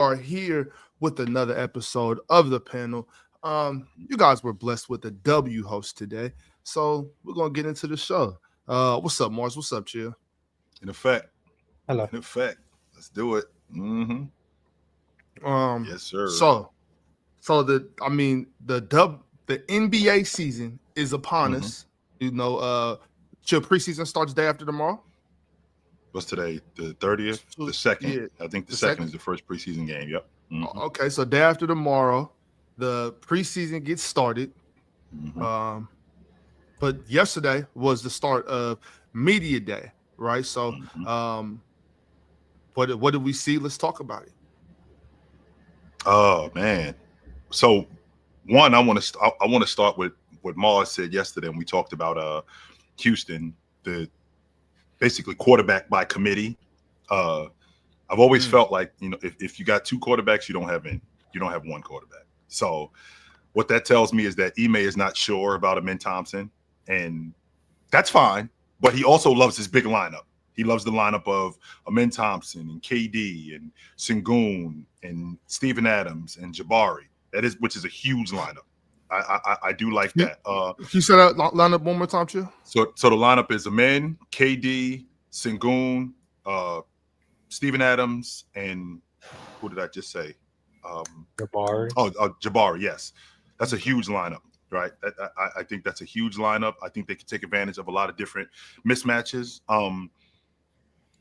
are here with another episode of the panel. You guys were blessed with a W host today, so we're gonna get into the show. What's up, Mars? What's up, Chill? In effect. Hello. In effect. Let's do it. Mm-hmm. Yes, sir. The NBA season is upon Mm-hmm. us. Chill preseason starts day after tomorrow. What's today? The 30th? The second. Yeah, I think the second second is the first preseason game. Yep. Mm-hmm. Okay, so day after tomorrow, the preseason gets started. Mm-hmm. But yesterday was the start of media day, right? So, Mm-hmm. what did we see? Let's talk about it. Oh man. So one, I want to start with what Mars said yesterday when we talked about Houston, the basically quarterback by committee. I've always felt like, if you got two quarterbacks, you don't have one quarterback. So what that tells me is that Ime is not sure about Amin Thompson, and that's fine. But he also loves his big lineup. He loves the lineup of Amin Thompson and KD and Sengun and Steven Adams and Jabari. Which is a huge lineup. I do like that. Can you say that lineup one more time, Chill? So the lineup is Amin, KD, Sengun, Steven Adams, and who did I just say? Jabari. Jabari. Yes, that's a huge lineup, right? I think that's a huge lineup. I think they can take advantage of a lot of different mismatches.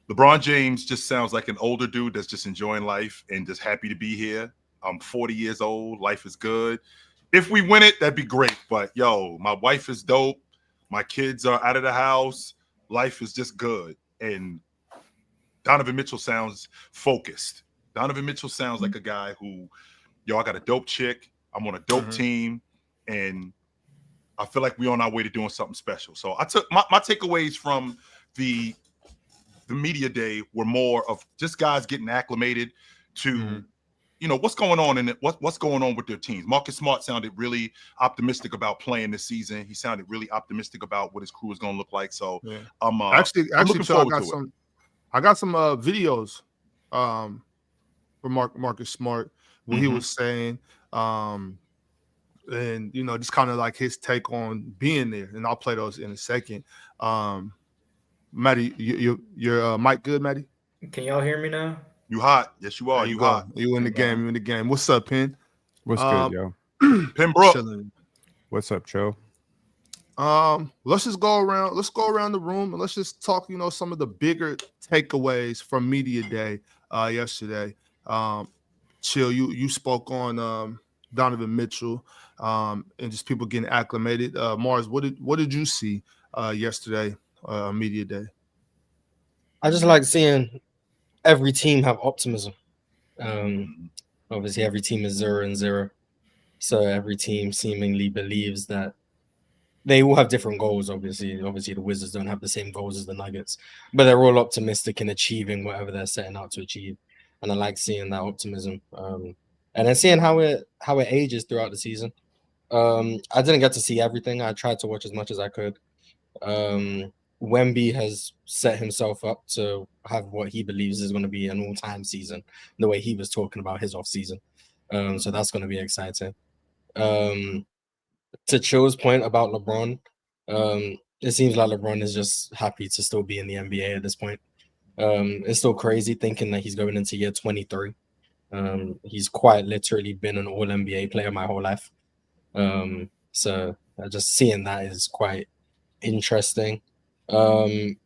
LeBron James just sounds like an older dude that's just enjoying life and just happy to be here. I'm 40 years old. Life is good. If we win it, that'd be great. But my wife is dope. My kids are out of the house. Life is just good. And Donovan Mitchell sounds focused. Donovan Mitchell sounds like a guy who, I got a dope chick. I'm on a dope team. And I feel like we're on our way to doing something special. So I took my takeaways from the media day were more of just guys getting acclimated to, what's going on in it, what's going on with their teams. Marcus Smart sounded really optimistic about playing this season. He sounded really optimistic about what his crew is going to look like. So I'm looking forward to it. I got some videos from Marcus Smart where he was saying, and just kind of like his take on being there. And I'll play those in a second. Maddie, your mic good, Maddie? Can y'all hear me now? You hot? Yes, you are. You hot? You in the game? You in the game? What's up, Penn? What's good, yo? Pembroke. What's up, Joe? Let's just go around. Let's go around the room and let's just talk. Some of the bigger takeaways from media day yesterday. Chill. You spoke on Donovan Mitchell and just people getting acclimated. Mars, what did you see yesterday? Media day. I just like seeing every team have optimism. Obviously, every team is 0-0, so every team seemingly believes that they all have different goals. Obviously, the Wizards don't have the same goals as the Nuggets, but they're all optimistic in achieving whatever they're setting out to achieve. And I like seeing that optimism, and then seeing how it ages throughout the season. I didn't get to see everything. I tried to watch as much as I could. Wemby has set himself up to have what he believes is going to be an all-time season, the way he was talking about his off-season. So that's going to be exciting. To Chill's point about LeBron, it seems like LeBron is just happy to still be in the NBA at this point. It's still crazy thinking that he's going into year 23. He's quite literally been an all-NBA player my whole life. So just seeing that is quite interesting. And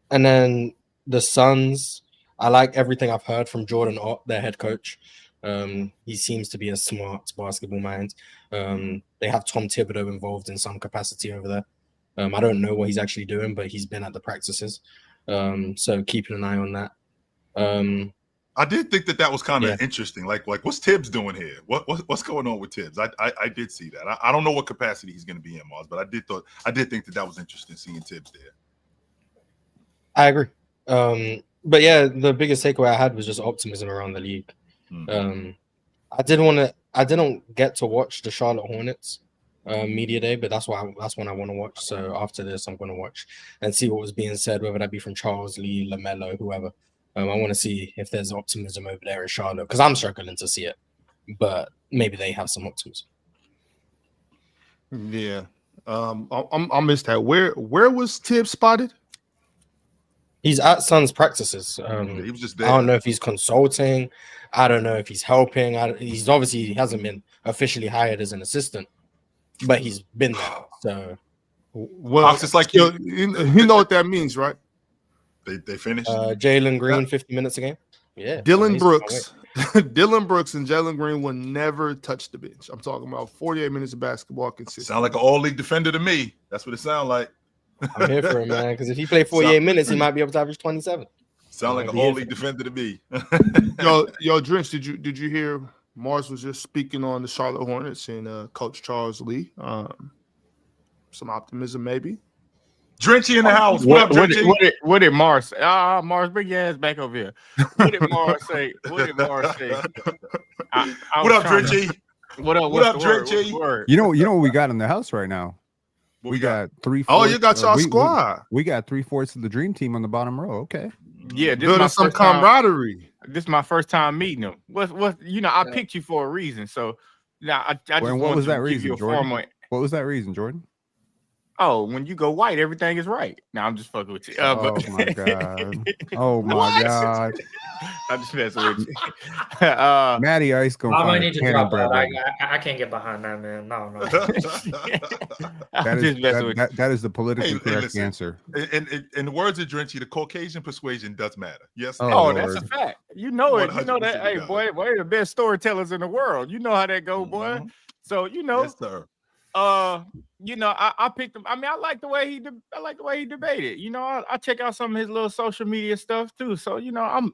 then the Suns, I like everything I've heard from Jordan Ott, their head coach. He seems to be a smart basketball mind. They have Tom Thibodeau involved in some capacity over there. I don't know what he's actually doing, but he's been at the practices. So keeping an eye on that. I did think that was kind of interesting. Like what's Tibbs doing here? What's going on with Tibbs? I did see that. I don't know what capacity he's going to be in, Mars, but I did think that was interesting seeing Tibbs there. I agree. But yeah, the biggest takeaway I had was just optimism around the league. I didn't get to watch the Charlotte Hornets media day, but that's one I want to watch. So after this, I'm going to watch and see what was being said, whether that be from Charles Lee, LaMelo, whoever. I want to see if there's optimism over there in Charlotte because I'm struggling to see it, but maybe they have some optimism. Yeah. I missed that. Where was Tibbs spotted? He's at Suns practices. He was just there. I don't know if he's consulting. I don't know if he's helping. He's obviously he hasn't been officially hired as an assistant, but he's been there. So, well, it's like you know what that means, right? They finished. Jalen Green 50 minutes a game. Yeah, Dylan Brooks. Dylan Brooks and Jalen Green will never touch the bench. I'm talking about 48 minutes of basketball consistent. Sound like an all-league defender to me. That's what it sounds like. I'm here for him, man. Because if he played 48 minutes, he might be able to average 27. Sound like an all-league defender to me. yo, Drench, did you hear Mars was just speaking on the Charlotte Hornets and Coach Charles Lee? Some optimism, maybe. Drenchy in the house. What up, Drenchy? What did Mars say? Mars, bring your ass back over here. What did Mars say? What did Mars say? What up, Drenchy? What up, Drenchy? You know what we got in the house right now? We got 3/4. Oh, you got your squad. We got 3/4 of the dream team on the bottom row. Okay. Yeah, this building some camaraderie. This is my first time meeting them. What? You know, I picked you for a reason. So now I just what was that reason, Jordan? What was that reason, Jordan? Oh, when you go white, everything is right. Now I'm just fucking with you. Oh my god! Oh my god! I'm just messing with you. Matty Ice gonna I might find need to drop out. I can't get behind that, man. No. That is the politically correct answer. In the words of Drenchy, the Caucasian persuasion does matter. Yes. Oh, that's a fact. You know it. You know that. Hey, boy, we're the best storytellers in the world. You know how that go, boy. Mm-hmm. So you know. Yes, sir. You know, I picked him. I mean, I like the way he debated. You know, I check out some of his little social media stuff too. So you know, I'm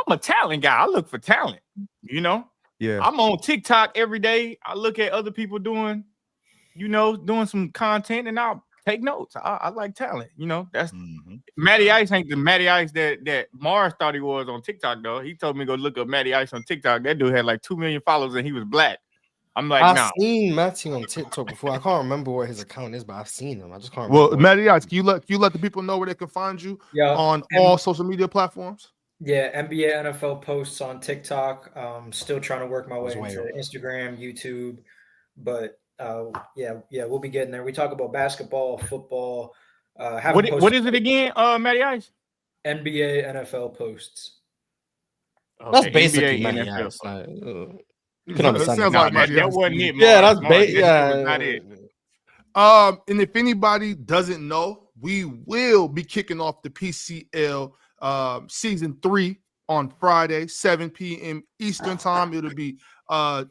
a talent guy. I look for talent. You know, yeah. I'm on TikTok every day. I look at other people doing some content, and I'll take notes. I like talent. You know, that's Matty Ice ain't the Matty Ice that Mars thought he was on TikTok though. He told me to go look up Matty Ice on TikTok. That dude had like 2 million followers, and he was black. I'm like, I've seen Matty on TikTok before. I can't remember what his account is, but I've seen him. I just can't remember. Well, Matty Ice, can you let the people know where they can find you on all social media platforms? Yeah, NBA NFL posts on TikTok. Still trying to work my way into Instagram, YouTube, but we'll be getting there. We talk about basketball, football. What is it again, Matty Ice? NBA NFL posts. Okay, that's basically Matty Ice. You can understand that wasn't it. Yeah, that's not it. And if anybody doesn't know, we will be kicking off the PCL season 3 on Friday, 7 p.m. Eastern time. It'll be my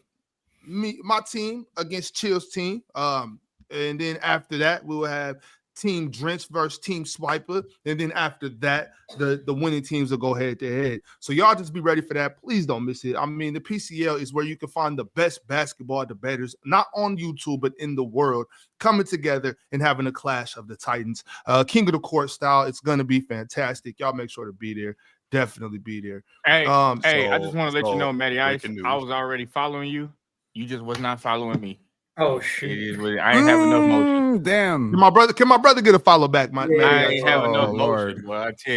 team against Chill's team. And then after that, we will have Team Drench versus Team Swiper. And then after that, the winning teams will go head to head. So y'all just be ready for that. Please don't miss it. I mean, the PCL is where you can find the best basketball debaters, not on YouTube, but in the world, coming together and having a clash of the Titans. King of the Court style. It's going to be fantastic. Y'all make sure to be there. Definitely be there. Hey, I just want to let you know, Matty Ice, I was already following you. You just was not following me. Oh shit! I ain't have enough motion. Damn. Can my brother get a follow back? I ain't have enough motion, boy. I tell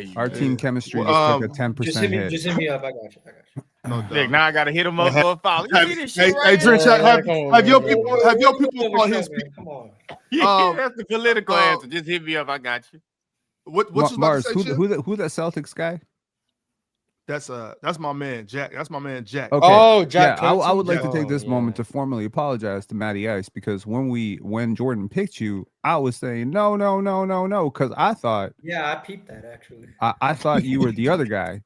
you. Our team chemistry just took a 10% hit. Just hit me up. I got you. No, Nick, now I gotta hit him up for a follow. You see this shit Drench, have your people call his people. Come on. That's the political answer. Just hit me up. I got you. What's Mars? Who that Celtics guy? That's my man, Jack. That's my man, Jack. Okay. Oh, Jack. Yeah, I would like to take this moment to formally apologize to Matty Ice because when Jordan picked you, I was saying no, because I thought. Yeah, I peeped that actually. I thought you were the other guy.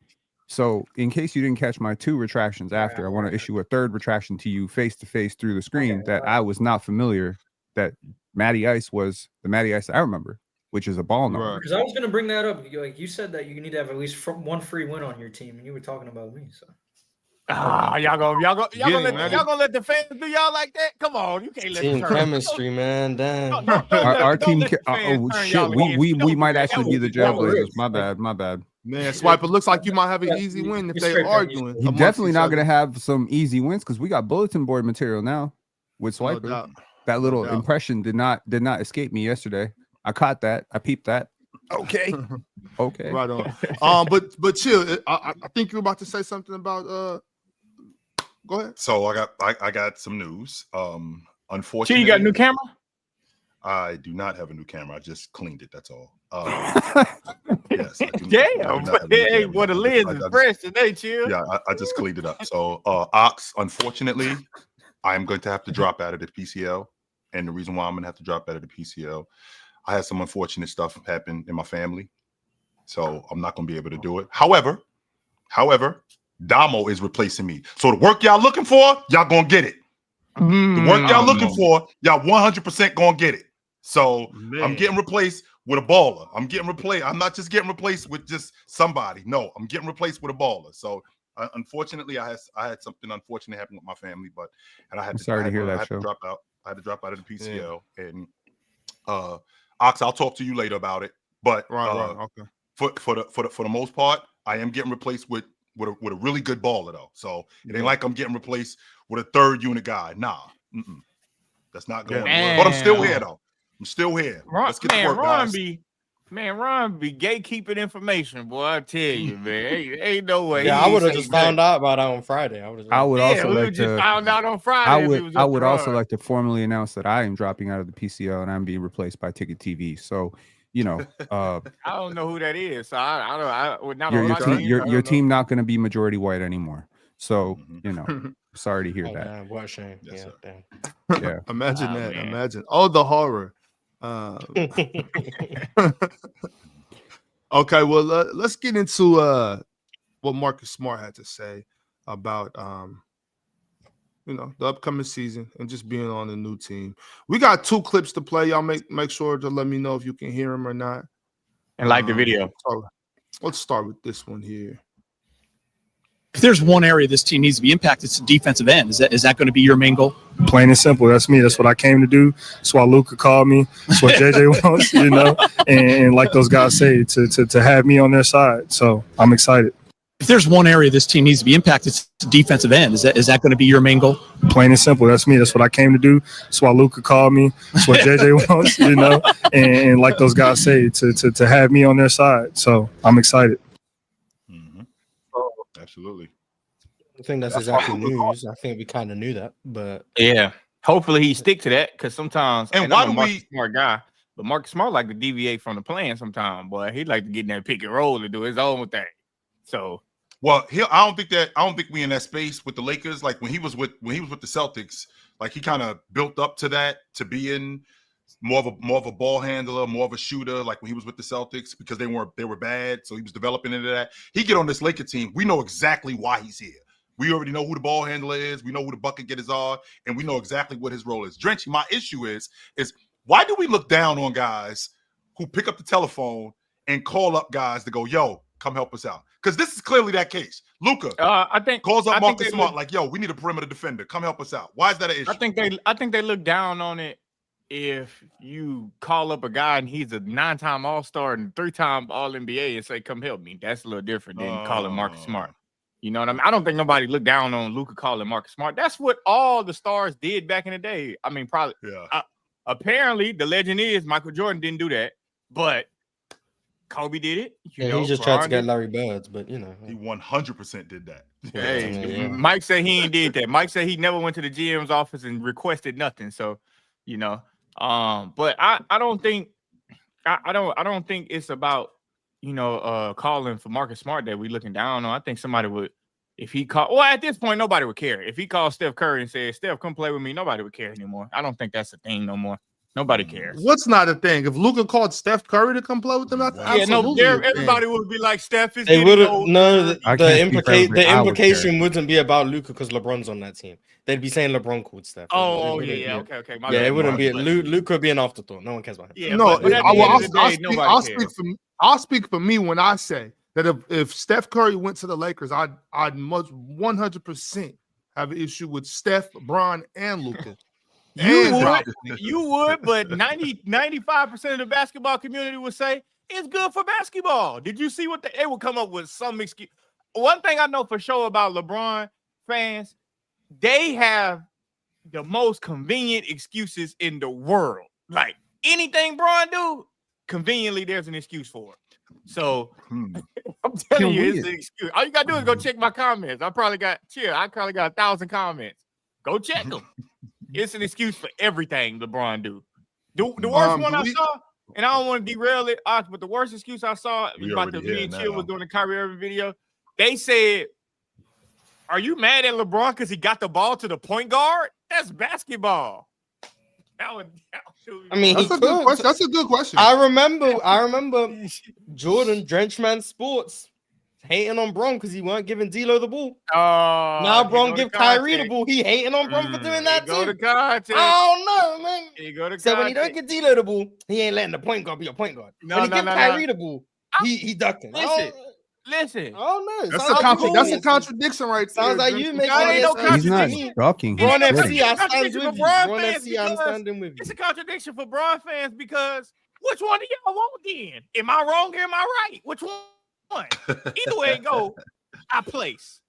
So in case you didn't catch my 2 retractions after, I want to issue a 3rd retraction to you face to face through the screen I was not familiar that Matty Ice was the Matty Ice I remember, which is a ball number. Because I was going to bring that up. Like you said that you need to have at least one free win on your team, and you were talking about me. So. Y'all gonna let the fans do y'all like that? Come on, you can't let team chemistry, man. Damn. Our team. Oh shit, we might actually be the Jailblazers. My bad. Man, Swiper, looks like you might have an easy win if they're arguing. He's definitely not going to have some easy wins because we got bulletin board material now with Swiper. No that little impression did not escape me yesterday. I caught that. I peeped that. Okay. Okay. Right on. But chill. I think you're about to say something about. Go ahead. So I got some news. Chill, Unfortunately, you got a new camera? I do not have a new camera. I just cleaned it. That's all. Yes. I do Damn. not have a new Hey, camera. boy, the lens is fresh today, Chill. Yeah, I just cleaned it up. So, Ox, unfortunately, I'm going to have to drop out of the PCL. And the reason why I'm going to have to drop out of the PCL, I had some unfortunate stuff happen in my family. So I'm not going to be able to do it. However, Damo is replacing me. So the work y'all looking for, y'all going to get it. The work y'all looking for, y'all 100% going to get it. So I'm getting replaced with a baller. I'm not just getting replaced with just somebody. No, I'm getting replaced with a baller. So unfortunately, I had something unfortunate happen with my family, and I had to drop out. I had to drop out of the PCL. Yeah. And Ox, I'll talk to you later about it. But okay. For the most part, I am getting replaced with a really good baller though. So it ain't like I'm getting replaced with a third unit guy. Nah, that's not going on. But I'm still here though. I'm still here. Let's get to work, guys. Ron be gatekeeping information, boy. I tell you, man, ain't no way. Yeah, I would have just found out about that on Friday. I would found out on Friday. I would also like to formally announce that I am dropping out of the PCL and I'm being replaced by Ticket TV. So, you know, I don't know who that is. So I your team not going to be majority white anymore. So, you know, sorry to hear that. Man, what a shame. Yes, yeah. Imagine that. Man. Imagine. Oh, the horror. Okay, well, let's get into what Marcus Smart had to say about the upcoming season and just being on the new team. We got 2 clips to play. Y'all make sure to let me know if you can hear them or not. And like the video. Let's start with this one here. If there's one area this team needs to be impacted, it's the defensive end. Is that going to be your main goal? Plain and simple. That's me. That's what I came to do. That's why Luka called me. That's what JJ wants, and like those guys say, to have me on their side. So I'm excited. If there's one area this team needs to be impacted, it's the defensive end. Is that going to be your main goal? Plain and simple. That's me. That's what I came to do. That's why Luka called me. That's what JJ wants, and like those guys say, to have me on their side. So I'm excited. Absolutely. I think that's exactly news. I think we kind of knew that, but yeah, hopefully he stick to that because sometimes. And why do we? Smart guy, but Marcus Smart like to deviate from the plan sometimes. Boy, he like to get in that pick and roll to do his own thing. So, well, I don't think we in that space with the Lakers. Like when he was with the Celtics, like he kind of built up to that to be in more of a ball handler, more of a shooter, like when he was with the Celtics, because they were bad. So he was developing into that. He get on this Laker team. We know exactly why he's here. We already know who the ball handler is. We know who the bucket getters are, and we know exactly what his role is. Drenchy, my issue is why do we look down on guys who pick up the telephone and call up guys to go, yo, come help us out? Because this is clearly that case. Luka, I think calls up Marcus Smart like, yo, we need a perimeter defender. Come help us out. Why is that an issue? I think they look down on it. If you call up a guy and he's a 9-time All-Star and 3-time All-NBA and say, come help me, that's a little different than calling Marcus Smart. You know what I mean? I don't think nobody looked down on Luka calling Marcus Smart. That's what all the stars did back in the day. I mean, probably. Yeah. Apparently, the legend is Michael Jordan didn't do that, but Kobe did it. He just tried to get Larry Birds, but he 100% did that. Hey, Mike said he ain't did that. Mike said he never went to the GM's office and requested nothing. So, but I don't think it's about calling for Marcus Smart that we looking down on. I think somebody would, if he called. Well, at this point, nobody would care. If he called Steph Curry and said, "Steph, come play with me," nobody would care anymore. I don't think that's a thing no more. Nobody cares. What's not a thing? If Luka called Steph Curry to come play with them, everybody would be like, Steph is. They wouldn't. No, the implication wouldn't be about Luka because LeBron's on that team. They'd be saying LeBron called Steph. Okay. It wouldn't be Luka would be an afterthought. No one cares about him. Yeah, no, I'll speak for me when I say that if Steph Curry went to the Lakers, I'd much 100% have an issue with Steph, Bron, and Luka. You would, but 95% of the basketball community would say it's good for basketball. Did you see what they would come up with some excuse? One thing I know for sure about LeBron fans, they have the most convenient excuses in the world. Like anything Bron do, conveniently there's an excuse for it. So Hmm. I'm telling Can you, we- it's an excuse. All you gotta do is go check my comments. I probably got 1,000 comments. Go check them. It's an excuse for everything LeBron do. The worst one I saw, and I don't want to derail it, but the worst excuse I saw about the me and Chill was doing the Kyrie Irving video. They said, "Are you mad at LeBron because he got the ball to the point guard? That's basketball." I mean, That's a good question. That's a good question. I remember Jordan Drenchman Sports hating on Bron because he weren't giving D'Lo the ball. Now Bron give Kyrie the ball. He hating on Bron for doing that too. I don't know, man. So when he don't get D'Lo the ball, he ain't letting the point guard be a point guard. When he give Kyrie the ball, he ducking. Listen. Oh no, that's a contradiction right there. Sounds like you make He's not ducking. Bron He's FC, splitting. I stand with you. Bron FC, I'm standing with you. It's a contradiction for Bron fans because which one do y'all want then? Am I wrong or am I right? Which one? Either way it go, I place.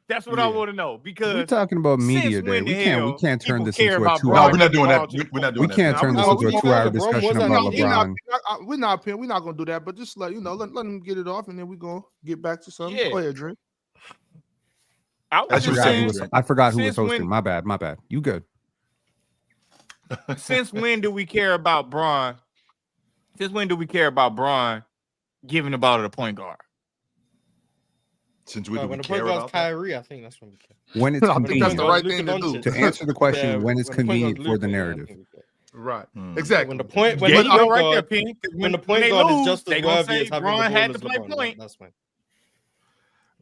That's what I want to know because we're talking about media day. We can't turn this into a 2 No, hour. we're not doing that. We're not doing We can't turn this into a 2 hour discussion about LeBron. We're not gonna do that, but just let him get it off, and then we're gonna get back to something. Yeah. Go ahead, Drake. I forgot who was hosting. My bad. You good? Since when do we care about Bron? Since when do we care about Bron giving the ball to the point guard? Since we when the point guard's Kyrie, I think that's when we care. When it's convenient. That's the right thing to do. To answer the question, when it's convenient for the narrative. Right. Exactly. When the point when the point guard is just as worthy as having Bron had to play point. That's fine.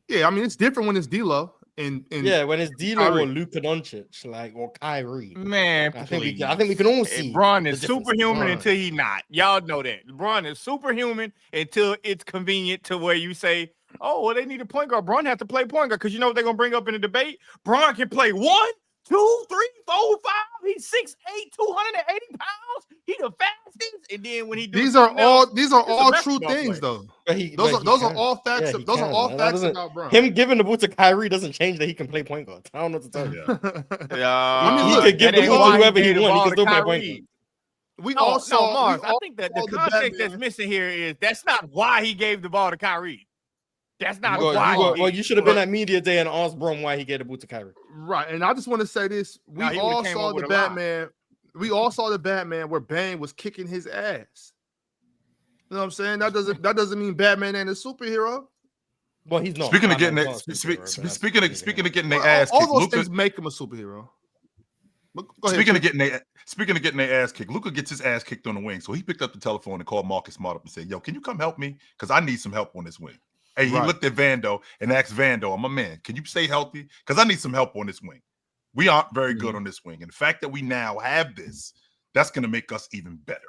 Yeah, I mean it's different when it's D'Lo and when it's D'Lo or Luka Doncic, or Kyrie. Man, I think we can all see. Bron is superhuman until he's not. Y'all know that. Bron is superhuman until it's convenient to where you say, "Oh, well, they need a point guard. Bron has to play point guard," because you know what they're gonna bring up in the debate. Bron can play 1, 2, 3, 4, 5. He's 6'8", 280 pounds. He the fastest. And then when he does these are all true things though. Those are all facts. Yeah, those are all facts about Bron. Him giving the ball to Kyrie doesn't change that he can play point guard. I don't know what to tell you. He could give the ball to whoever he wants. He can still play point guard. Mars. I think that the context that's missing here is that's not why he gave the ball to Kyrie. That's not why. Well, you should have been at media day and asked Bron why he gave the ball to Kyrie. Right, and I just want to say this: we all saw the Batman. We all saw the Batman where Bane was kicking his ass. You know what I'm saying? That doesn't mean Batman ain't a superhero. Well, he's not. Speaking of getting their ass kicked, all those things make him a superhero. Speaking of getting their ass kicked, Luka gets his ass kicked on the wing. So he picked up the telephone and called Marcus Smart up and said, "Yo, can you come help me? Because I need some help on this wing." Hey, he looked at Vando and asked Vando, "I'm a man. Can you stay healthy? Because I need some help on this wing. We aren't very good on this wing. And the fact that we now have this, that's going to make us even better."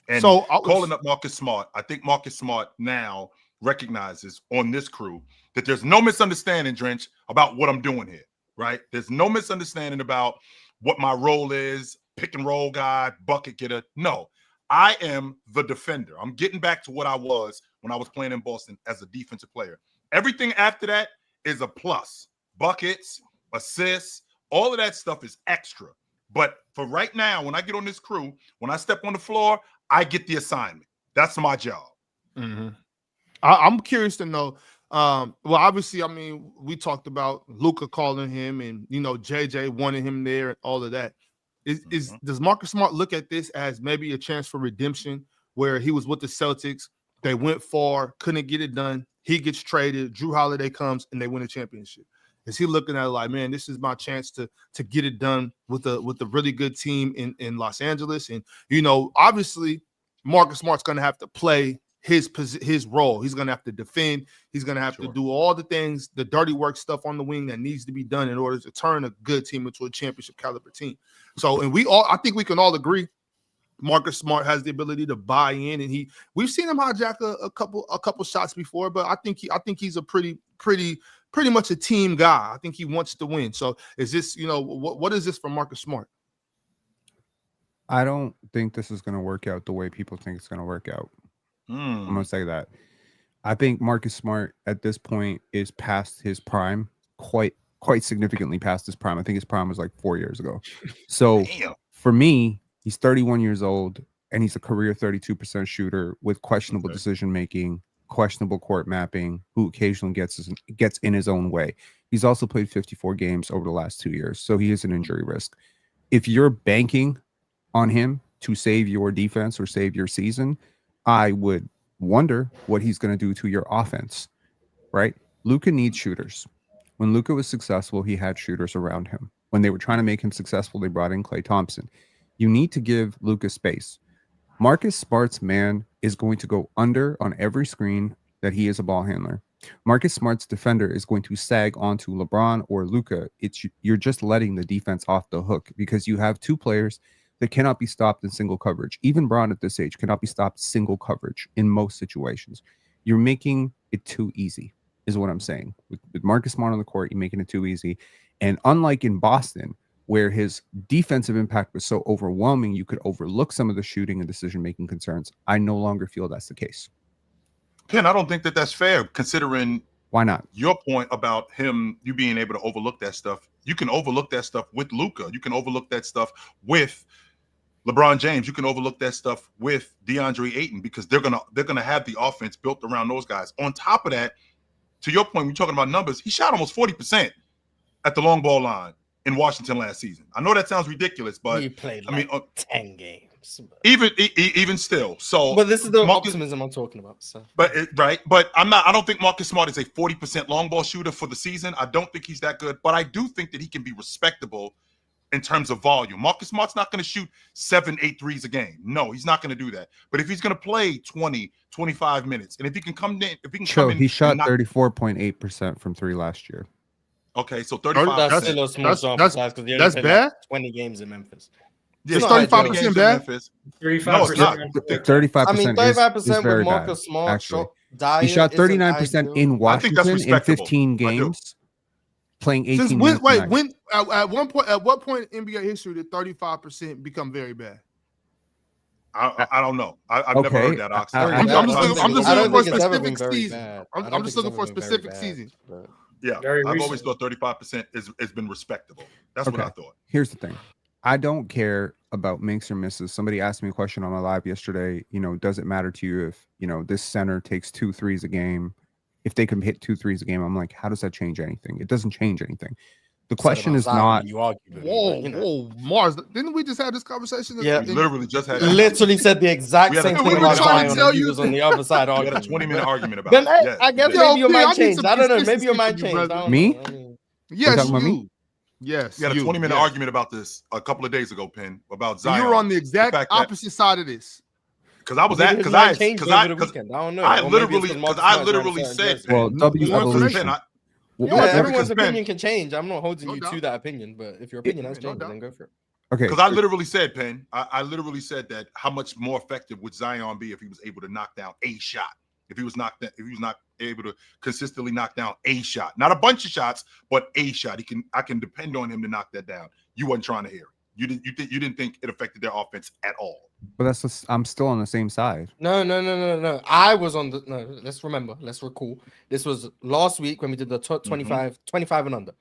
And so calling up Marcus Smart, I think Marcus Smart now recognizes on this crew that there's no misunderstanding, Drench, about what I'm doing here, right? There's no misunderstanding about what my role is, pick and roll guy, bucket getter. No, I am the defender. I'm getting back to what I was when I was playing in Boston as a defensive player. Everything after that is a plus. Buckets, assists, all of that stuff is extra. But for right now, when I get on this crew, when I step on the floor, I get the assignment. That's my job. Mm-hmm. I'm curious to know. Well, obviously, I mean, we talked about Luka calling him and, JJ wanting him there and all of that. Does Marcus Smart look at this as maybe a chance for redemption where he was with the Celtics? They went far, couldn't get it done. He gets traded. Drew Holiday comes and they win a championship. Is he looking at it like, man, this is my chance to get it done with a really good team in Los Angeles? And, obviously, Marcus Smart's going to have to play his role. He's going to have to defend. He's going to have to do all the things, the dirty work stuff on the wing that needs to be done in order to turn a good team into a championship caliber team. So, and I think we can all agree Marcus Smart has the ability to buy in, and we've seen him hijack a couple shots before, but I think he's a pretty much a team guy. I think he wants to win. So is this, what is this for Marcus Smart? I don't think this is going to work out the way people think it's going to work out. I'm going to say that. I think Marcus Smart at this point is past his prime, quite significantly past his prime. I think his prime was like 4 years ago. So for me, he's 31 years old. and he's a career 32% shooter with questionable decision making, questionable court mapping, who occasionally gets in his own way. He's also played 54 games over the last 2 years, so he is an injury risk. If you're banking on him to save your defense or save your season, I would wonder what he's going to do to your offense, right? Luka needs shooters. When Luka was successful, he had shooters around him. When they were trying to make him successful, they brought in Klay Thompson. You need to give Luka space. Marcus Smart's man is going to go under on every screen that he is a ball handler. Marcus Smart's defender is going to sag onto LeBron or Luka. You're just letting the defense off the hook because you have two players that cannot be stopped in single coverage. Even Braun at this age cannot be stopped single coverage in most situations. You're making it too easy, is what I'm saying. With Marcus Smart on the court, you're making it too easy. And unlike in Boston, where his defensive impact was so overwhelming, you could overlook some of the shooting and decision-making concerns. I no longer feel that's the case. Ken, I don't think that that's fair, considering why not your point about you being able to overlook that stuff. You can overlook that stuff with Luka. You can overlook that stuff with LeBron James. You can overlook that stuff with DeAndre Ayton because they're gonna have the offense built around those guys. On top of that, to your point, when you're talking about numbers, he shot almost 40% at the long ball line in Washington last season. I know that sounds ridiculous, but he played 10 games. Even still. So, but this is the optimism I'm talking about. So, but I don't think Marcus Smart is a 40% long ball shooter for the season. I don't think he's that good, but I do think that he can be respectable in terms of volume. Marcus Smart's not going to shoot 7-8 threes a game. No, he's not going to do that. But if he's going to play 20, 25 minutes, and if he can come in, he shot 34.8% from three last year. Okay, so 35%. That's still a small sample size because that's bad. 20 games in Memphis. Yeah, it's 35% bad. 35%. No, it's not. 35%. I mean, 35% is very with Marcus bad, Smart. actually. He shot 39% in Washington in 15 games, playing 18 minutes. At what point in NBA history did 35% become very bad? I don't know. I've never heard that, Ox. I'm just looking for specific season. I'm just looking for specific season. Yeah, I've always thought 35% has been respectable. That's what I thought. Here's the thing. I don't care about makes or misses. Somebody asked me a question on my live yesterday. Does it matter to you if, this center takes 2 threes a game? If they can hit 2 threes a game, I'm like, how does that change anything? It doesn't change anything. The question is not. Whoa, Mars! Didn't we just have this conversation? Yeah, we literally just had. Literally said the exact same thing about Zion. He was on the other side. We had a 20-minute argument about. Then I guess maybe your mind changed. I don't know. Maybe your mind changed. Me? Yes, you. Yes, we had a 20-minute argument about this a couple of days ago, Penn, about Zion. You were on the exact opposite side of this. Because I was at I literally said. Well, everyone's opinion can change. I'm not holding you to that opinion, but if your opinion has changed, then go for it. Okay. Because I literally said, Penn, I literally said that how much more effective would Zion be if he was able to knock down a shot? If he was not able to consistently knock down a shot, not a bunch of shots, but a shot. I can depend on him to knock that down. You wasn't trying to hear it. You didn't think it affected their offense at all. But I'm still on the same side. No. I was on the let's recall. This was last week when we did the 25 and under.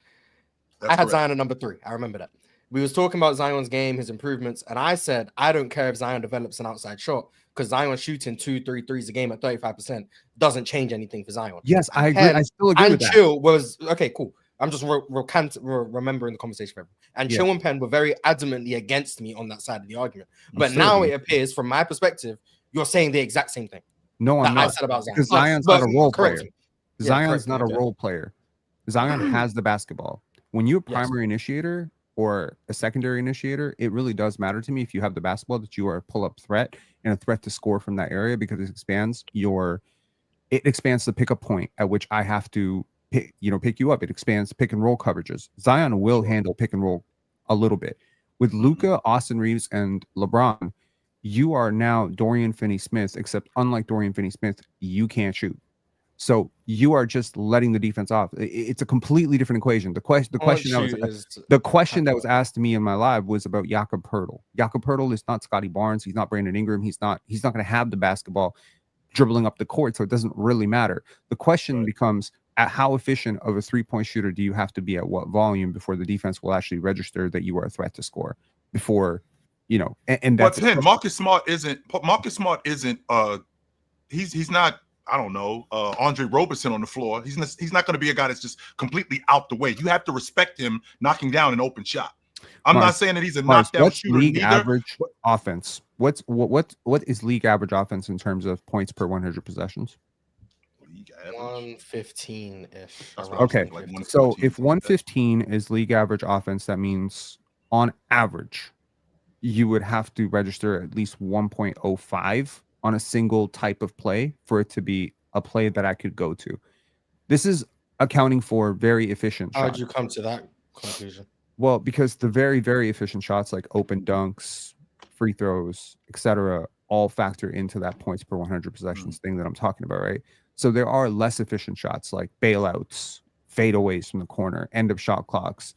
That's I had correct. Zion at number 3. I remember that. We was talking about Zion's game, his improvements, and I said I don't care if Zion develops an outside shot because Zion shooting 2-3 threes a game at 35% doesn't change anything for Zion. Yes, I agree. I still agree with that. And Chill was okay, cool. I'm just remembering the conversation for everyone. And Chill and Penn were very adamantly against me on that side of the argument. But now it appears, from my perspective, you're saying the exact same thing. No, I'm not. I said about Zion. Because Zion's not a role player. Zion's not a Okay. role player. Zion has the basketball. When you're a primary initiator or a secondary initiator, it really does matter to me if you have the basketball that you are a pull-up threat and a threat to score from that area because it expands the pickup point at which I have to pick you up. It expands pick and roll coverages. Zion will handle pick and roll a little bit. With Luka, Austin Reeves, and LeBron, you are now Dorian Finney-Smith, except unlike Dorian Finney-Smith, you can't shoot. So you are just letting the defense off. It's a completely different equation. The question that was asked to me in my live was about Jakob Poeltl. Jakob Poeltl is not Scotty Barnes. He's not Brandon Ingram. He's not going to have the basketball dribbling up the court, so it doesn't really matter. The question becomes, at how efficient of a three-point shooter do you have to be at what volume before the defense will actually register that you are a threat to score? Before you know, and But that's Penn, Marcus Smart isn't he's not, I don't know, Andre Roberson on the floor. He's not going to be a guy that's just completely out the way. You have to respect him knocking down an open shot. I'm not saying that he's a knockdown shooter league neither. Average offense? What is league average offense in terms of points per 100 possessions? League average 115 ish. Okay, so if 115 is league average offense, that means on average you would have to register at least 1.05 on a single type of play for it to be a play that I could go to. This is accounting for very efficient shots. How did you come to that conclusion? Well, because the very, very efficient shots like open dunks, free throws, etc., all factor into that points per 100 possessions thing that I'm talking about, right? So there are less efficient shots like bailouts, fadeaways from the corner, end of shot clocks,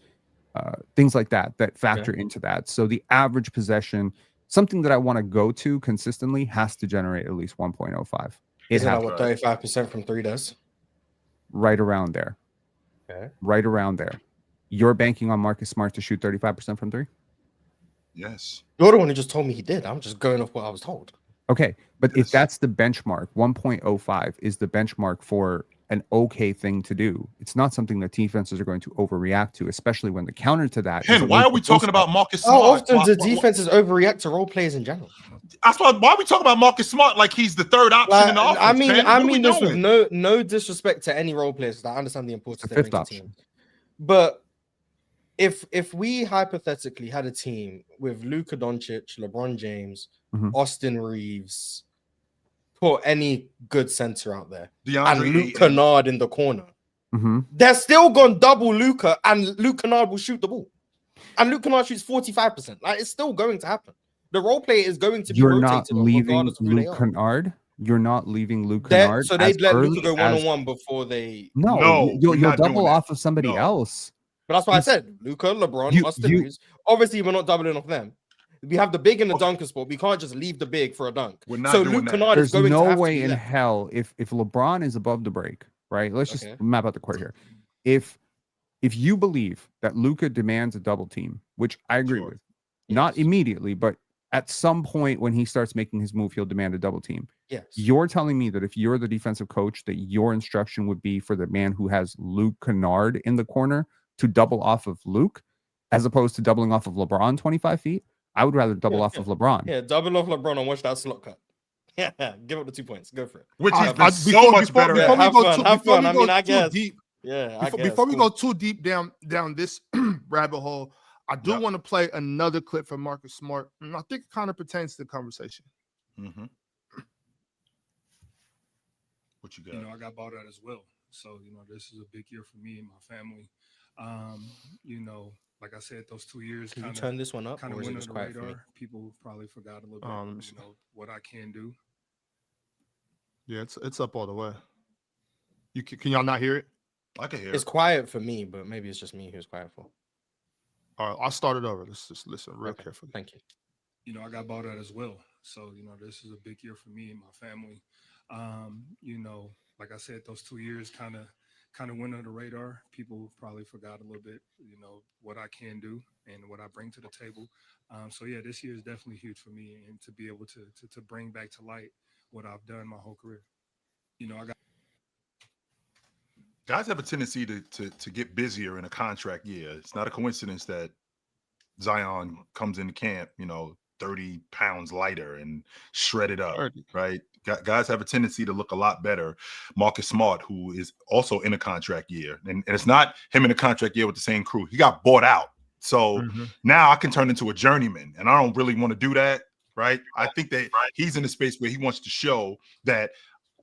things like that factor into that. So the average possession, something that I want to go to consistently, has to generate at least 1.05. Isn't that what 35% from three does? Right around there. Okay. Right around there. You're banking on Marcus Smart to shoot 35% from three? Yes. You're the one who just told me he did. I'm just going off what I was told. Okay, but if that's the benchmark, 1.05 is the benchmark for an okay thing to do. It's not something that defenses are going to overreact to, especially when the counter to that. Ken, why are we talking about Marcus Smart? How often do defenses overreact to role players in general? That's why are we talking about Marcus Smart like he's the third option in the offense? I mean this with no disrespect to any role players. I understand the importance of the fifth option. But if we hypothetically had a team with Luka Doncic, LeBron James, Austin Reeves, put any good center out there, and Luke Kennard in the corner, they're still going to double Luka, and Luke Kennard will shoot the ball. And Luke Kennard shoots 45%. Like, it's still going to happen. The role player is going to be rotated. You're not leaving Luke Kennard. You're not leaving Luke Kennard. So they'd let Luka go one-on-one before they. No, you'll double off of somebody else. But that's why I said Luka, LeBron, Austin Reeves. Obviously, we're not doubling off them. We have the big in the dunker spot. We can't just leave the big for a dunk. So Luke Kennard is going to have to. There's no way in hell if LeBron is above the break, right? Let's just map out the court here. If you believe that Luka demands a double team, which I agree with, not immediately, but at some point when he starts making his move, he'll demand a double team. Yes. You're telling me that if you're the defensive coach, that your instruction would be for the man who has Luke Kennard in the corner to double off of Luke, as opposed to doubling off of LeBron 25 feet? I would rather double off of LeBron. Yeah, double off LeBron and watch that slot cut. Yeah, give up the 2 points. Go for it. Which is so much better. Have fun. I mean, I guess. Before we go too deep down this rabbit hole, I do want to play another clip from Marcus Smart. And I think it kind of pertains to the conversation. What you got? I got bought out as well. So, this is a big year for me and my family. Like I said, those 2 years. Can you turn this one up? Kind of went under the radar. People probably forgot a little bit, what I can do. Yeah, it's up all the way. Can y'all not hear it? I can hear it. It's quiet for me, but maybe it's just me who's quiet for. All right, I'll start it over. Let's just listen real carefully. Thank you. I got bought out as well. So, this is a big year for me and my family. Like I said, those 2 years kind of went under the radar. People probably forgot a little bit, what I can do and what I bring to the table. So yeah, this year is definitely huge for me, and to be able to bring back to light what I've done my whole career. Guys have a tendency to get busier in a contract year. It's not a coincidence that Zion comes into camp, 30 pounds lighter and shredded up, right? Guys have a tendency to look a lot better. Marcus Smart, who is also in a contract year, and it's not him in a contract year with the same crew. He got bought out. So now I can turn into a journeyman, and I don't really want to do that, right? I think that he's in a space where he wants to show that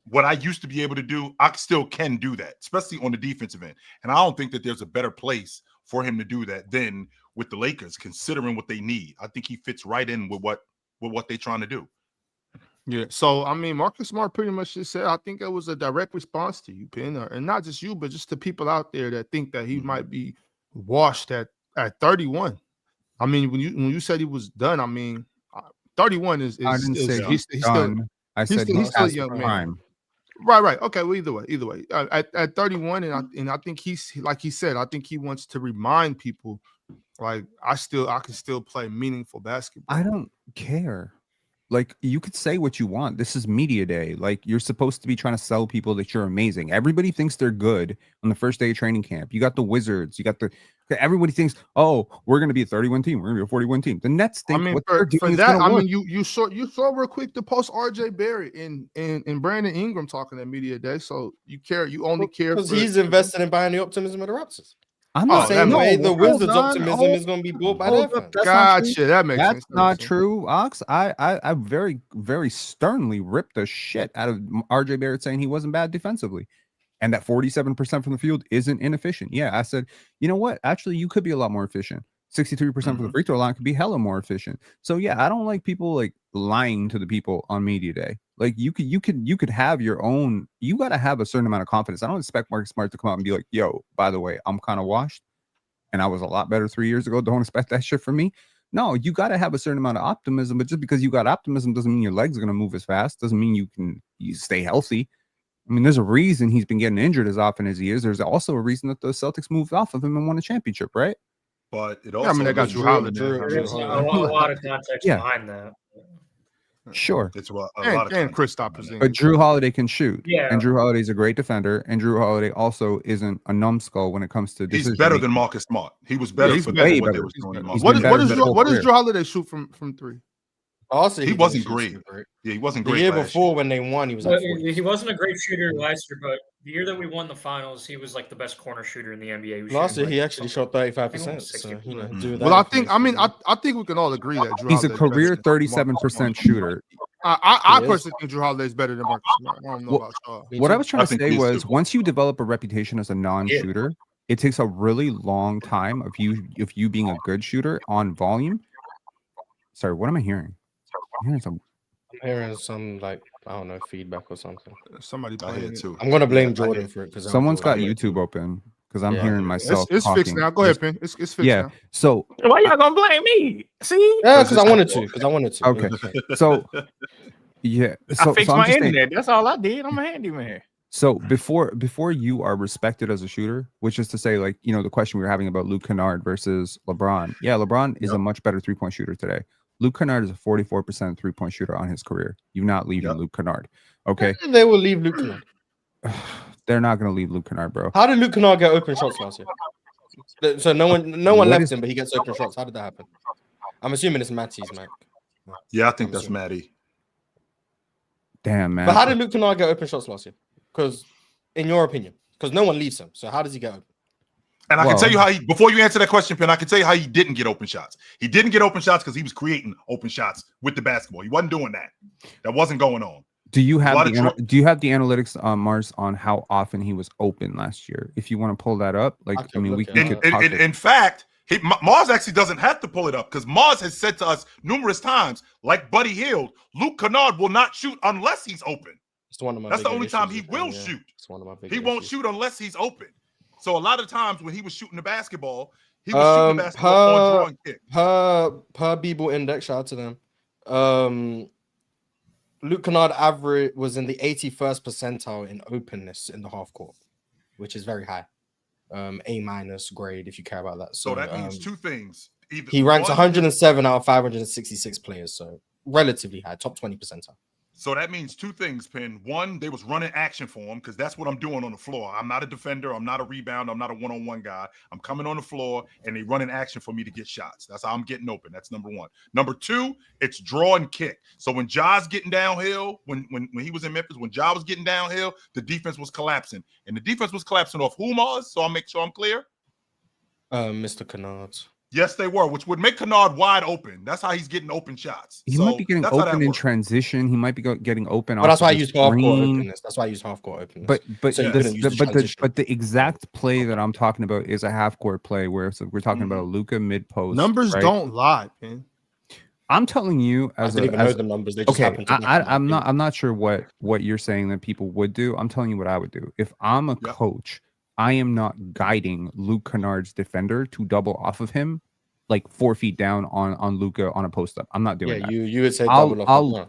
what I used to be able to do, I still can do that, especially on the defensive end. And I don't think that there's a better place for him to do that than with the Lakers, considering what they need. I think he fits right in with what they're trying to do. Yeah. So, I mean, Marcus Smart pretty much just said, I think it was a direct response to you, Penn, and not just you, but just the people out there that think that he might be washed at 31. I mean, when you said he was done, I mean, 31 is I didn't say he's done. I said he's still past young prime. Right. Okay. Well, either way. At 31, and I think he's like he said. I think he wants to remind people, like I can still play meaningful basketball. I don't care. Like, you could say what you want. This is media day. Like, you're supposed to be trying to sell people that you're amazing. Everybody thinks they're good on the first day of training camp. You got the Wizards. You got everybody thinks, oh, we're going to be a 31 team. We're going to be a 41 team. The Nets think what they're doing is that. I mean, you saw real quick the post RJ Barrett and Brandon Ingram talking at media day. So you care. You only care because for, he's invested in buying the optimism of the Raptors. I'm The not same way the hold Wizards' on, optimism hold- is going to be bought by hold their up, fans. Gotcha. That makes sense. That's not true, Ox. I very, very sternly ripped the shit out of RJ Barrett saying he wasn't bad defensively, and that 47% from the field isn't inefficient. Yeah, I said, you know what? Actually, you could be a lot more efficient. 63% from the free throw line could be hella more efficient. So yeah, I don't like people like lying to the people on media day. Like you could have your own. You got to have a certain amount of confidence. I don't expect Marcus Smart to come out and be like, "Yo, by the way, I'm kind of washed, and I was a lot better 3 years ago. Don't expect that shit from me." No, you got to have a certain amount of optimism. But just because you got optimism doesn't mean your legs are going to move as fast. Doesn't mean you stay healthy. I mean, there's a reason he's been getting injured as often as he is. There's also a reason that the Celtics moved off of him and won a championship, right? But it also they got Drew Holiday. There's a lot of context behind that. Sure. It's a lot of and Kristaps Porzingis. But Drew Holiday can shoot. Yeah. And Drew Holiday's a great defender. And Drew Holiday also isn't a numbskull when it comes to decision. He's better than Marcus Smart. He was better he's for way what better. they was doing. He's What been does better his whole career. Drew Holiday shoot from three? Also, He wasn't great. Yeah, he wasn't The great. year last before when they won, he was like 40. He wasn't a great shooter last year, but the year that we won the finals, he was like the best corner shooter in the NBA. Last year, he actually shot 35%. So, do that. Well, I think we can all agree that Drew He's a Holiday's career better than 37% shooter. I personally think Drew Holiday is better than Marcus Smart. I don't know about y'all. What I was trying to think say he is was too. once you develop a reputation as a non-shooter, it takes a really long time of you being a good shooter on volume. Sorry, what am I hearing? I'm hearing some like I don't know feedback or something. Somebody I playing hear it too. I'm gonna blame Jordan for it because Someone's got YouTube open because I'm hearing myself. It's fixed now. Go ahead, Pin. It's fixed now. So Why y'all gonna blame me? See? Yeah, because I wanted to. Okay. So yeah. So I fixed I'm my just saying- internet. That's all I did. I'm a handyman. So before you are respected as a shooter, which is to say, like, you know, the question we were having about Luke Kennard versus LeBron. Yeah, LeBron is a much better 3-point shooter today. Luke Kennard is a 44% 3-point shooter on his career. You're not leaving Luke Kennard. Okay. They will leave Luke Kennard. They're not going to leave Luke Kennard, bro. How did Luke Kennard get open shots last year? So no one left him, but he gets open shots. How did that happen? I'm assuming it's Matty's, Mike. Yeah, I think that's Matty. Damn, man. But how did Luke Kennard get open shots last year? Because, in your opinion, because no one leaves him. So how does he get open? And I can tell you how before you answer that question, Penn, I can tell you how he didn't get open shots. He didn't get open shots because he was creating open shots with the basketball. He wasn't doing that. That wasn't going on. Do you have the analytics, Mars, on how often he was open last year? If you want to pull that up, like, I mean, we can. In fact, Mars actually doesn't have to pull it up because Mars has said to us numerous times, like Buddy Hield, Luke Kennard will not shoot unless he's open. That's the only time he will shoot. He won't shoot unless he's open. So a lot of times when he was shooting the basketball, he was shooting the basketball on drawing kick. Per B-Ball Index, shout out to them. Luke Kennard average was in the 81st percentile in openness in the half court, which is very high. A- grade if you care about that. So that means two things. He ranks 107 out of 566 players, so relatively high, top 20 percentile. So that means two things, Penn. One, they was running action for him because that's what I'm doing on the floor. I'm not a defender. I'm not a rebounder. I'm not a one-on-one guy. I'm coming on the floor, and they running action for me to get shots. That's how I'm getting open. That's number one. Number two, it's draw and kick. So when Ja's getting downhill, when he was in Memphis, when Ja was getting downhill, the defense was collapsing. And the defense was collapsing off who, Mars? So I'll make sure I'm clear. Mr. Kennard. Yes, they were, which would make Kennard wide open. That's how he's getting open shots. He might be getting open in transition. He might be getting open. But that's why I use half court openness. That's why I use half court openness. But the exact play that I'm talking about is a half court play where we're talking about a Luka mid post. Numbers don't lie, man. I'm telling you, I didn't even know the numbers. They just happen to I'm not sure what you're saying that people would do. I'm telling you what I would do if I'm a coach. I am not guiding Luke Kennard's defender to double off of him like 4 feet down on Luka on a post up. I'm not doing that. You would say double off.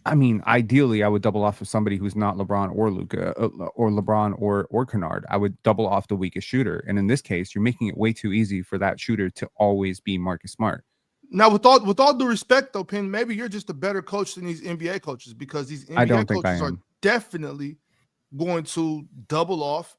I mean, ideally, I would double off of somebody who's not LeBron or Luka, or LeBron or Kennard. I would double off the weakest shooter. And in this case, you're making it way too easy for that shooter to always be Marcus Smart. Now, with all due respect, though, Penn, maybe you're just a better coach than these NBA coaches, because these NBA coaches are definitely going to double off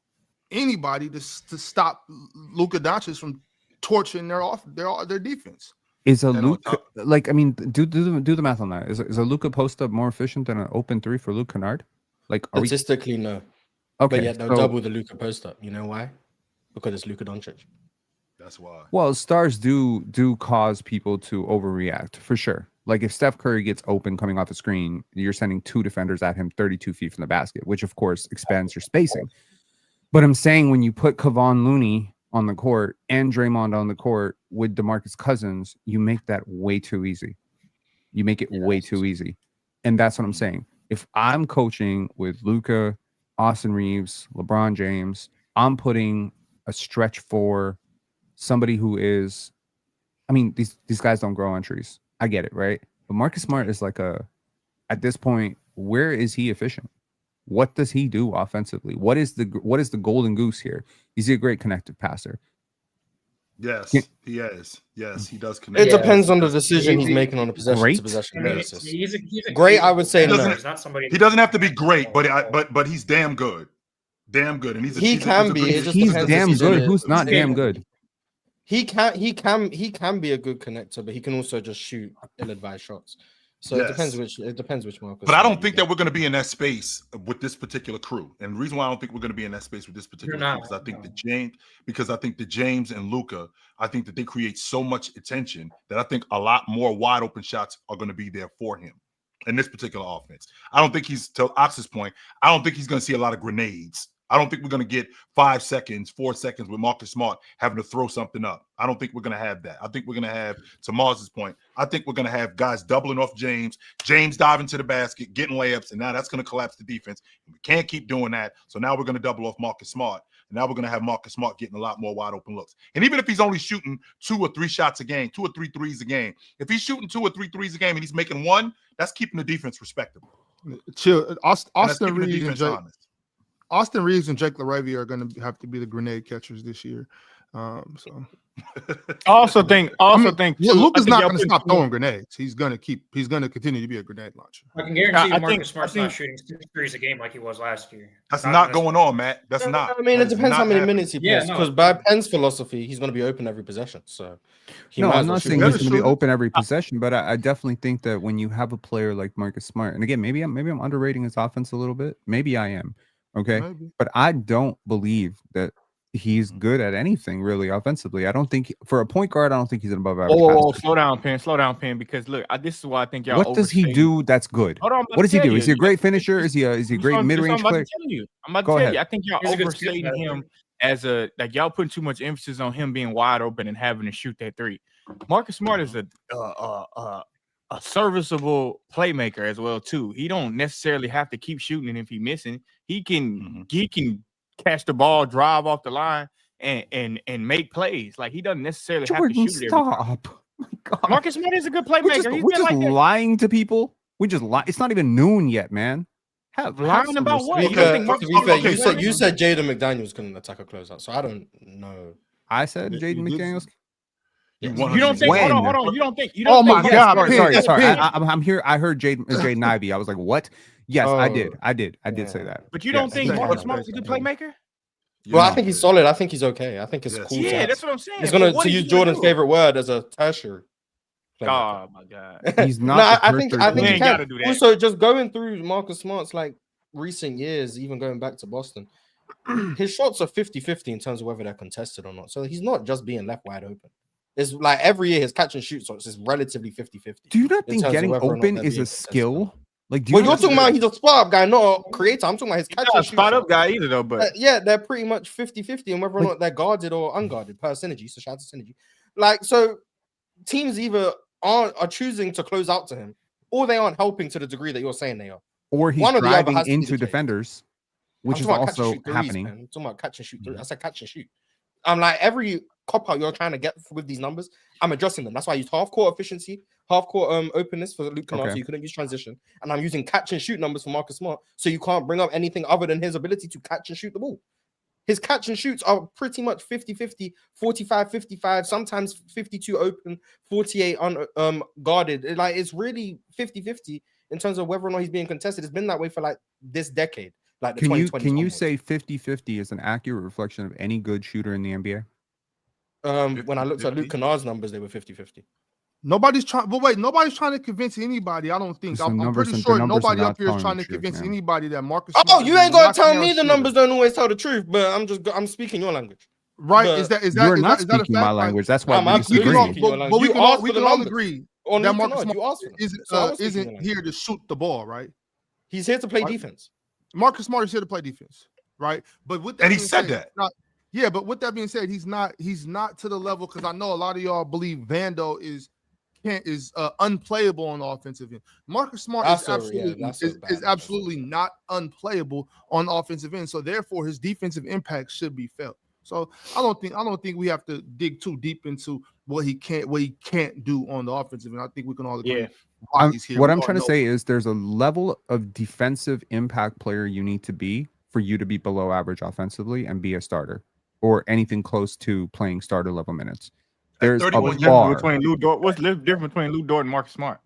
anybody to stop Luka Doncic from torching their defense. Is a Luka, like, I mean, do the math on that. Is a Luka post up more efficient than an open three for Luke Kennard? Like, statistically, no. Okay, but yet they'll double the Luka post up. You know why? Because it's Luka Doncic. That's why. Well, stars do cause people to overreact for sure. Like if Steph Curry gets open coming off the screen, you're sending 2 defenders at him 32 feet from the basket, which of course expands your spacing. But I'm saying when you put Kevon Looney on the court and Draymond on the court with DeMarcus Cousins, you make that way too easy. You make it way too easy. And that's what I'm saying. If I'm coaching with Luka, Austin Reeves, LeBron James, I'm putting a stretch for somebody who is, I mean, these guys don't grow on trees. I get it, right? But Marcus Smart is like at this point, where is he efficient? What does he do offensively? What is the golden goose here? Is he a great connective passer? Yes, he is. Yes, he does connect. It depends on the decision he's making on a possession-to-possession basis. He's a great, I would say. He doesn't have to be great, but he's damn good. Damn good. And he can be. He's damn good. Who's not damn good? He can be a good connector, but he can also just shoot ill-advised shots. So it depends which Marcus. But I don't think that we're going to be in that space with this particular crew. And the reason why I don't think we're going to be in that space with this particular crew is I think the James and Luka, I think that they create so much attention that I think a lot more wide open shots are going to be there for him in this particular offense. I don't think to Ox's point, I don't think he's going to see a lot of grenades. I don't think we're going to get 5 seconds, 4 seconds with Marcus Smart having to throw something up. I don't think we're going to have that. I think we're going to have, to Mars's point, I think we're going to have guys doubling off James diving to the basket, getting layups, and now that's going to collapse the defense. We can't keep doing that. So now we're going to double off Marcus Smart. And now we're going to have Marcus Smart getting a lot more wide open looks. And even if he's only shooting 2 or 3 shots a game, 2 or 3 threes a game, if he's shooting 2 or 3 threes a game and he's making 1, that's keeping the defense respectable. Chill. Austin Reeves and Jake LaRavia are going to have to be the grenade catchers this year. I also think Luka's not going to stop throwing grenades. He's going to continue to be a grenade launcher. I can guarantee you Marcus Smart's not shooting 6 threes a game like he was last year. That's not going on, Matt. That's not. I mean, it depends how many minutes he plays. Because by Penn's philosophy, he's going to be open every possession. So I'm not saying he's going to be open every possession, but I definitely think that when you have a player like Marcus Smart, and again, maybe I'm underrating his offense a little bit. Maybe I am. Okay, but I don't believe that he's good at anything really offensively. I don't think for a point guard, I don't think he's an above average. Oh, slow down, Penn. Because look, this is why I think y'all. What does he do that's good? Hold on, what does he do? Is he a great finisher? Is he a great mid range player? I'm about to tell you. I think y'all overstating him as y'all putting too much emphasis on him being wide open and having to shoot that 3. Marcus Smart is a serviceable playmaker as well too. He don't necessarily have to keep shooting, and if he's missing, he can catch the ball, drive off the line, and make plays. Like he doesn't necessarily have to shoot it. Stop. Oh my God. Marcus Smart is a good playmaker. We're just lying to people. We just lie. It's not even noon yet, man. Lying about what? You said Jaden McDaniels couldn't attack a closeout, so I don't know. I said Jaden McDaniels. You don't think? When? Hold on. You don't think? Oh my God! Sorry. I'm here. I heard Jaden Ivey. I was like, what? Yes, I did. I did say that. But you don't think Marcus Smart is a good playmaker? Well, I think he's solid. I think he's okay. I think it's cool. Yeah, that's what I'm saying. He's going to use Jordan's favorite word as a tertiary. Oh my God. He's not. I think he can. Also, just going through Marcus Smart's recent years, even going back to Boston, his shots are 50-50 in terms of whether they're contested or not. So he's not just being left wide open. It's like every year his catch and shoot shots is relatively 50-50. Do you not think getting open is a skill? You're talking about he's a spot up guy, not a creator. I'm talking about his catch and shoot. Spot up guy either though, but they're pretty much 50-50 on whether or not they're guarded or unguarded per synergy. So shout out to synergy. So teams either are choosing to close out to him, or they aren't helping to the degree that you're saying they are. Or he's driving into defenders, which is also happening. I'm talking about catch and shoot. I said catch and shoot. I'm like every cop out you're trying to get with these numbers, I'm adjusting them. That's why I used half court efficiency, half court openness for Luke Kennard, so you couldn't use transition, and I'm using catch and shoot numbers for Marcus Smart, so you can't bring up anything other than his ability to catch and shoot the ball. His catch and shoots are pretty much 50-50, 45-55, sometimes 52 open, 48 guarded. Like, it's really 50-50 in terms of whether or not he's being contested. It's been that way for like this decade. Like the can you say 50-50 is an accurate reflection of any good shooter in the NBA? When I looked at Luke Kennard's numbers, they were 50-50. Nobody's trying to convince anybody. I don't think. I'm pretty sure nobody up here is trying to convince anybody that Marcus. Oh, you ain't gonna tell me the numbers don't always tell the truth, but I'm speaking your language. Right? But you're not speaking my language. That's why we disagree. But we can all agree that Marcus Smart isn't here to shoot the ball, right? He's here to play defense. Marcus Smart is here to play defense, right? But with that, and he said that. Yeah, but with that being said, he's not to the level, because I know a lot of y'all believe Vando is unplayable on the offensive end. Marcus Smart is absolutely not unplayable on the offensive end. So therefore, his defensive impact should be felt. So I don't think we have to dig too deep into what he can't do on the offensive end. I think we can all agree. Yeah. What I'm trying to say is there's a level of defensive impact player you need to be for you to be below average offensively and be a starter or anything close to playing starter level minutes. There's a bar. What's the difference between Lou Dort and Marcus Smart?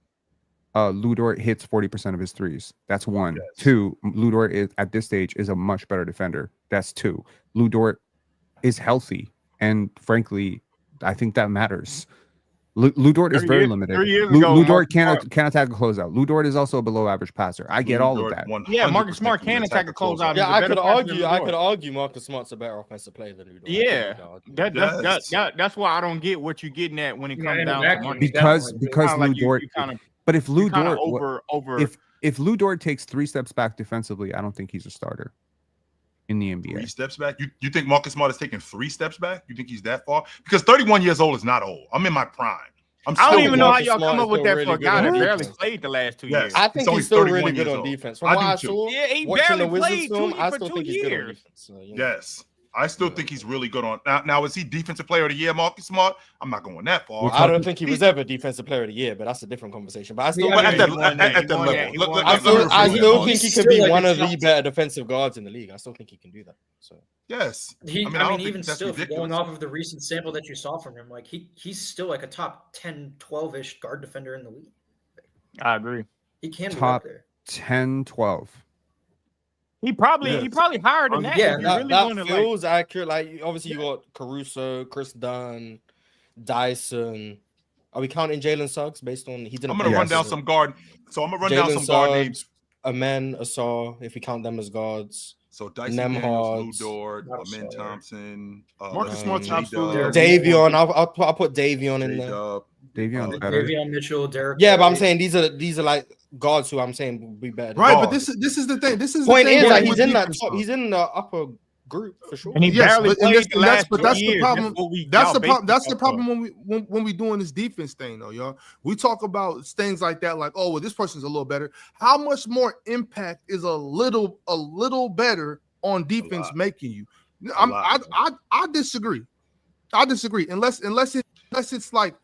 Lou Dort hits 40% of his threes. That's one. Yes. Two, Lou Dort is at this stage is a much better defender. That's two. Lou Dort is healthy, and frankly, I think that matters. Lou Dort is very limited. Lou Dort can't attack a closeout. Lou Dort is also a below average passer. I get all of that. Yeah, Marcus Smart can attack a closeout. Yeah, I could argue Marcus Smart's a better offensive player than Lou Dort. Yeah, that's why I don't get what you're getting at when it comes down to Marcus. Because Lou Dort. But if Lou Dort if Lou Dort takes 3 steps back defensively, I don't think he's a starter in the NBA. 3 steps back? You think Marcus Smart is taking 3 steps back? You think he's that far? Because 31 years old is not old. I'm in my prime. I don't even know how y'all come up with that for a guy that barely played the last 2 years. I think he's still really good on defense. From what I saw, he barely played I still think he's good on defense. Yes. I still think he's really good on. Now, is he defensive player of the year, Marcus Smart? I'm not going that far. I don't think he was ever defensive player of the year, but that's a different conversation. But I still at that level, I still think he could be one of the better defensive guards in the league. I still think he can do that. So yes, even still, going off of the recent sample that you saw from him, like he's still like a top 10, 12-ish guard defender in the league. I agree. He can be top up there. 10, 12. He probably higher than that. Yeah, that feels accurate. Like, obviously you got Caruso, Chris Dunn, Dyson. Are we counting Jalen Suggs based on he didn't? I'm gonna run down some guard. So I'm gonna run down some guard names. Amen, Asar, if we count them as guards. So Dyson Daniels, Lou Dort, Amen Thompson, Marcus Smart, Davion. I'll put Davion in there. Davion Mitchell, Derek. Yeah, but I'm saying these are like guards who I'm saying would be better. Right, but this is the thing. This is point the thing is that he's in that top. He's in the upper group for sure. And he barely played the last 2 years. That's the problem when we doing this defense thing, though, y'all. We talk about things like that, like, oh, well, this person's a little better. How much more impact is a little better on defense making you? I disagree. Unless it's like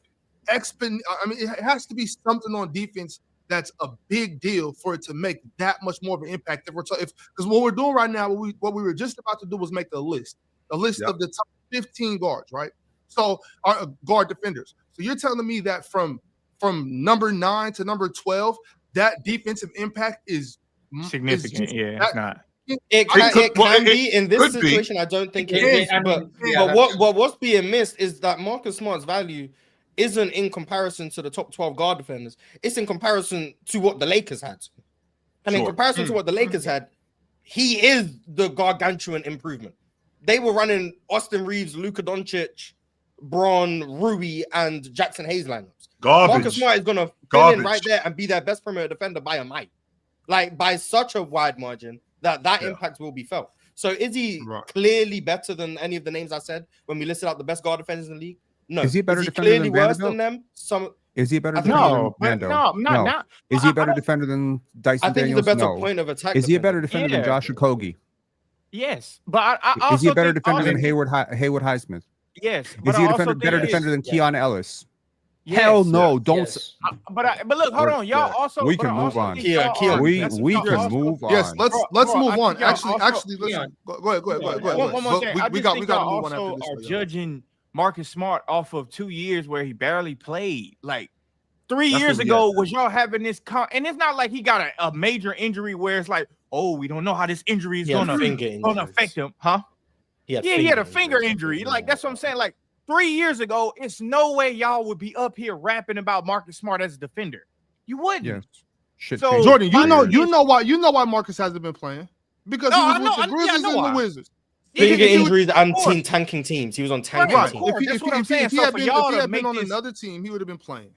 it has to be something on defense that's a big deal for it to make that much more of an impact. Because what we're doing right now, what we were just about to do was make a list of the top 15 guards, right? So our guard defenders. So you're telling me that from number 9 to number 12, that defensive impact is significant. It's not. It can be in this situation. I don't think it is. But what's being missed is that Marcus Smart's value isn't in comparison to the top 12 guard defenders. It's in comparison to what the Lakers had. And in comparison to what the Lakers had, he is the gargantuan improvement. They were running Austin Reeves, Luka Doncic, Bron, Rui, and Jackson Hayes lineups. Marcus Smart is going to fill in right there and be their best perimeter defender by a mile. Like, by such a wide margin that impact will be felt. So is he clearly better than any of the names I said when we listed out the best guard defenders in the league? No. Is he a better defender clearly worse than them? Is he a better defender than Vando? No. Is he a better defender than Dyson Daniels? I think he's a better point of attack. Is he a better defender than Josh Okogie? Yes, but I also is he a better defender than Haywood Highsmith? Yes, Is but he I a also better think defender than Keon Ellis? Yes. Hell no! Don't. Yes. But look, hold on, y'all. Also, We but can I move also on. think y'all are- We that's- we y'all can also- move on. Yes, let's Bro, move I on. think y'all Actually, also- let's Keon, go ahead. One more thing. I We just got think to y'all move on after also this. are one, y'all. judging Marcus Smart off of 2 years where he barely played. Like 3 That's years what we ago, had. was y'all having this? And it's not like he got a major injury where it's like, oh, we don't know how this injury is He had gonna finger affect him, huh? He had He had a finger injury. Like that's what I'm saying. Like 3 years ago, it's no way y'all would be up here rapping about Marcus Smart as a defender. You wouldn't. Yes. Shit So- changed. Jordan, my thing you is- know why Marcus hasn't been playing because No, he was I with know- the I know Grizzlies and why. the Wizards. Finger If he was- injuries and of course. tanking teams. He was on tanking Right, teams. of course. That's what I'm saying. If he So had for been, y'all if he to had been make on this- another team, he would have been playing.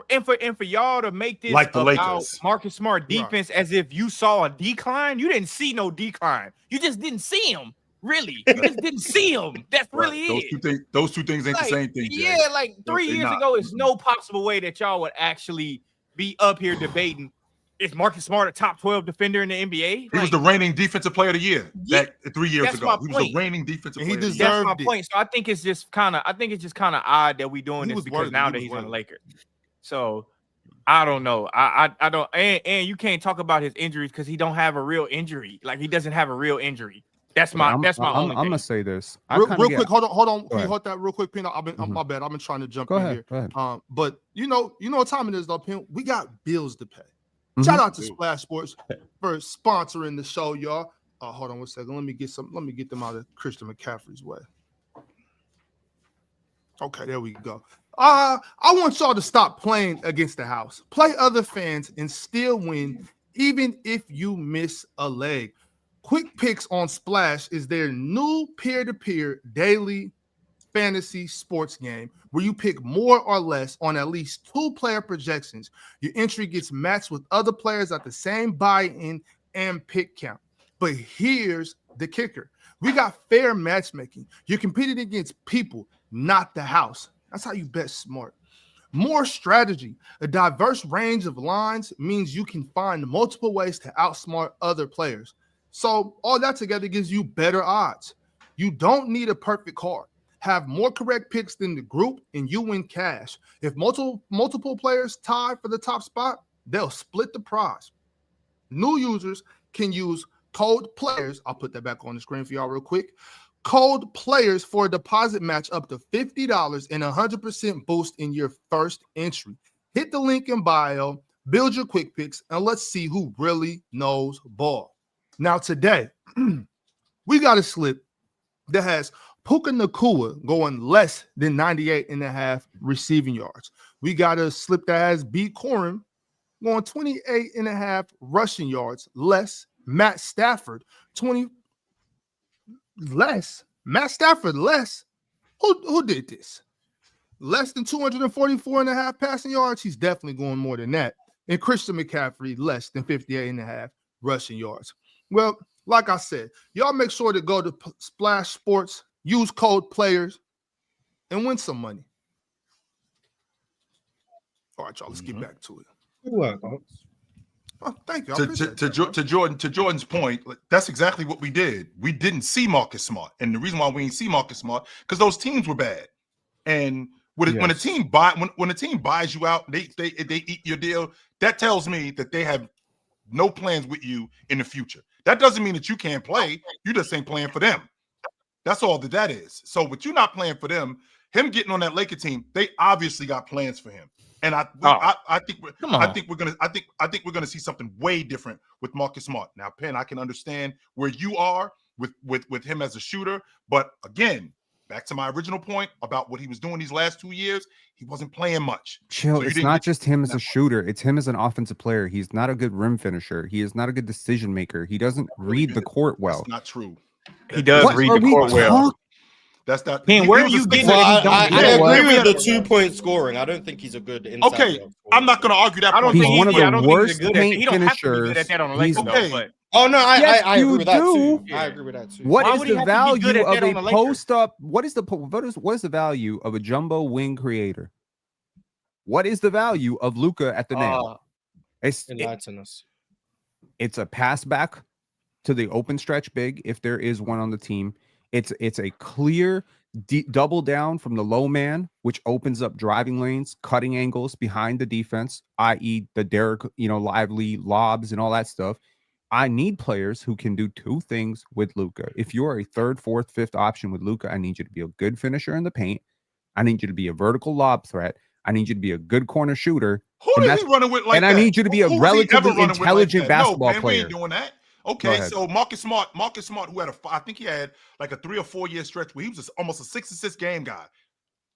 And for y'all to make this Like the about Lakers. Marcus Smart Right. defense as if you saw a decline, you didn't see no decline. You just didn't see him. Really, you just didn't see him. That's really Those it. those two things ain't Like, the same thing, Jay. yeah, like No, 3 they years not. ago, it's no possible way that y'all would actually be up here debating. Is Marcus Smart a top 12 defender in the NBA? He was the reigning defensive player of the year Yeah, 3 years that's ago. my He was the point. reigning defensive And he player of the That's year. my deserved it. point. So I think it's just kind of odd that we doing He this was because worthy. now He that was he's on the worthy. Lakers. So I don't know. I don't and you can't talk about his injuries because he don't have a real injury. Like he doesn't have a real injury. That's my only I'm thing. gonna say this. Real quick, hold on. Can you ahead. hold that real quick, Pino? Mhm. My bad. I've been trying to jump Go in ahead. here. Go ahead. But you know what time it is though, Pino? We got bills to pay. Mhm. Shout out to Splash Sports for sponsoring the show, y'all. Hold on one second. Let me get them out of Christian McCaffrey's way. Okay, there we go. I want y'all to stop playing against the house. Play other fans and still win, even if you miss a leg. Quick Picks on Splash is their new peer-to-peer daily fantasy sports game where you pick more or less on at least 2 player projections. Your entry gets matched with other players at the same buy-in and pick count. But here's the kicker. We got fair matchmaking. You're competing against people, not the house. That's how you bet smart. More strategy. A diverse range of lines means you can find multiple ways to outsmart other players. So all that together gives you better odds. You don't need a perfect card. Have more correct picks than the group and you win cash. If multiple players tie for the top spot, they'll split the prize. New users can use code players. I'll put that back on the screen for y'all real quick. Code players for a deposit match up to $50 and 100% boost in your first entry. Hit the link in bio, build your quick picks, and let's see who really knows ball. Now today, we got a slip that has Puka Nacua going less than 98.5 receiving yards. We got a slip that has B. Corum going 28.5 rushing yards less. Matt Stafford 20 less. Matt Stafford less. Who did this? Less than 244.5 passing yards. He's definitely going more than that. And Christian McCaffrey less than 58.5 rushing yards. Well, like I said, y'all make sure to go to Splash Sports, use code players, and win some money. All right, y'all, let's get back to it. Good work, Ox. Oh, thank you. I appreciate that, bro. To Jordan's point, that's exactly what we did. We didn't see Marcus Smart, and the reason why we didn't see Marcus Smart because those teams were bad. And when a team buys you out, they eat your deal. That tells me that they have no plans with you in the future. That doesn't mean that you can't play. You just ain't playing for them. That's all that is. So with you not playing for them, him getting on that Laker team, they obviously got plans for him. And I think we're gonna see something way different with Marcus Smart. Now, Penn, I can understand where you are with him as a shooter, but again, back to my original point about what he was doing these last 2 years, he wasn't playing much. Chill. So it's not just him as a shooter. It's him as an offensive player. He's not a good rim finisher. He is not a good decision maker. He doesn't read the court well. That's not true. He does read the court well. That's not. Man, where are you getting Well, that? I You know what? agree with the 2-point scoring. I don't think he's a good inside. Okay, I'm not going to argue that. I don't point. think He's one of the I don't think worst he's good at that. paint He don't have to be good at finishers. that on the He's- Lakers, Okay. though. But Oh no, Yes, I agree you with that too. do. I agree with that too. What Why is would he the have to be good value at of that a on the Lakers? post up? What is the value of a jumbo wing creator? What is the value of Luka at the nail? Enlighten us. It's a pass back to the open stretch big if there is one on the team. It's a clear double down from the low man, which opens up driving lanes, cutting angles behind the defense, i.e. the Derek, Lively lobs and all that stuff. I need players who can do two things with Luka. If you're a third, fourth, fifth option with Luka, I need you to be a good finisher in the paint. I need you to be a vertical lob threat. I need you to be a good corner shooter. Who is he running with like and that? I need you to be a Who's he relatively ever running with intelligent like that? basketball No, man, player. we ain't doing that. Okay, so Marcus Smart, who had I think he had like a 3 or 4 year stretch where he was almost a 6 assist game guy,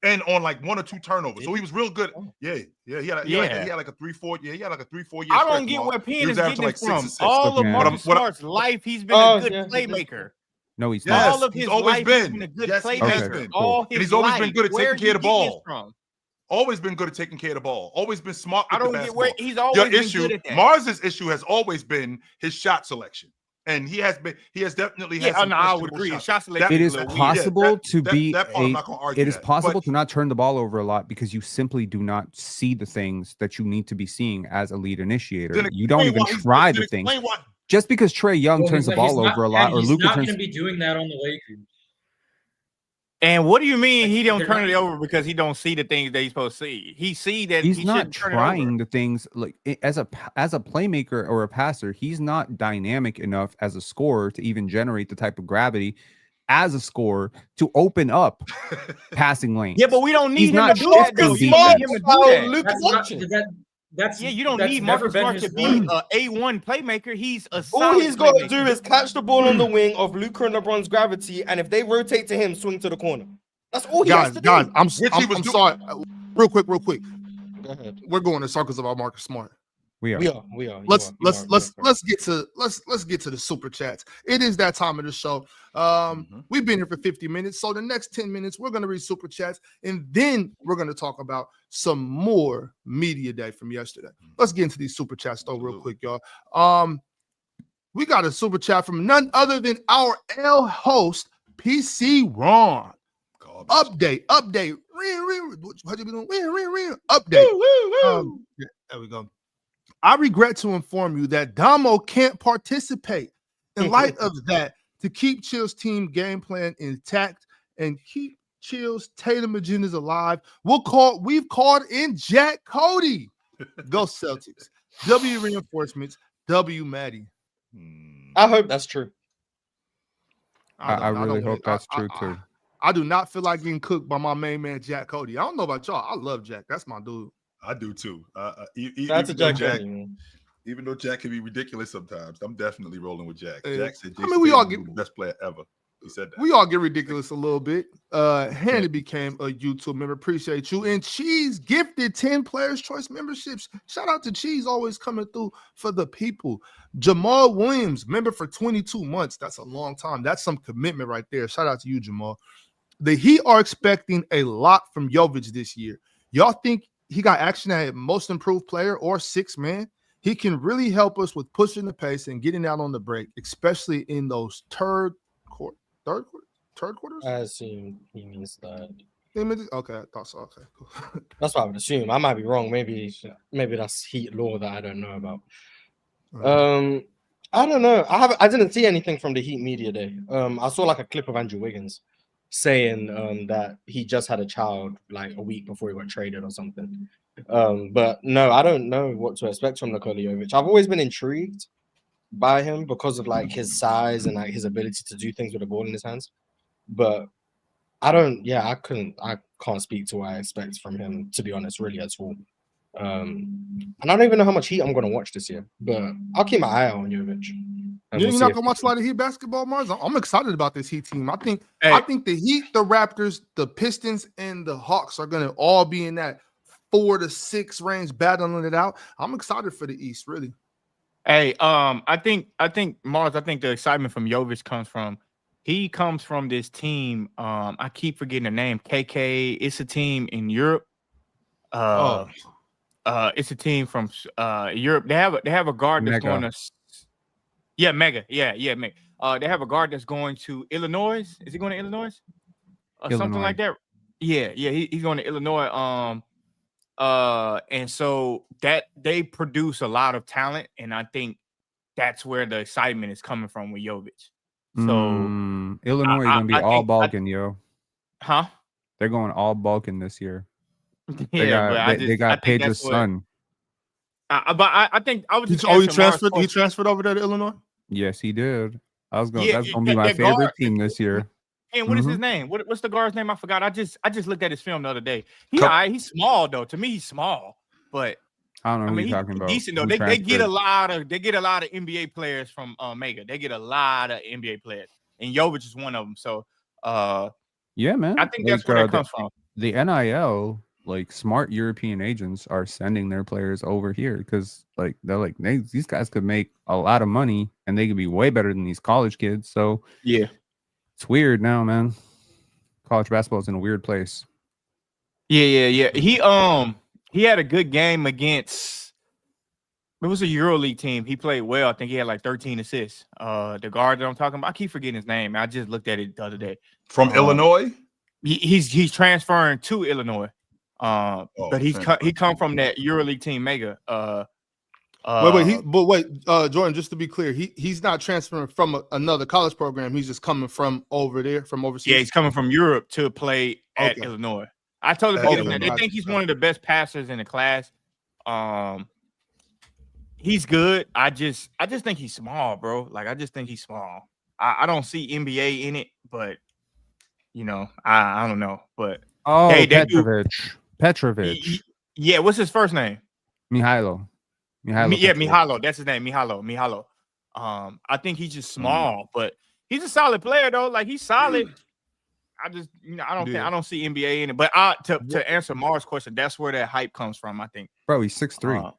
and on like 1 or 2 turnovers. So he was real good. Yeah. He had like a 3-4. Yeah, he had like a 3-4 year. I don't get where Penn is getting like it from. 6 All of Marcus Smart's life, he's been a good playmaker. No, he's not. All of his life, he's been a good playmaker. Cool. And he's always been good at taking care of the ball. Always been good at taking care of the ball. Always been smart with the basketball. I don't get where he's always been good at that. Mars's issue has always been his shot selection. And he has definitely had some I would agree. Shot selection. It is possible it is possible to not turn the ball over a lot because you simply do not see the things that you need to be seeing as a lead initiator. You don't even try the things. Just because Trae Young turns the ball over a lot, or Luka turns, he's not going to be doing that on the Lakers. And what do you mean he don't turn it over because he don't see the things that he's supposed to see? He see that he's not trying the things like as a playmaker or a passer. He's not dynamic enough as a scorer to even generate the type of gravity as a scorer to open up passing lanes. Yeah, but we don't need him to do that. You don't need Marcus Smart to be an A1 playmaker. He's a all he's got to do is catch the ball on the wing of Luka and LeBron's gravity, and if they rotate to him, swing to the corner. That's all he has to do. Guys, I'm sorry. Real quick. Go ahead. We're going in circles about Marcus Smart. We are. Let's get to the super chats. It is that time of the show. We've been here for 50 minutes, so the next 10 minutes we're going to read super chats, and then we're going to talk about some more media day from yesterday. Let's get into these super chats though, real quick, y'all. We got a super chat from none other than our L host, PC Ron. Update. How you been doing? Update. There we go. I regret to inform you that Damo can't participate. In light of that, to keep Chill's team game plan intact and keep Chill's Tatum agendas alive, we've called in Jack Cody. Go Celtics. W reinforcements. W Maddie. I hope that's true. I really hope that's true too. I do not feel like getting cooked by my main man Jack Cody. I don't know about y'all. I love Jack. That's my dude. I do too. That's a Jack. Even though Jack can be ridiculous sometimes, I'm definitely rolling with Jack. Jack said, we all get the best player ever. He said that. We all get ridiculous a little bit. Handy became a YouTube member. Appreciate you. And Cheese gifted 10 Players Choice memberships. Shout out to Cheese, always coming through for the people. Jamal Williams, member for 22 months. That's a long time. That's some commitment right there. Shout out to you, Jamal. The Heat are expecting a lot from Jovic this year. Y'all think he got action at most improved player or 6 man? He can really help us with pushing the pace and getting out on the break, especially in those third quarters? I assume he means that. Okay, I thought so. Okay, cool. That's what I would assume. I might be wrong. Maybe that's Heat law that I don't know about. I don't know. I didn't see anything from the Heat media day. I saw like a clip of Andrew Wiggins saying that he just had a child like a week before he got traded or something. But no, I don't know what to expect from Nikola Jovic. I've always been intrigued by him because of like his size and like his ability to do things with the ball in his hands. But I can't speak to what I expect from him, to be honest, really at all. And I don't even know how much Heat I'm going to watch this year, but I'll keep my eye out on Jovic. You're not going to watch a lot of Heat basketball, Mars? I'm excited about this Heat team. I think the Heat, the Raptors, the Pistons, and the Hawks are going to all be in that 4 to 6 range battling it out. I'm excited for the East, really. Hey, I think Mars, I think the excitement from Jovic comes from this team. I keep forgetting the name. KK. It's a team in Europe. It's a team from Europe. They have a guard that's going to Mega. Mega. They have a guard that's going to Illinois. Is he going to Illinois? Something like that. Yeah, he's going to Illinois. And so that they produce a lot of talent, and I think that's where the excitement is coming from with Jovic. So Illinois is gonna be all balking, yo. Huh? They're going all Balkan this year. Yeah, but They got Page's son. I think I was just He answering Mars' transferred. He question. transferred over there to Illinois. Yes, he did. That's Yeah, gonna be my favorite team this year. And what is his name? What's the guard's name? I forgot. I just looked at his film the other day. He's small though. To me, he's small, but I don't know who he's you're talking about. decent though. They get a lot of NBA players from Mega. They get a lot of NBA players, and Jovic is one of them. So yeah, man. I think that's where that comes from. The NIL, like smart European agents, are sending their players over here because like these guys could make a lot of money and they could be way better than these college kids. So yeah, it's weird now, man. College basketball is in a weird place. Yeah. He had a good game against. It was a EuroLeague team. He played well. I think he had like 13 assists. The guard that I'm talking about, I keep forgetting his name. I just looked at it the other day. From Illinois. He's transferring to Illinois. But he come from that EuroLeague team Mega. Jordan, just to be clear, he's not transferring from another college program. He's just coming from over there, from overseas. Yeah, he's coming from Europe to play at Illinois. I totally forget his name. They think he's one of the best passers in the class. He's good. I just think he's small, bro. Like I just think he's small. I don't see NBA in it, but you know, I don't know. But Petrovic. Yeah, what's his first name? Mihailo. Mihailo. That's his name. Mihailo. I think he's just small, but he's a solid player though. Like he's solid. I just, I don't see NBA in it. But to answer Mars' question, that's where that hype comes from. I think. Bro, he's 6'3".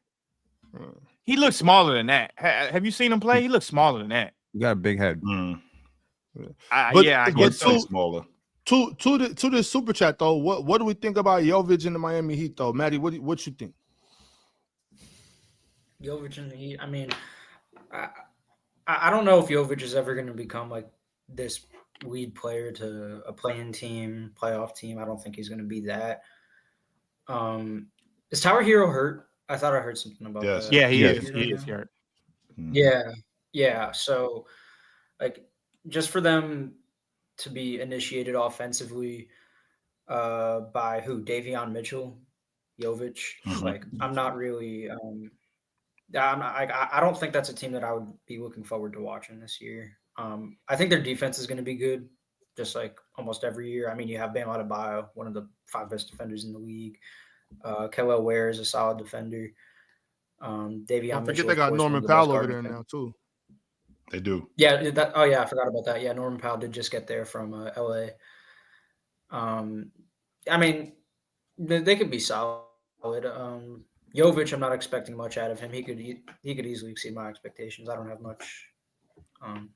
He looks smaller than that. Have you seen him play? He looks smaller than that. You got a big head. I guess so. Smaller. To the super chat though, what do we think about Jovic in the Miami Heat though, Maddie? What you think? Jovic in the Heat. I mean, I don't know if Jovic is ever going to become like this lead player to a playing team, playoff team. I don't think he's going to be that. Is Tower Hero hurt? I thought I heard something about that. Yeah, he is. He is hurt. Yeah. So, like, just for them to be initiated offensively by who? Davion Mitchell, Jovic. Like, I'm not really. I don't think that's a team that I would be looking forward to watching this year. I think their defense is going to be good, just like almost every year. I mean, you have Bam Adebayo, one of the 5 best defenders in the league. Kelly Ware is a solid defender. Davion Don't forget Mitchell, they got Norman Powell over there now too. They do. Yeah. I forgot about that. Yeah, Norman Powell did just get there from LA. I mean, they could be solid. Jovic, I'm not expecting much out of him. He could easily exceed my expectations. I don't have much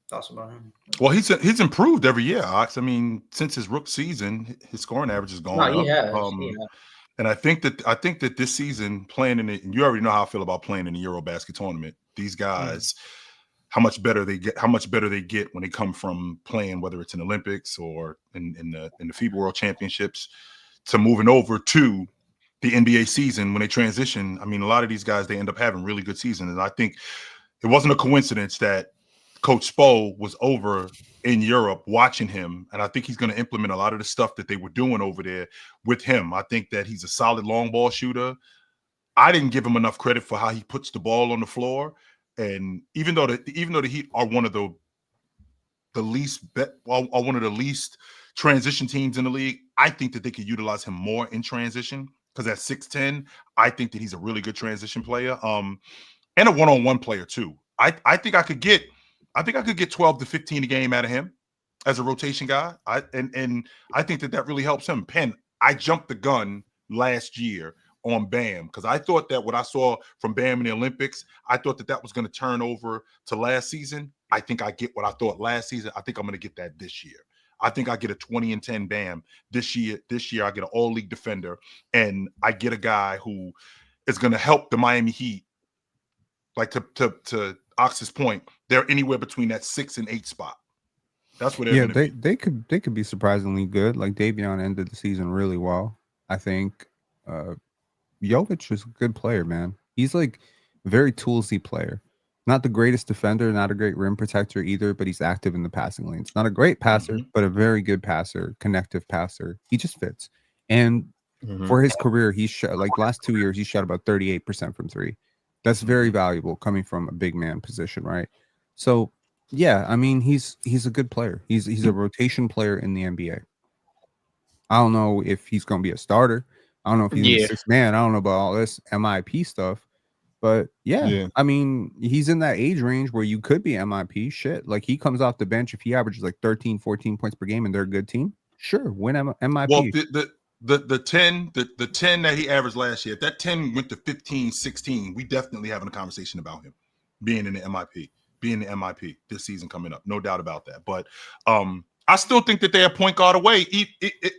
thoughts about him. Well, he's improved every year, Ox. I mean, since his rookie season, his scoring average has gone up. He has. And I think that this season playing in it, and you already know how I feel about playing in the Eurobasket tournament. These guys, how much better they get when they come from playing, whether it's in Olympics or in the FIBA World Championships, to moving over to the NBA season when they transition. I mean, a lot of these guys, they end up having really good seasons. And I think it wasn't a coincidence that Coach Spo was over in Europe watching him. And I think he's going to implement a lot of the stuff that they were doing over there with him. I think that he's a solid long ball shooter. I didn't give him enough credit for how he puts the ball on the floor. And even though the Heat are one of the least transition teams in the league, I think that they could utilize him more in transition. Because at 6'10", I think that he's a really good transition player, and a one-on-one player too. I think I could get 12 to 15 a game out of him as a rotation guy. And I think that really helps him. Penn, I jumped the gun last year on Bam because I thought that what I saw from Bam in the Olympics, I thought that was going to turn over to last season. I think I get what I thought last season. I think I'm going to get that this year. I think I get a 20 and 10 Bam this year. This year I get an all-league defender, and I get a guy who is going to help the Miami Heat. Like to Ox's point, they're anywhere between that 6 and 8 spot. That's what they're going to be. They could be surprisingly good. Like Davion ended the season really well. I think Jovic is a good player, man. He's like a very toolsy player. Not the greatest defender, not a great rim protector either, but he's active in the passing lanes. Not a great passer, but a very good passer, connective passer. He just fits. And for his career, he's shot, like last 2 years, he shot about 38% from three. That's very valuable coming from a big man position, right? So yeah, I mean, he's a good player. He's a rotation player in the NBA. I don't know if he's going to be a starter. I don't know if he's a sixth man. I don't know about all this MIP stuff. But yeah, I mean, he's in that age range where you could be MIP. Shit, like he comes off the bench. If he averages like 13, 14 points per game and they're a good team, sure, win MIP. Well, the 10 that he averaged last year, if that 10 went to 15, 16, we definitely having a conversation about him being in the MIP this season coming up. No doubt about that. But I still think that they're a point guard away,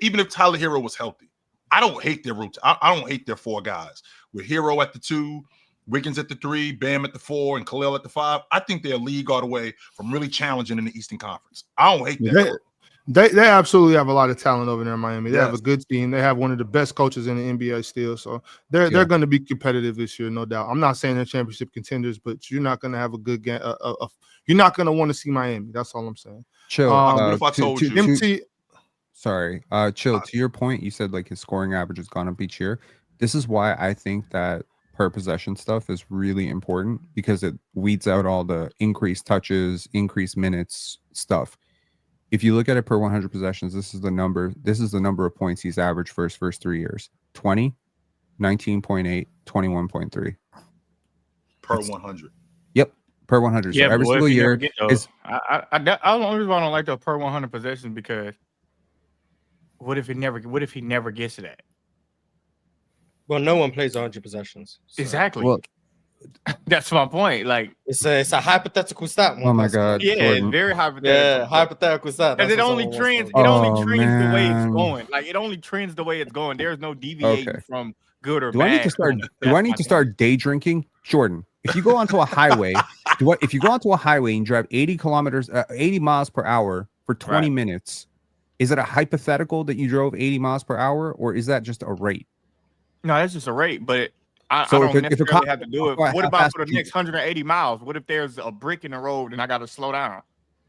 even if Tyler Hero was healthy. I don't hate their route. I don't hate their four guys. With Hero at the 2, Wiggins at the 3, Bam at the 4, and Khalil at the 5. I think they're a league all the way from really challenging in the Eastern Conference. I don't hate that. They absolutely have a lot of talent over there in Miami. They have a good team. They have one of the best coaches in the NBA still. So they're going to be competitive this year, no doubt. I'm not saying they're championship contenders, but you're not going to have a good game. You're not going to want to see Miami. That's all I'm saying. Chill. What if I told you? Sorry. Chill. To your point, you said like his scoring average has gone up each year. This is why I think that per possession stuff is really important because it weeds out all the increased touches, increased minutes stuff. If you look at it per 100 possessions, this is the number of points he's averaged for his first 3 years. 20, 19.8, 21.3. Per 100. Yep, per 100. Yeah, so every single year is I don't reason why I don't like the per 100 possessions because what if he never gets to that? Well, no one plays 100 possessions. So. Exactly. Well, that's my point. Like it's a hypothetical stat. Oh my god! Yeah, Jordan. it's very hypothetical. Yeah, hypothetical stat. Because it only trends. It only trends the way it's going. Like it only trends the way it's going. There's no deviating from good or bad. I need to start day drinking, Jordan? If you go onto a highway, if you go onto a highway and drive 80 miles per hour for 20 minutes, is it a hypothetical that you drove 80 miles per hour, or is that just a rate? No, that's just a rate, but I don't necessarily have to do it. What about for the next 180 miles? What if there's a brick in the road and I got to slow down?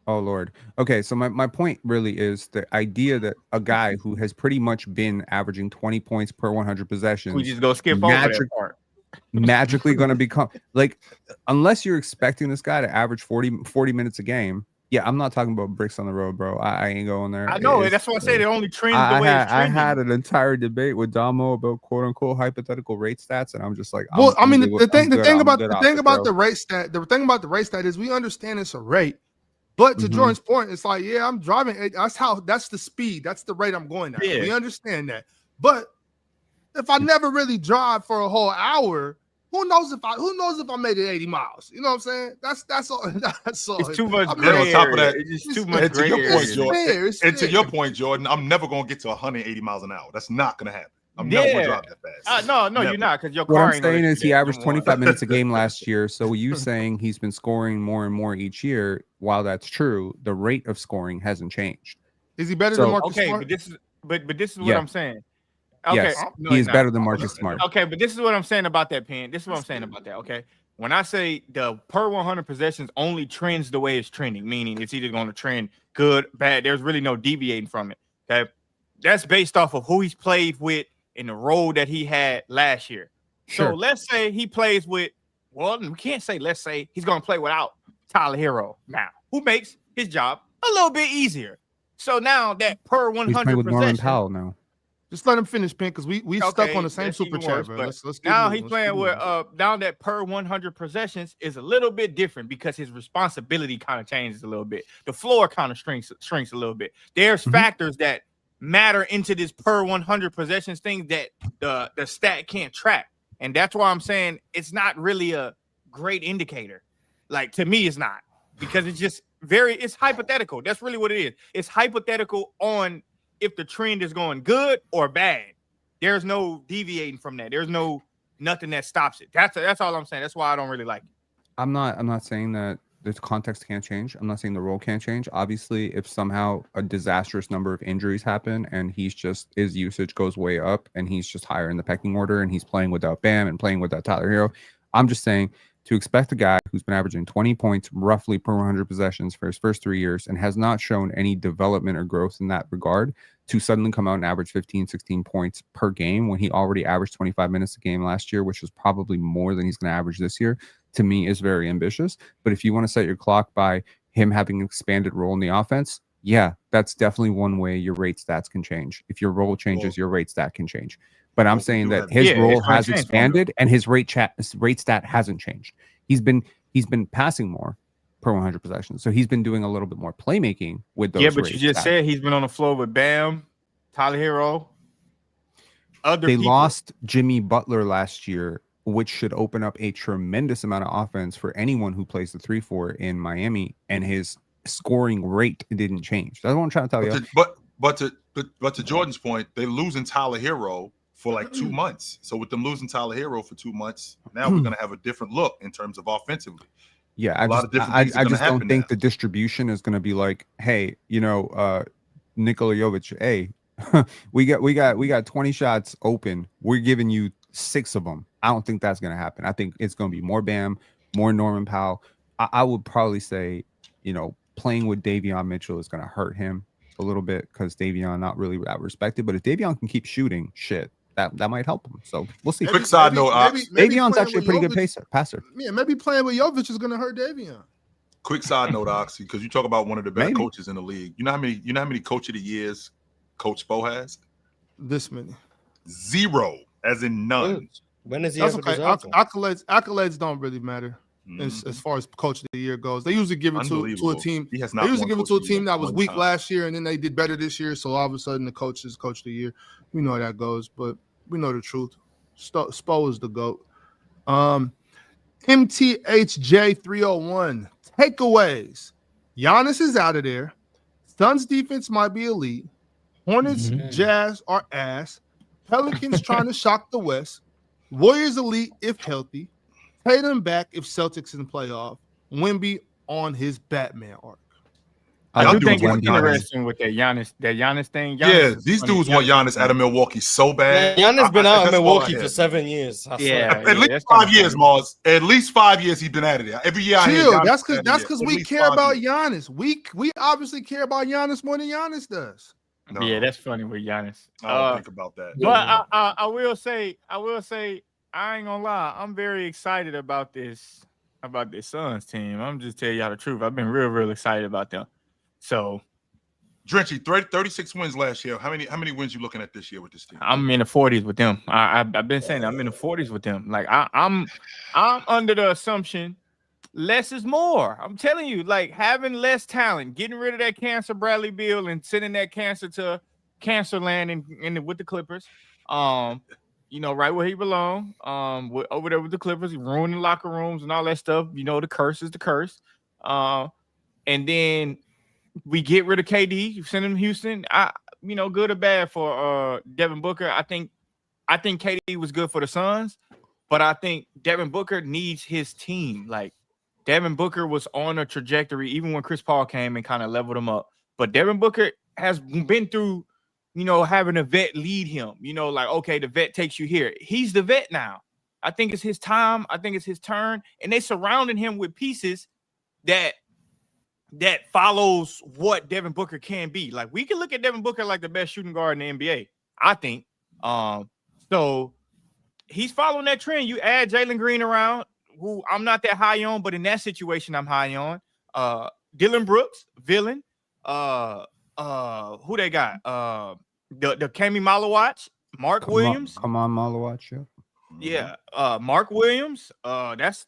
Oh, Lord. Okay, so my point really is the idea that a guy who has pretty much been averaging 20 points per 100 possessions, we just go skip over that part. Magically going to become like, unless you're expecting this guy to average 40 minutes a game. Yeah, I'm not talking about bricks on the road, bro. I ain't going there. I know. That's what I said. It only trends the way it's trending. I had an entire debate with Damo about quote unquote hypothetical rate stats, and I'm just like, well, the thing about the rate stat is we understand it's a rate, but to Jordan's point, it's like, yeah, I'm driving. That's the speed. That's the rate I'm going at. Yeah. We understand that, but if I never really drive for a whole hour. Who knows if I made it 80 miles? You know what I'm saying? That's all. That's all. It's too much gray area. On top of that, it's just too much gray area. To your point, Jordan, I'm never gonna get to 180 miles an hour. That's not gonna happen. I'm never gonna drive that fast. No, you're not, because your car. What I'm saying is he averaged 25 minutes a game last year. So you saying he's been scoring more and more each year? While that's true, the rate of scoring hasn't changed. Is he better than Marcus Smart? But this is what I'm saying. Okay, yes, he is better than Marcus Smart. Okay, but this is what I'm saying about that, Pen. This is what I'm saying about that. Okay, when I say the per 100 possessions only trends the way it's trending, meaning it's either going to trend good, bad. There's really no deviating from it. Okay, that's based off of who he's played with in the role that he had last year. Sure. So let's say he plays with. Well, we can't say. Let's say he's going to play without Tyler Hero now, who makes his job a little bit easier. So now that per 100 he's playing with Norman Powell now. Just let him finish, Pink, because we stuck on the same super chat, bro. Let's now he's playing with down that per 100 possessions is a little bit different because his responsibility kind of changes a little bit. The floor kind of shrinks a little bit. There's factors that matter into this per 100 possessions thing that the stat can't track, and that's why I'm saying it's not really a great indicator. Like, to me, it's not, because it's just it's hypothetical. That's really what it is. It's hypothetical on if the trend is going good or bad. There's no deviating from that. There's nothing that stops it. That's all I'm saying. That's why I don't really like it. I'm not saying that the context can't change. I'm not saying the role can't change. Obviously, if somehow a disastrous number of injuries happen and his usage goes way up and he's just higher in the pecking order and he's playing without Bam and playing without Tyler Hero, I'm just saying to expect a guy who's been averaging 20 points roughly per 100 possessions for his first 3 years and has not shown any development or growth in that regard to suddenly come out and average 15, 16 points per game when he already averaged 25 minutes a game last year, which is probably more than he's going to average this year, to me is very ambitious. But if you want to set your clock by him having an expanded role in the offense, yeah, that's definitely one way your rate stats can change. If your role changes, your rate stat can change. But I'm saying that his role has expanded and his rate stat hasn't changed. He's been passing more per 100 possessions. So he's been doing a little bit more playmaking with those. Yeah, but you just said he's been on the floor with Bam, Tyler Hero. They lost Jimmy Butler last year, which should open up a tremendous amount of offense for anyone who plays the 3-4 in Miami, and his scoring rate didn't change. That's what I'm trying to tell you. But to Jordan's point, they're losing Tyler Hero for like 2 months. So with them losing Tyler Hero for 2 months, now we're going to have a different look in terms of offensively. Yeah, I just don't think the distribution is going to be like, hey, Nikola Jovic, hey, we got 20 shots open. We're giving you 6 of them. I don't think that's going to happen. I think it's going to be more Bam, more Norman Powell. I would probably say, playing with Davion Mitchell is going to hurt him a little bit because Davion not really that respected. But if Davion can keep shooting, that might help him. So we'll see. Quick side note, Davion's actually a pretty good passer. Yeah, maybe playing with Jovic is going to hurt Davion. Quick side note, Oxy, because you talk about one of the best coaches in the league. You know how many coach of the years Coach Spo has? This many. 0, as in none. When is he? That's okay. Accolades don't really matter as far as coach of the year goes. They usually give it to a team. He has not. They usually give it to a team that was weak last year, and then they did better this year. So all of a sudden, the coach is coach of the year. We know how that goes, but we know the truth. Spo is the GOAT. MTHJ301 takeaways. Giannis is out of there. Suns defense might be elite. Hornets, Jazz are ass. Pelicans trying to shock the West. Warriors elite if healthy. Tatum back if Celtics in the playoff. Wemby on his Batman arc. I do think it's interesting with that Giannis thing. These dudes want Giannis out of Milwaukee so bad. Giannis been out of Milwaukee for 7 years. At least 5 years, Mars. At least 5 years he's been out of there. Every year. That's because we care about Giannis. We obviously care about Giannis more than Giannis does. No. Yeah, that's funny with Giannis. I don't think about that. But I will say, I ain't gonna lie, I'm very excited about this Suns team. I'm just telling y'all the truth. I've been real excited about them. So, Drenchy, 36 wins last year. How many wins you looking at this year with this team? I'm in the 40s with them. I've been saying I'm in the 40s with them. Like I'm under the assumption less is more. I'm telling you, like having less talent, getting rid of that cancer Bradley Beal and sending that cancer to cancer land and with the Clippers. Right where he belongs. Over there with the Clippers, ruining locker rooms and all that stuff. The curse is the curse. And then we get rid of KD, send him to Houston. Good or bad for Devin Booker. I think KD was good for the Suns, but I think Devin Booker needs his team. Like Devin Booker was on a trajectory even when Chris Paul came and kind of leveled him up. But Devin Booker has been through, having a vet lead him. Like, okay, the vet takes you here. He's the vet now. I think it's his time. I think it's his turn. And they surrounded him with pieces that follows what Devin Booker can be. Like we can look at Devin Booker like the best shooting guard in the NBA, I think. So he's following that trend. You add Jalen Green around, who I'm not that high on, but in that situation I'm high on. Dylan Brooks, villain. Who they got? The Kami Malawatch, Mark Williams. Come on, Malawatch. Yeah. Mark Williams. That's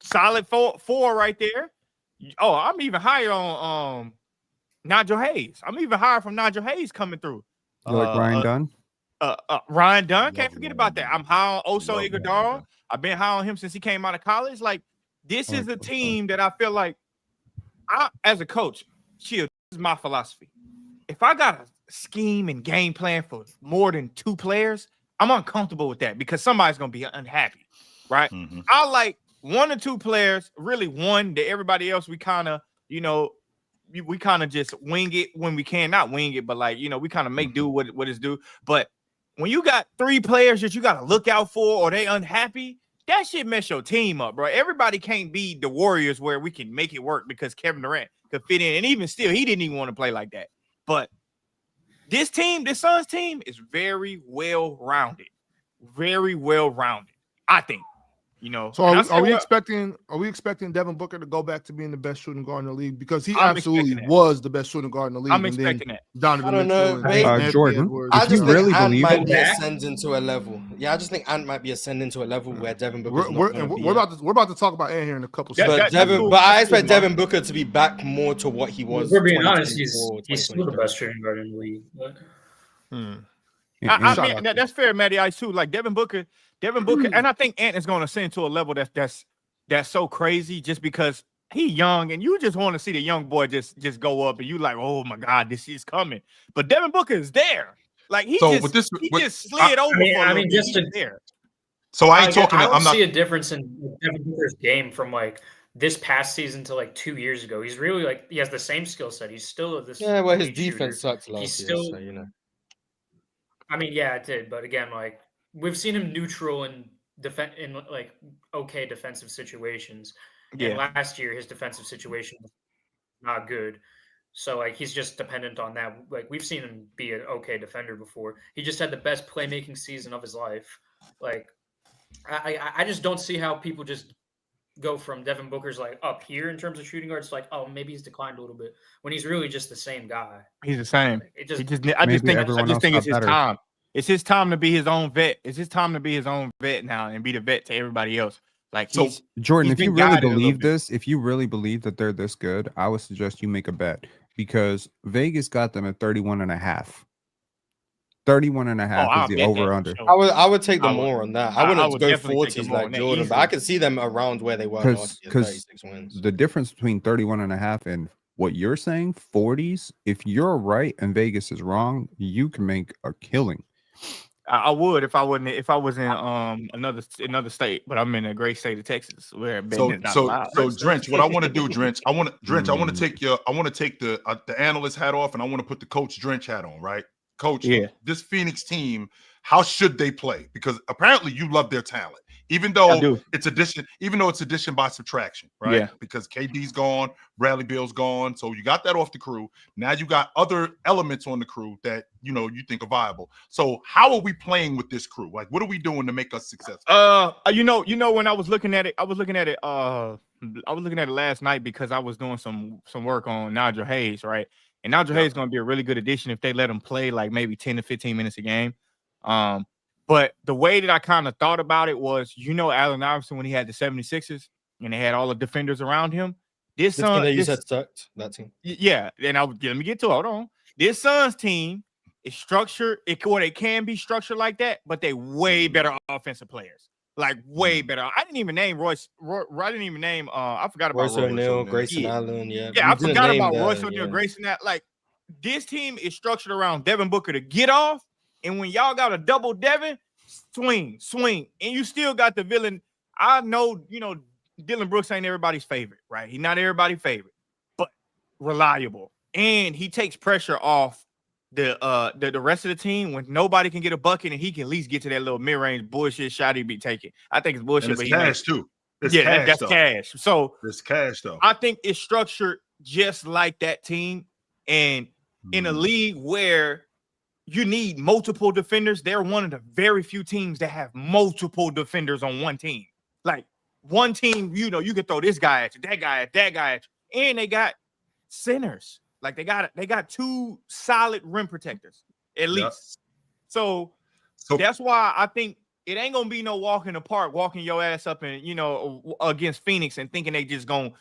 solid four right there. Oh, I'm even higher on Nigel Hayes. I'm even higher from Nigel Hayes coming through. You like Ryan Dunn? Ryan Dunn, can't forget about that. I'm high on Oso Iguodala. I've been high on him since he came out of college. Like, this is a team that I feel like, as a coach, this is my philosophy. If I got a scheme and game plan for more than 2 players, I'm uncomfortable with that because somebody's going to be unhappy, right? Mm-hmm. I like 1 or 2 players, really one, that everybody else we kind of, we kind of just wing it when we can. Not wing it, but like, we kind of make do what it's due. But when you got 3 players that you got to look out for or they unhappy, that shit mess your team up, bro. Everybody can't be the Warriors where we can make it work because Kevin Durant could fit in, and even still, he didn't even want to play like that. But this team, this Suns team, is very well rounded, I think. You know, So are we expecting Devin Booker to go back to being the best shooting guard in the league, because he I'm absolutely was the best shooting guard in the league? I'm expecting that. Donovan I don't know, Mitchell and Anthony Jordan, Edwards. I if you just think really Ant believe might it, be ascending to a level. Yeah, I just think Ant might be ascending to a level where Devin Booker's not gonna be we're at. about to talk about Ant here in a couple That- seconds. that's cool. But I That's cool, expect Mark. Devin Booker to be back more to what he was. If we're being honest, 2024, he's still the 2023. best shooting guard in the league. But I Shout mean, out that's fair, Matty Ice too. Like Devin Booker, and I think Ant is going to ascend to a level that's so crazy just because he young, and you just want to see the young boy just go up, and you like, oh my God, this is coming. But Devin Booker is there. Like he just slid over. I mean, just to, there. So I ain't talking. I don't I'm not. see a difference in Devin Booker's game from like this past season to like 2 years ago. He's really like he has the same skill set. He's still this. Yeah, well, his elite shooter. defense sucks last He's year, still, so you know. I mean, yeah, it did, but again, like we've seen him neutral in like okay defensive situations. Yeah. And last year his defensive situation was not good. So like he's just dependent on that. Like we've seen him be an okay defender before. He just had the best playmaking season of his life. Like I just don't see how people just go from Devin Booker's like up here in terms of shooting guards to like, oh, maybe he's declined a little bit when he's really just the same guy. He's the same. It just, I just think everyone else it's got his better. time. It's his time to be his own vet. It's his time to be his own vet now and be the vet to everybody else. Like So, Jordan, he's if you been really guided a little believe bit. this, if you really believe that they're this good, I would suggest you make a bet, because Vegas got them at 31.5. 31.5 is the over under. I would take them I would- more on that. I I wouldn't would go definitely take them 40s more like on that Jordan, but easily. I could see them around where they were last year, Because 36 wins. the difference between 31.5 and what you're saying, 40s, if you're right and Vegas is wrong, you can make a killing. I would if I was in another state, but I'm in a great state of Texas where betting is not allowed. So Drench, what I want to do, Drench, I want to take the analyst hat off, and I want to put the coach Drench hat on, right? Coach, Yeah. This Phoenix team, how should they play? Because apparently you love their talent, even I though do. it's addition by subtraction, right? Yeah. Because KD's gone, Bradley Beal's gone, so you got that off the crew. Now you got other elements on the crew that you think are viable. So how are we playing with this crew? Like, what are we doing to make us successful? You know, when I was looking at it last night because I was doing some work on Nigel Hayes, right? And Nigel Hayes is going to be a really good addition if they let him play like maybe 10 to 15 minutes a game. But the way that I kind of thought about it was, Allen Iverson, when he had the 76ers and they had all the defenders around him, You said sucked, that team. Yeah, and let me get to it. Hold on. This Suns team is structured. It can be structured like that, but they way better offensive players. Like way better. I didn't even name Royce. I didn't even name. I forgot about Royce O'Neal, Grayson Yeah. Allen. Yeah, Yeah, I You didn't forgot name about the- Royce O'Neal, yeah. Grayson. That like this team is structured around Devin Booker to get off, and when y'all got a double Devin, swing, and you still got the villain. I know, Dylan Brooks ain't everybody's favorite, right? He's not everybody's favorite, but reliable, and he takes pressure off the rest of the team when nobody can get a bucket, and he can at least get to that little mid-range bullshit shot he be taking. I think it's bullshit, And but it's he cash makes, too. that's cash. So It's cash though. I think it's structured just like that team, and in a league where you need multiple defenders, they're one of the very few teams that have multiple defenders on one team. Like one team, you can throw this guy at you, that guy at you, and they got centers. Like they got two solid rim protectors at least. So that's why I think it ain't gonna be no walk in the park, walking your ass up and against Phoenix and thinking they just gonna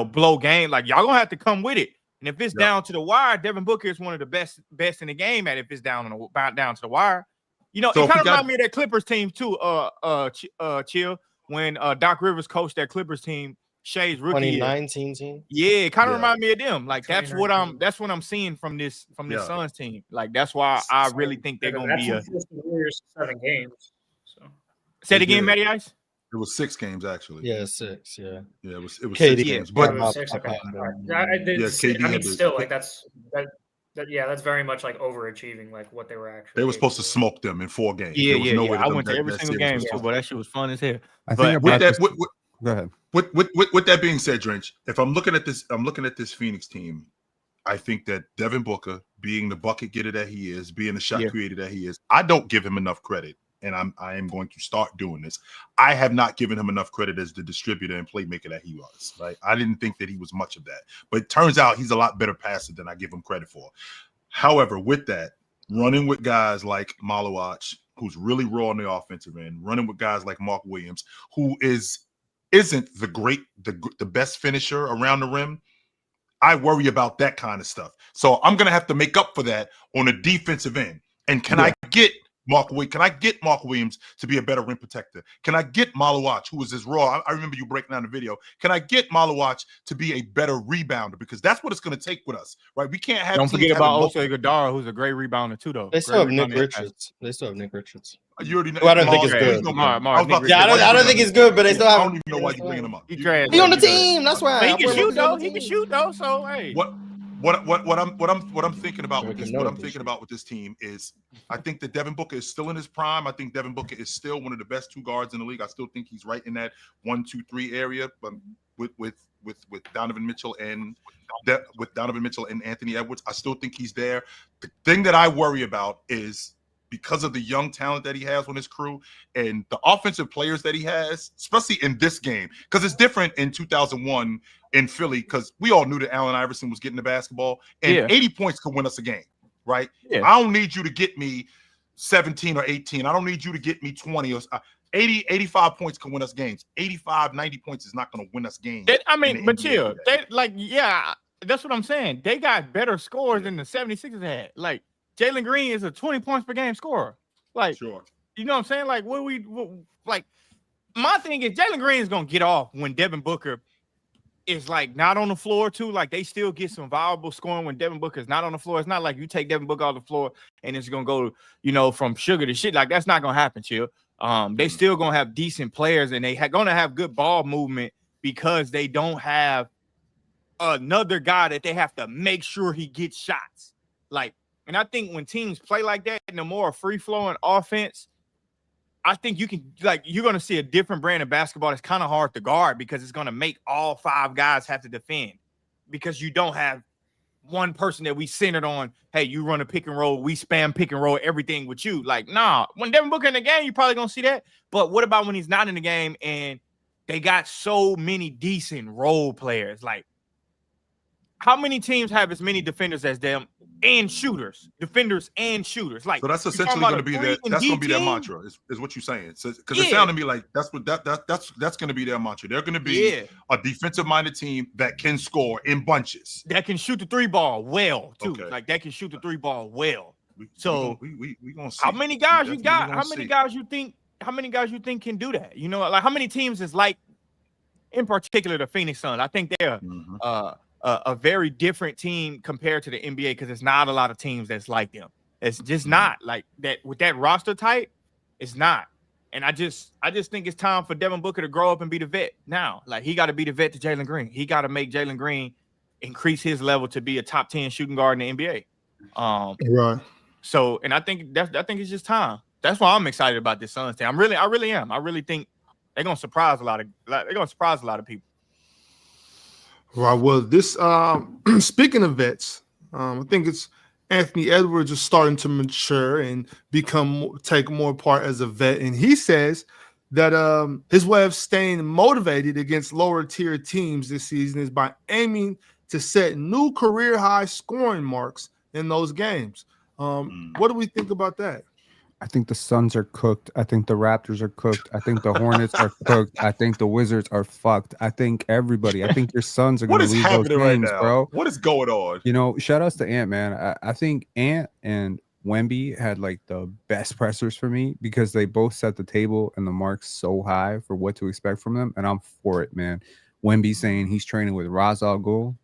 blow game. Like y'all gonna have to come with it. And if it's down to the wire, Devin Booker is one of the best in the game at if it's down to the wire. It kind of reminds me of that Clippers team too. Chill, when Doc Rivers coached that Clippers team, Shea's rookie 2019 team. Yeah, it kind of remind me of them. Like that's what I'm seeing from this Suns team. Like that's why I really think they're gonna be the Warriors 7 games. So say it again, Matty Ice. It was 6 games actually. Yeah, 6. Yeah. Yeah, it was KD, 6 games. But KD still, like That's very much like overachieving, like what they were actually. They were supposed to capable of. smoke them in 4 games. Yeah, There was no way I that went to every single game too, but that shit was fun as hell. I But think With about that, this. Go ahead. with that being said, Drench, if I'm looking at this Phoenix team, I think that Devin Booker, being the bucket getter that he is, being the shot creator that he is, I don't give him enough credit, and I am going to start doing this. I have not given him enough credit as the distributor and playmaker that he was. Right? I didn't think that he was much of that, but it turns out he's a lot better passer than I give him credit for. However, with that, running with guys like Malawach, who's really raw on the offensive end, running with guys like Mark Williams, who isn't the best finisher around the rim, I worry about that kind of stuff. So I'm gonna have to make up for that on the defensive end. And can I get Mark Williams to be a better rim protector? Can I get Malawach, who is as raw? I remember you breaking down the video. Can I get Malawach to be a better rebounder? Because that's what it's going to take with us, right? We can't have. Don't forget about Osei Iguodala, who's a great rebounder too, though. They still have Nick Richards. You already know. Who I don't think is good. I don't think he's good, but they still have. I don't even know why you're bringing him up. He on the team. That's why. He can shoot though. He can shoot though. So hey. What I'm thinking about with this team is I think that Devin Booker is still in his prime. I think Devin Booker is still one of the best 2 guards in the league. I still think he's right in that 1, 2, 3 area, but with Donovan Mitchell and Anthony Edwards, I still think he's there. The thing that I worry about is because of the young talent that he has on his crew and the offensive players that he has, especially in this game, because it's different in 2001 in Philly, because we all knew that Allen Iverson was getting the basketball, and 80 points could win us a game, right? Yeah. I don't need you to get me 17 or 18. I don't need you to get me 20 or 80, 85 points can win us games. 85, 90 points is not going to win us games. But chill. That's what I'm saying. They got better scores than the 76ers had. Like, Jalen Green is a 20 points per game scorer. Like, sure. You know what I'm saying? Like, my thing is Jalen Green is going to get off when Devin Booker is like not on the floor too. Like, they still get some viable scoring when Devin Booker is not on the floor. It's not like you take Devin Booker off the floor and it's going to go, from sugar to shit. Like, that's not going to happen, chill. They still going to have decent players and they going to have good ball movement because they don't have another guy that they have to make sure he gets shots. Like, and I think when teams play like that in a more free-flowing offense, I think you're going to see a different brand of basketball that's kind of hard to guard because it's going to make all 5 guys have to defend because you don't have one person that we centered on. Hey, you run a pick and roll. We spam pick and roll everything with you. Like, nah, when Devin Booker in the game, you're probably going to see that. But what about when he's not in the game and they got so many decent role players? Like, how many teams have as many defenders as them and shooters? Defenders and shooters. Like, so that's essentially going to be that. That's going to be their mantra. Is what you're saying? Because it sounded to me like that's going to be their mantra. They're going to be a defensive-minded team that can score in bunches. That can shoot the 3 ball well too. Okay. Like that can shoot the 3 ball well. We gonna see. How many guys you got? How many guys you think? How many guys you think can do that? Like how many teams is like, in particular, the Phoenix Suns? I think they're a very different team compared to the NBA because it's not a lot of teams that's like them. It's just not like that with that roster type. It's not, and I just think it's time for Devin Booker to grow up and be the vet now. Like he got to be the vet to Jalen Green. He got to make Jalen Green increase his level to be a top 10 shooting guard in the NBA. Right. So, and I think it's just time. That's why I'm excited about this Suns team. I really am. I really think they're gonna surprise a lot of people. Right. Well, this speaking of vets, I think it's Anthony Edwards is starting to mature and take more part as a vet, and he says that his way of staying motivated against lower tier teams this season is by aiming to set new career high scoring marks in those games. What do we think about that? I think the Suns are cooked. I think the Raptors are cooked. I think the Hornets are cooked. I think the Wizards are fucked. I think everybody. I think your Suns are going to lose those games, right now, bro. What is going on? Shout outs to Ant, man. I think Ant and Wemby had like the best pressers for me because they both set the table and the marks so high for what to expect from them, and I'm for it, man. Wemby saying he's training with Ra's al Ghul.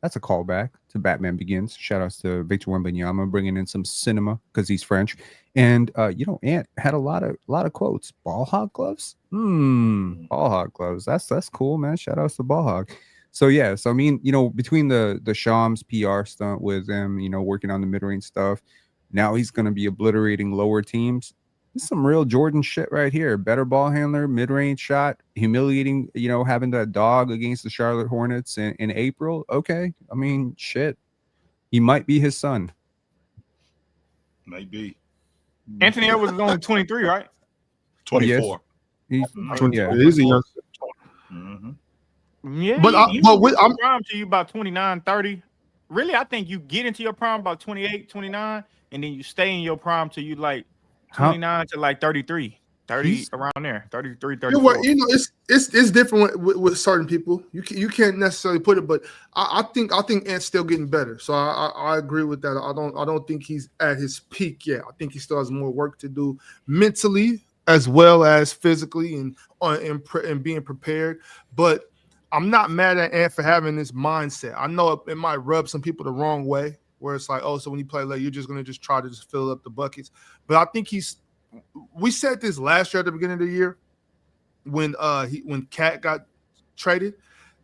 That's a callback to Batman Begins. Shout outs to Victor Wembanyama bringing in some cinema because he's French. And Ant had a lot of quotes. Ball hog gloves? Ball hog gloves. That's cool, man. Shout outs to Ball hog. So yeah, so I mean, between the Shams PR stunt with him, working on the mid-range stuff, now he's going to be obliterating lower teams. This is some real Jordan shit right here. Better ball handler, mid-range shot, humiliating, having that dog against the Charlotte Hornets in April. Okay, I mean, shit, he might be his son. Might be. Anthony Edwards is only 23, right? 24. He's He's a young. Yeah, But I'm prime to you about 29, 30. Really, I think you get into your prime about 28, 29, and then you stay in your prime till you like 29 to like 33, 30 around there, 33, 34. It's different with certain people. You can't necessarily put it, but I think Ant's still getting better. So I agree with that. I don't think he's at his peak yet. I think he still has more work to do mentally as well as physically and being prepared. But I'm not mad at Ant for having this mindset. I know it might rub some people the wrong way, where it's like, oh, so when you play late, you're just gonna try to fill up the buckets. But I think we said this last year at the beginning of the year when Cat got traded,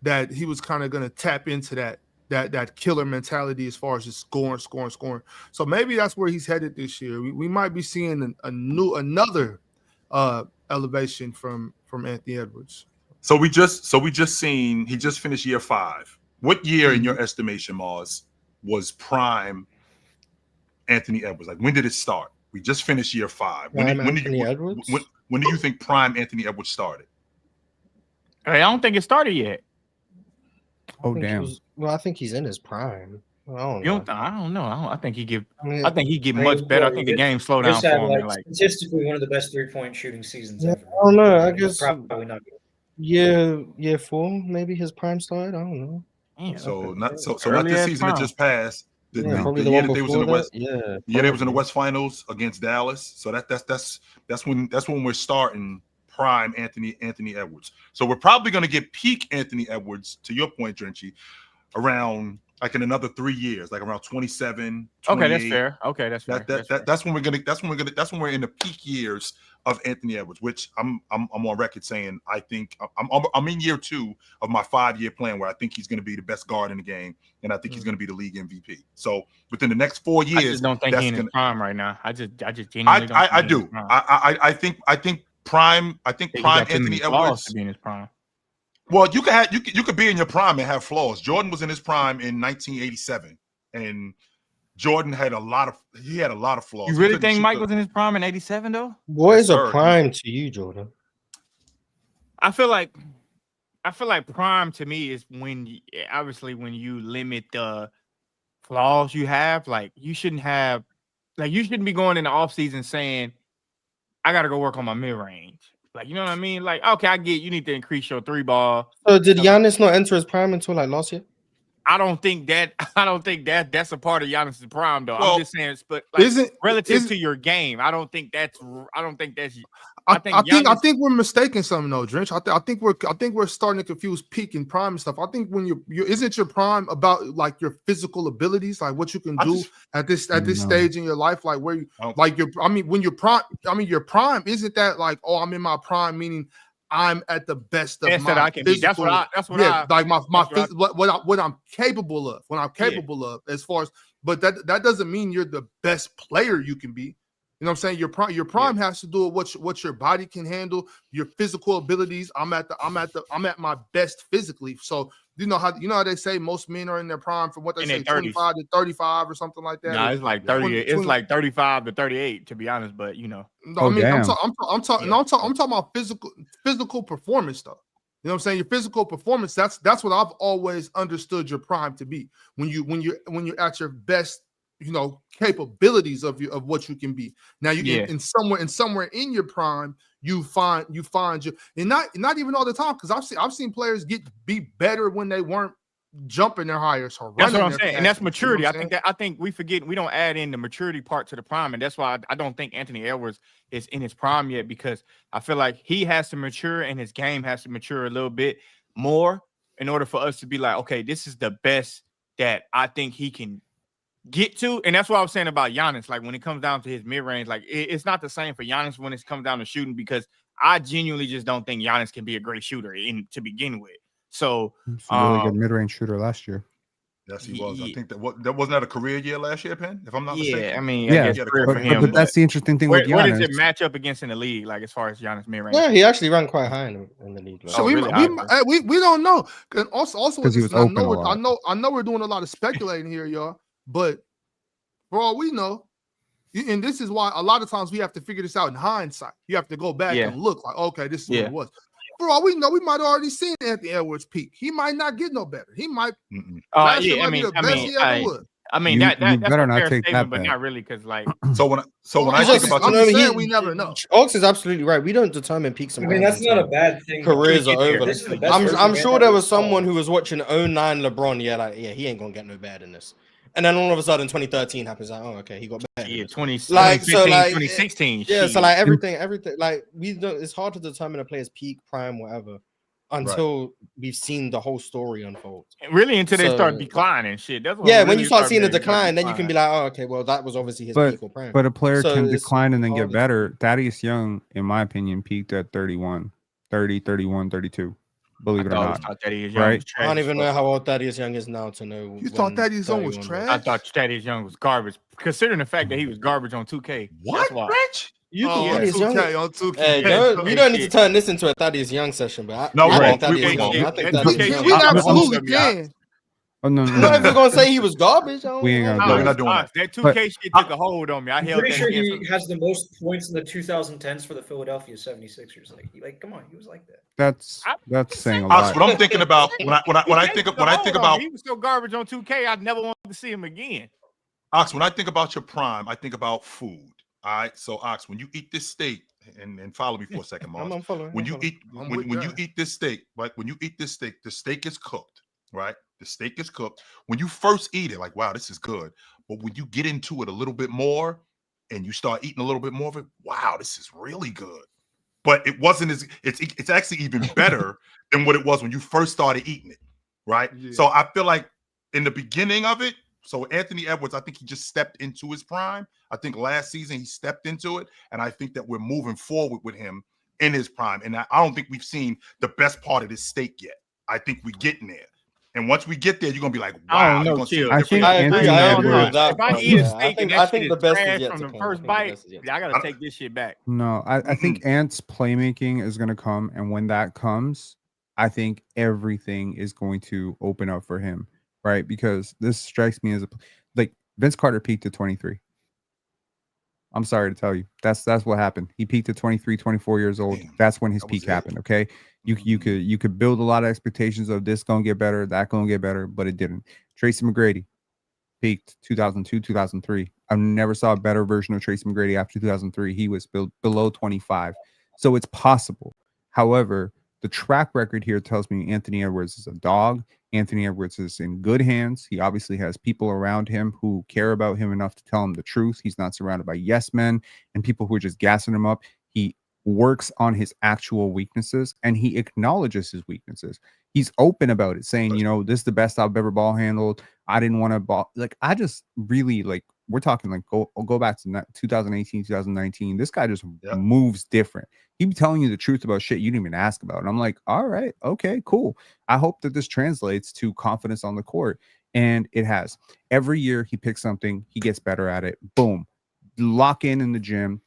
that he was kind of gonna tap into that killer mentality as far as just scoring. So maybe that's where he's headed this year. We might be seeing another elevation from Anthony Edwards. So we just seen he just finished year 5. What year, in your estimation, Mars, was prime Anthony Edwards? Like, when did it start? We just finished year 5. When do you think prime Anthony Edwards started? I don't think it started yet. Oh damn! I think he's in his prime. I don't know. I think he get much better. I think the game slowed down for him. Statistically, one of the best 3-point shooting seasons ever. I don't know. I guess probably not good. Year 4, maybe his prime started. I don't know. Not this season that just passed. The year that they was in the West. Yeah, they was in the West Finals against Dallas. So that's when we're starting prime Anthony Edwards. So we're probably going to get peak Anthony Edwards, to your point, Drenchy, around like in another 3 years, like around 27. 28. Okay, that's fair. That's when we're in the peak years of Anthony Edwards, which I'm on record saying I think I'm in year 2 of my 5-year plan, where I think he's going to be the best guard in the game, and I think he's going to be the league MVP. So within the next 4 years, I just don't think he's in his prime right now. I just genuinely don't. I do. I think prime Anthony Edwards to be in his prime. Well, you could be in your prime and have flaws. Jordan was in his prime in 1987, and Jordan had a lot of flaws. You really think Mike was in his prime in 87 though? What is a prime to you, Jordan? I feel like prime to me is when you limit the flaws you have. Like you shouldn't be going in the offseason saying, I gotta go work on my mid-range. Like, you know what I mean? Like, okay, I get you need to increase your 3-ball. So did Giannis not enter his prime until like last year? I don't think that's a part of Giannis's prime though. Well, I'm just saying, but like, relative to your game, I think we're mistaking something though, Drench. I think we're starting to confuse peak and prime and stuff. I think when you isn't your prime about like your physical abilities, like what you can do at this stage in your life, like where you when your prime isn't that like, oh, I'm in my prime, meaning I'm at the best of my that I can be. That's what what I'm capable of. What I'm capable of as far as, but that doesn't mean you're the best player you can be. You know what I'm saying? Your prime has to do with what your body can handle, your physical abilities. I'm at my best physically. So you know how they say most men are in their prime from what they say 25 to 35 or something like that. No, it's like 30. It's like 35 to 38 to be honest. But you know, I'm talking about physical performance stuff. You know what I'm saying? Your physical performance. That's what I've always understood your prime to be. When you're at your best, you know, capabilities of what you can be. Now you get in somewhere in your prime, you find you and not even all the time, because I've seen players be better when they weren't jumping their highest or running. That's what I'm saying, and that's maturity. You know I think we forget, we don't add in the maturity part to the prime, and that's why I don't think Anthony Edwards is in his prime yet, because I feel like he has to mature and his game has to mature a little bit more in order for us to be like, okay, this is the best that I think he can get to. And that's what I was saying about Giannis. Like when it comes down to his mid-range, like it's not the same for Giannis when it comes down to shooting, because I genuinely just don't think Giannis can be a great shooter to begin with. So He's a really good mid-range shooter last year. Yes, he was. I think that wasn't that a career year last year, Penn, if I'm not mistaken. Yeah, I mean, Yeah, I guess career for him. but that's the interesting thing with Where does Giannis. it match up against in the league, like as far as Giannis mid-range? Yeah, he actually ran quite high in the league. So really? we don't know. And also with he this, was open a I know we're doing a lot of speculating here, y'all. But for all we know, and this is why a lot of times we have to figure this out in hindsight. You have to go back and look like, okay, this is what it was. For all we know, we might have already seen Anthony Edwards peak. He might not get no better. He might. That better not take that, but not really, because like. So when I think about, we never know. Ox is absolutely right. We don't determine peaks. I mean, that's not a bad thing. Careers are over. This is the best I'm sure there was someone who was watching 09 LeBron. He ain't gonna get no better than this. And then all of a sudden, 2013 happens. Like, oh, okay, he got better. Yeah, 2016. Yeah, so like everything, like we don't. It's hard to determine a player's peak, prime, whatever, until we've seen the whole story unfold. Really, until they start declining, shit. That's when you start seeing the decline, then you can be like, oh, okay, well, that was obviously his peak or prime. But a player can decline and then get better. Thaddeus Young, in my opinion, peaked at 31, 32. Believe it or not, right? I don't even know how old Thaddeus Young is now to know. You thought Thaddeus Young was trash? I thought Thaddeus Young was garbage, considering the fact that he was garbage on 2K. What, Rich? You think Thaddeus Young? On 2K. Hey, you don't need to turn this into a Thaddeus Young session, but we absolutely can. Oh no! I'm not even gonna say he was garbage. We ain't gonna. We're not doing that. That 2K shit took a hold on me. I'm pretty sure he has the most points in the 2010s for the Philadelphia 76ers. Like, come on, he was like that. That's saying a lot. That's what I'm thinking about when I think about. He was so garbage on 2K. I'd never want to see him again. Ox, when I think about your prime, I think about food. All right, so Ox, when you eat this steak, and follow me for a second, Mars. I'm following. When you eat this steak, right? When you eat this steak, the steak is cooked, right? The steak is cooked. When you first eat it, like, wow, this is good. But when you get into it a little bit more and you start eating a little bit more of it, wow, this is really good. But it wasn't it's actually even better than what it was when you first started eating it, right? Yeah. So I feel like in the beginning of it, so Anthony Edwards, I think he just stepped into his prime. I think last season he stepped into it. And I think that we're moving forward with him in his prime. And I don't think we've seen the best part of this steak yet. I think we're getting there. And once we get there, you're gonna be like, "Wow!" I think Anthony Edwards. If I eat a steak and that shit the is best trash is from the first bite, I gotta take this shit back. No, I think Ant's playmaking is gonna come, and when that comes, I think everything is going to open up for him, right? Because this strikes me as like Vince Carter peaked at 23. I'm sorry to tell you, that's what happened. He peaked at 23, 24 years old. That's when his peak happened. Okay. You could build a lot of expectations of this gonna get better, that gonna get better, but it didn't. Tracy McGrady peaked 2002, 2003. I never saw a better version of Tracy McGrady after 2003. He was below 25. So it's possible. However, the track record here tells me Anthony Edwards is a dog. Anthony Edwards is in good hands. He obviously has people around him who care about him enough to tell him the truth. He's not surrounded by yes men and people who are just gassing him up. He works on his actual weaknesses and he acknowledges his weaknesses. He's open about it, saying, you know, this is the best I've ever ball handled. I didn't want to ball. Like, I just really like, we're talking like go back to 2018, 2019. This guy just moves different. He be telling you the truth about shit you didn't even ask about. And I'm like, all right, okay, cool. I hope that this translates to confidence on the court. And it has. Every year he picks something, he gets better at it. Boom. Lock in the gym.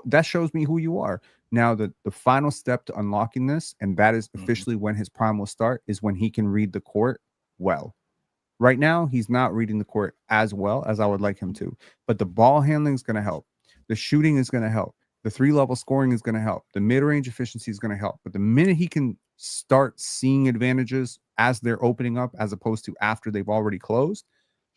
That shows me who you are. Now, the final step to unlocking this, and that is officially when his prime will start, is when he can read the court well. Right now, he's not reading the court as well as I would like him to. But the ball handling is going to help. The shooting is going to help. The 3-level scoring is going to help. The mid-range efficiency is going to help. But the minute he can start seeing advantages as they're opening up, as opposed to after they've already closed,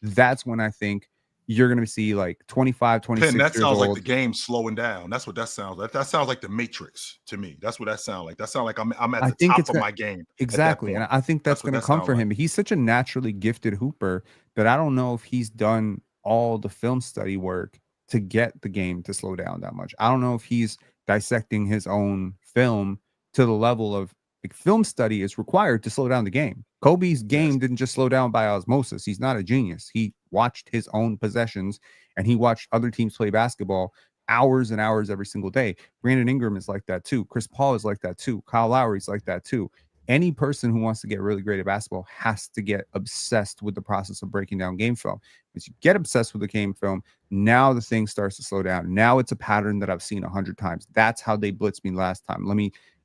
that's when I think you're going to see like 25, 26 Penn, that years sounds old. like the game slowing down. That's what that sounds like. That sounds like the Matrix to me. That's what that sounds like. That sounds like I'm at the top of my game. Exactly. And I think that's going to come for him. He's such a naturally gifted hooper that I don't know if he's done all the film study work to get the game to slow down that much. I don't know if he's dissecting his own film to the level of like film study is required to slow down the game. Kobe's game didn't just slow down by osmosis. He's not a genius. He watched his own possessions and he watched other teams play basketball hours and hours every single day. Brandon Ingram is like that too. Chris Paul is like that too. Kyle Lowry's like that too. any person who wants to get really great at basketball has to get obsessed with the process of breaking down game film. As you get obsessed with the game film, now the thing starts to slow down. Now it's a pattern that I've seen 100 times. That's how they blitzed me last time.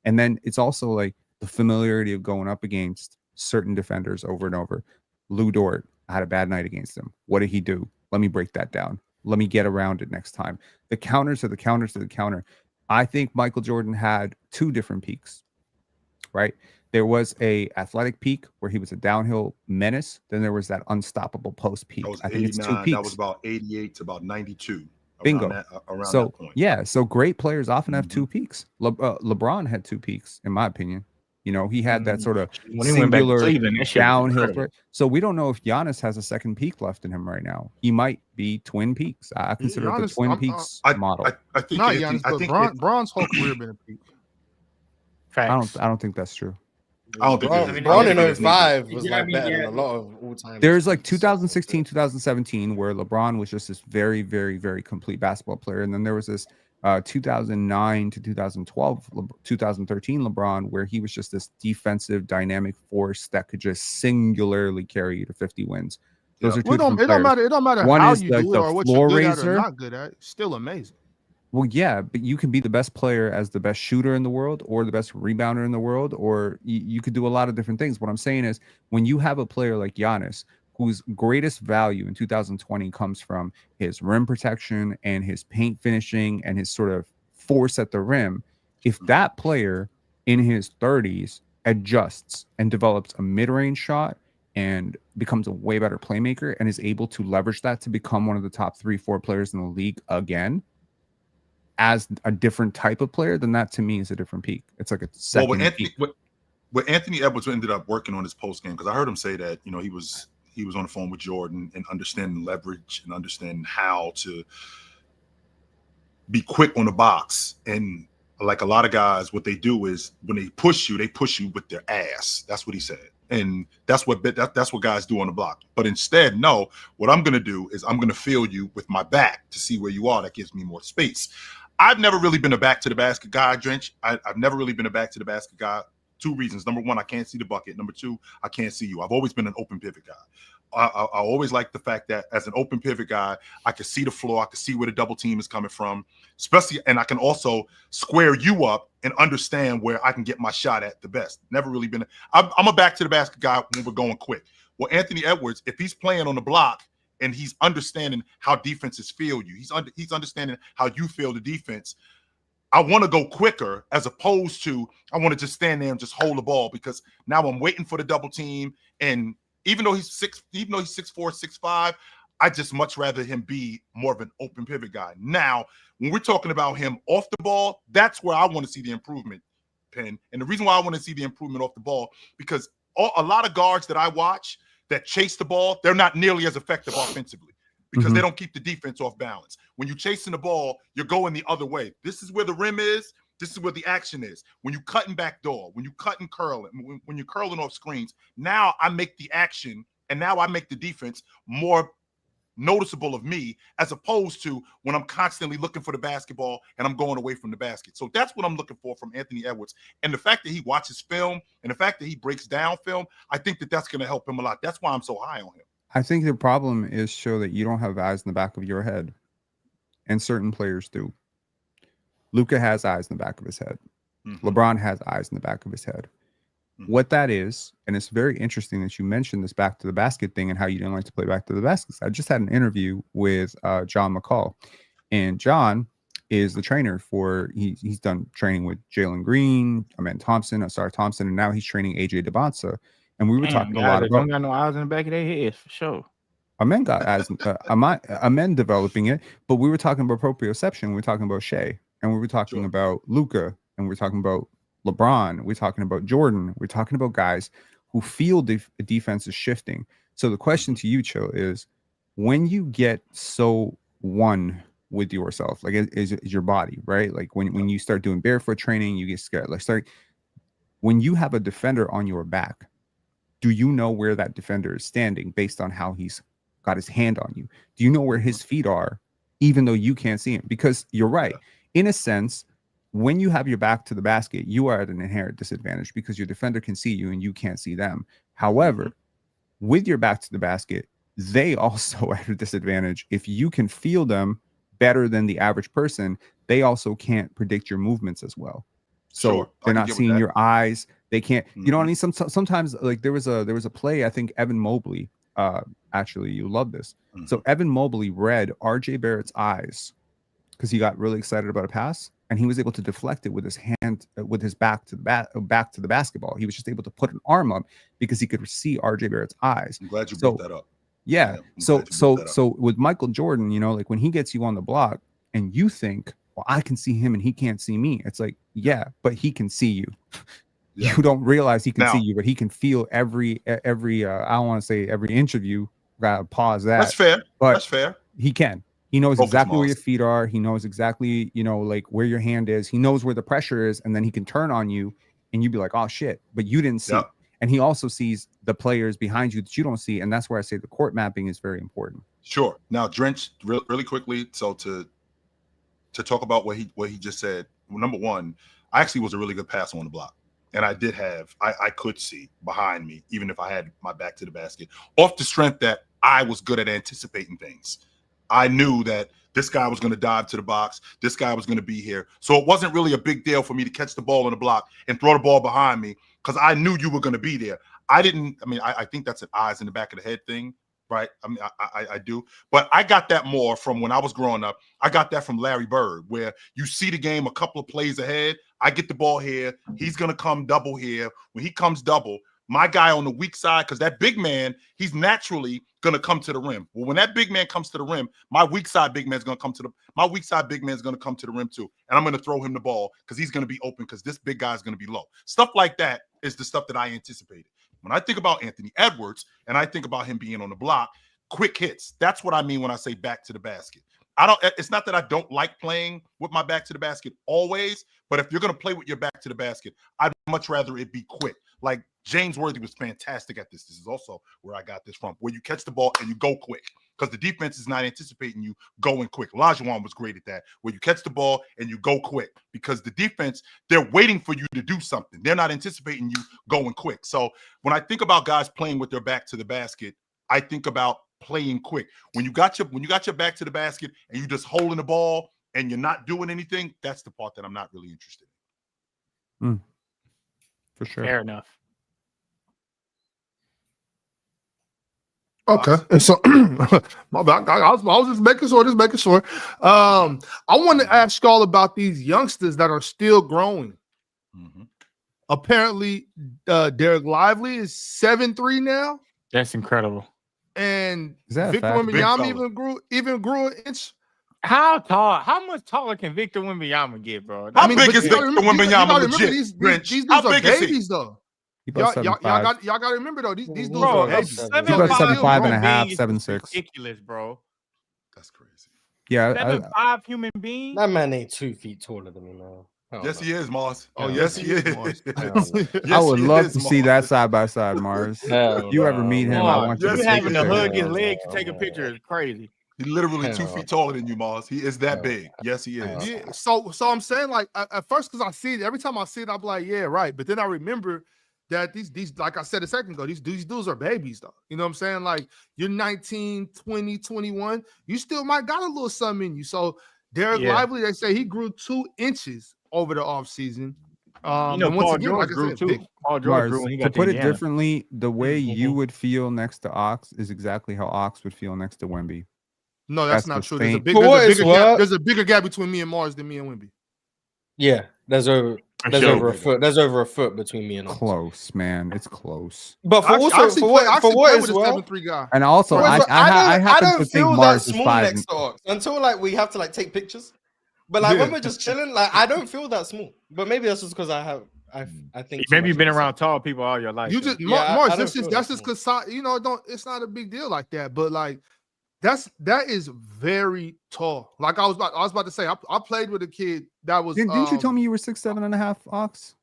And then it's also like the familiarity of going up against certain defenders over and over. Lou Dort, I had a bad night against him. What did he do? Let me break that down. Let me get around it next time. The counters are the counters to the counter. I think Michael Jordan had two different peaks, right? There was a athletic peak where he was a downhill menace. Then there was that unstoppable post peak. That was I think it's 2 89. peaks. That was about 88 to about 92. Bingo. Around So that point. yeah, so great players often have 2 peaks. LeBron had 2 peaks, in my opinion. You know, he had that sort of When he went back to singular Cleveland, that shit was downhill incredible. threat. So we don't know if Giannis has a second peak left in him right now. He might be twin peaks. I consider it the Giannis, twin peaks model. I think Not Anthony, Giannis, but Bron's whole career been a peak. Facts. I don't think that's true. I don't think Bron in there's 05 was like better than a lot of all time. There's like 2016, 2017, where LeBron was just this very, very, very complete basketball player. And then there was this 2009 to 2012, 2013 LeBron, where he was just this defensive dynamic force that could just singularly carry you to 50 wins. Those are two different it don't players. matter. It don't matter One how is you like do it the or what floor you're good at or raiser. not good at. Still amazing. Well, yeah, but you can be the best player as the best shooter in the world or the best rebounder in the world, or you could do a lot of different things. What I'm saying is when you have a player like Giannis, whose greatest value in 2020 comes from his rim protection and his paint finishing and his sort of force at the rim, if that player in his 30s adjusts and develops a mid-range shot and becomes a way better playmaker and is able to leverage that to become one of the top 3-4 players in the league again, as a different type of player, then that to me is a different peak. It's like a second peak. What Anthony Edwards ended up working on his post game, because I heard him say that, you know, he was on the phone with Jordan and understanding leverage and understanding how to be quick on the box. And like a lot of guys, what they do is when they push you with their ass. That's what he said. And that's what guys do on the block. But instead, no, what I'm going to do is I'm going to feel you with my back to see where you are. That gives me more space. I've never really been a back to the basket guy, Drench. I've never really been a back to the basket guy. 2 reasons. Number 1, I can't see the bucket. Number 2, I can't see you. I've always been an open pivot guy. I always like the fact that as an open pivot guy, I can see the floor. I can see where the double team is coming from, especially, and I can also square you up and understand where I can get my shot at the best. Never really been. I'm a back to the basket guy when we're going quick. Well, Anthony Edwards, if he's playing on the block and he's understanding how defenses feel you, he's understanding how you feel the defense. I want to go quicker as opposed to I want to just stand there and just hold the ball, because now I'm waiting for the double team. And even though he's 6'4", 6'5", I just much rather him be more of an open pivot guy. Now, when we're talking about him off the ball, that's where I want to see the improvement, Penn. And the reason why I want to see the improvement off the ball, because a lot of guards that I watch that chase the ball, they're not nearly as effective offensively, because they don't keep the defense off balance. When you're chasing the ball, you're going the other way. This is where the rim is. This is where the action is. When you cutting back door, when you cutting curling, when you're curling off screens, now I make the action and now I make the defense more noticeable of me, as opposed to when I'm constantly looking for the basketball and I'm going away from the basket. So that's what I'm looking for from Anthony Edwards. And the fact that he watches film and the fact that he breaks down film, I think that that's going to help him a lot. That's why I'm so high on him. I think the problem is show that you don't have eyes in the back of your head, and certain players do. Luka has eyes in the back of his head. LeBron has eyes in the back of his head. What that is, and it's very interesting that you mentioned this back to the basket thing and how you didn't like to play back to the baskets. I just had an interview with John McCall, and John is the trainer for, he's done training with Jalen Green, Amen Thompson, Asar Thompson, and now he's training AJ DeBonsa. And we were talking a lot about. Don't got no eyes in the back of their heads for sure. Amen got eyes, Amen developing it, but we were talking about proprioception. We were talking about Shea, and we were talking about Luka, and we were talking about LeBron. We're talking about Jordan. We're talking about guys who feel defense is shifting. So the question to you, Chill, is when you get so one with yourself, like is your body, right? Like when you start doing barefoot training, you get scared. Like when you have a defender on your back, do you know where that defender is standing based on how he's got his hand on you? Do you know where his feet are, even though you can't see him? Because you're right. In a sense, when you have your back to the basket, you are at an inherent disadvantage because your defender can see you and you can't see them. However, with your back to the basket, they also are at a disadvantage. If you can feel them better than the average person, they also can't predict your movements as well. So Sure, they're not seeing your eyes. They can't, you know what I mean? Sometimes like there was a play, I think Evan Mobley, actually you love this. So Evan Mobley read RJ Barrett's eyes because he got really excited about a pass and he was able to deflect it with his hand, with his back to the basketball. He was just able to put an arm up because he could see RJ Barrett's eyes. I'm glad you brought that up. Yeah. So with Michael Jordan, you know, like when he gets you on the block and you think, well, I can see him and he can't see me. It's like, yeah, but he can see you. Yeah. You don't realize he can see you, but he can feel every I don't want to say every inch of you. Gotta pause that. That's fair. But that's fair. He can. He knows exactly where your feet are. He knows exactly, you know, like where your hand is. He knows where the pressure is, and then he can turn on you, and you'd be like, "Oh shit!" But you didn't see. And he also sees the players behind you that you don't see, and that's where I say the court mapping is very important. Sure. Now, Drench, really quickly. So to talk about what he just said. Well, number one, I actually was a really good passer on the block. And I did have, I could see behind me, even if I had my back to the basket, off the strength that I was good at anticipating things. I knew that this guy was going to dive to the box. This guy was going to be here. So it wasn't really a big deal for me to catch the ball on the block and throw the ball behind me because I knew you were going to be there. I think that's an eyes in the back of the head thing, right? I mean, I do. But I got that more from when I was growing up. I got that from Larry Bird, where you see the game a couple of plays ahead. I get the ball here. He's going to come double here. When he comes double, my guy on the weak side, because that big man, he's naturally going to come to the rim. Well, when that big man comes to the rim, my weak side big man is going to come to the rim too. And I'm going to throw him the ball because he's going to be open because this big guy is going to be low. Stuff like that is the stuff that I anticipated. When I think about Anthony Edwards and I think about him being on the block, quick hits. That's what I mean when I say back to the basket. It's not that I don't like playing with my back to the basket always, but if you're going to play with your back to the basket, I'd much rather it be quick. Like James Worthy was fantastic at this. This is also where I got this from, where you catch the ball and you go quick because the defense is not anticipating you going quick. Olajuwon was great at that, where you catch the ball and you go quick because the defense, they're waiting for you to do something. They're not anticipating you going quick. So when I think about guys playing with their back to the basket, I think about playing quick. When you got your back to the basket and you just holding the ball and you're not doing anything, that's the part that I'm not really interested in. For sure. Fair enough. Okay, and so my bad. I was just making sure. I want to ask y'all about these youngsters that are still growing. Apparently, Derek Lively is 7'3" now. That's incredible. And Victor Wembanyama even grew an inch. How tall? How much taller can Victor Wembanyama get, bro? How big is Victor Wembanyama legit? These dudes are babies, though. Y'all got to remember though. These dudes are babies. 7'5.5", 7'6". Ridiculous, bro. That's crazy. Yeah, 7'5" human being. That man ain't 2 feet taller than me, man. Yes, he is, Mars. Oh, yes, he is. I would love to see that side by side, Mars. If you ever meet him, I want you to you take having a to hug picture. his leg to take a picture is crazy. He's literally 2 feet taller than you, Mars. He is that big. Yes, he is. Yeah. So I'm saying, like, at first, because I see it every time I see it, I'm like, yeah, right. But then I remember that these like I said a second ago, these dudes are babies, though. You know what I'm saying? Like, you're 19, 20, 21. You still might got a little something in you. So Derek Lively, they say he grew 2 inches over the offseason. Paul George grew too. Paul George grew when he got to put it Indiana. differently, the way you would feel next to Ox is exactly how Ox would feel next to Wemby. No, that's not true. There's a bigger gap between me and Mars than me and Wemby. Yeah, there's over a foot. There's over a foot between me and Ox. Close, man. It's close. But for what is well, 7'3" guy. And also, I happen to think Mars is 5 next to Ox until like we have to like take pictures. But like when we're just chilling, like I don't feel that small. But maybe that's just because I think maybe you've been around tall people all your life. You just Mars, that's just because it's not a big deal like that. But like that is very tall. Like I was about to say, I played with a kid that was. Didn't you tell me you were 6'7.5", Ox?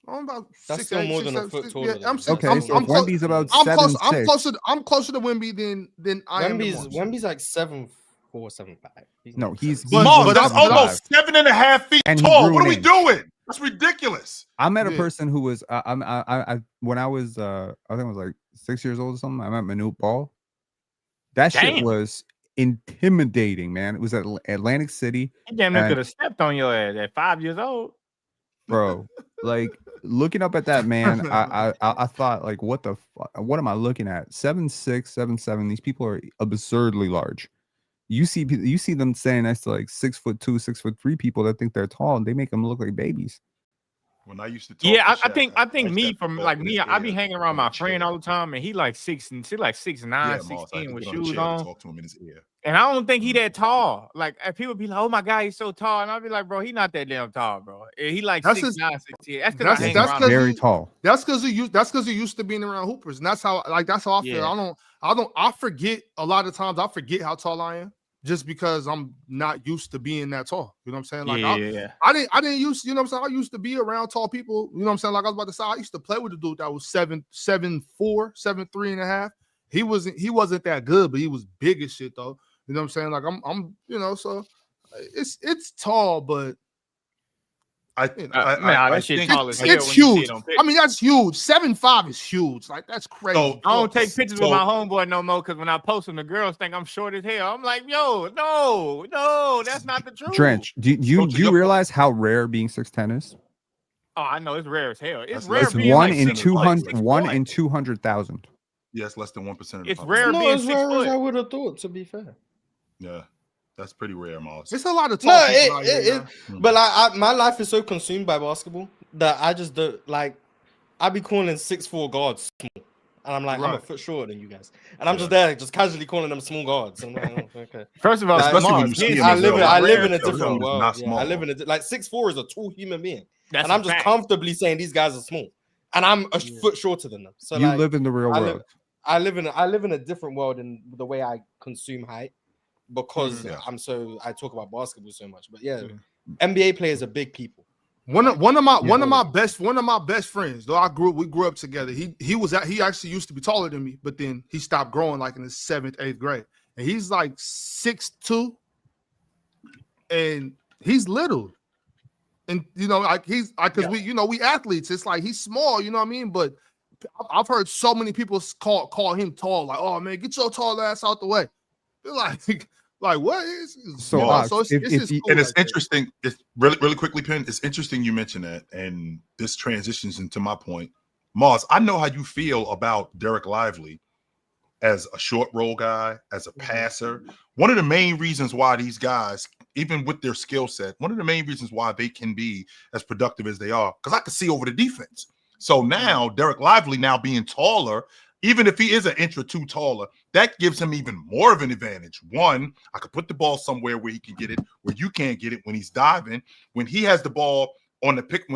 I'm about that's 6'8", still more than a foot taller. Yeah, so Wemby's about 7'6". I'm closer to Wemby than I am. Wemby's like 7'4", 6'4", 7'5". No, he's Mars, that's 175. almost 7.5 feet And he tall. grew What an are we inch. doing? That's ridiculous. I met a Yeah. person who was I when I was I think I was like 6 years old or something. I met Manute Ball. That shit Damn. was intimidating, man. It was at Atlantic City, He damn near and- could have stepped on your ass at 5 years old. bro. Like looking up at that man, I thought like, what the fuck? What am I looking at? 7'6", 7'7". These people are absurdly large. You see them standing next to like 6'2", 6'3" people that think they're tall, and they make them look like babies. When I used to talk Yeah, to I Shaq, think used me to have to from talk like with me, his I be ear hanging around on my a friend chair. all the time, and he like 6'9", Yeah, 6'10" Mars, I had to with get on a shoes chair to on. talk to him in his ear. And I don't think he that tall. Like, and people be like, "Oh my god, he's so tall," and I'll be like, "Bro, he not that damn tall, bro. He like That's 6'9", his- 6'10". That's because that's- I hang that's around. 'cause him. Very he- tall. That's because he used to being around hoopers, and that's how I feel. Yeah. I forget a lot of times. I forget how tall I am just because I'm not used to being that tall. You know what I'm saying? Like Yeah. I didn't use, you know what I'm saying? I used to be around tall people, you know what I'm saying? Like I was about to say, I used to play with a dude that was 7'4", 7'3" and a half. He wasn't that good, but he was big as shit though. You know what I'm saying? Like I'm you know, so it's tall, but I that shit think tall as hell. it's when you see huge. it on I picture. mean, that's huge. 7'5" is huge. Like that's crazy. So- I don't take pictures with So- my homeboy no more because when I post them, the girls think I'm short as hell. I'm like, yo, no, that's not the truth. Drench, do So you to your realize how rare being 6'10" is? Oh, I know it's rare as hell. It's That's rare less It's than being one like in 6 foot, 200, 6 one foot. in 200,000. Yeah, it's less than 1% of the It's population. rare Not being as 6 rare as foot. I would have thought. To be fair. Yeah, that's pretty rare, Mars. It's a lot of tall No, people out here. but like my life is so consumed by basketball that I just don't like. I be calling 6'4" guards small, and I'm like, I'm a Right. foot shorter than you guys, and I'm just there, just casually calling them small guards. I'm like, oh, okay. First of all, Like, Especially when Mars, you see his him I as live, well. in, I live rare in a as hell. different He's world. not Yeah, I live small. in a like 6'4" is a tall human being, That's and a I'm just fact. comfortably saying these guys are small, and I'm a foot shorter than them. So You like, live in the real I world. live in a different world in the way I consume height because Yeah. I talk about basketball so much. But yeah, NBA players are big people. One of my best friends, though we grew up together. He actually used to be taller than me, but then he stopped growing like in the 7th, 8th grade. And he's like 6'2", and he's little. And you know, like because we athletes, it's like he's small, you know what I mean? But I've heard so many people call him tall, like, oh man, get your tall ass out the way. They're like what is So, small. Ox, So it's if just you- cool And it's like that. interesting. It's really quickly, Penn. It's interesting you mention that, and this transitions into my point. Mars, I know how you feel about Derek Lively as a short roll guy, as a passer. One of the main reasons why these guys, even with their skill set, one of the main reasons why they can be as productive as they are, because I can see over the defense. So now Derek Lively now being taller, even if he is an inch or two taller, that gives him even more of an advantage. One, I could put the ball somewhere where he can get it, where you can't get it when he's diving. When he has the ball on the pick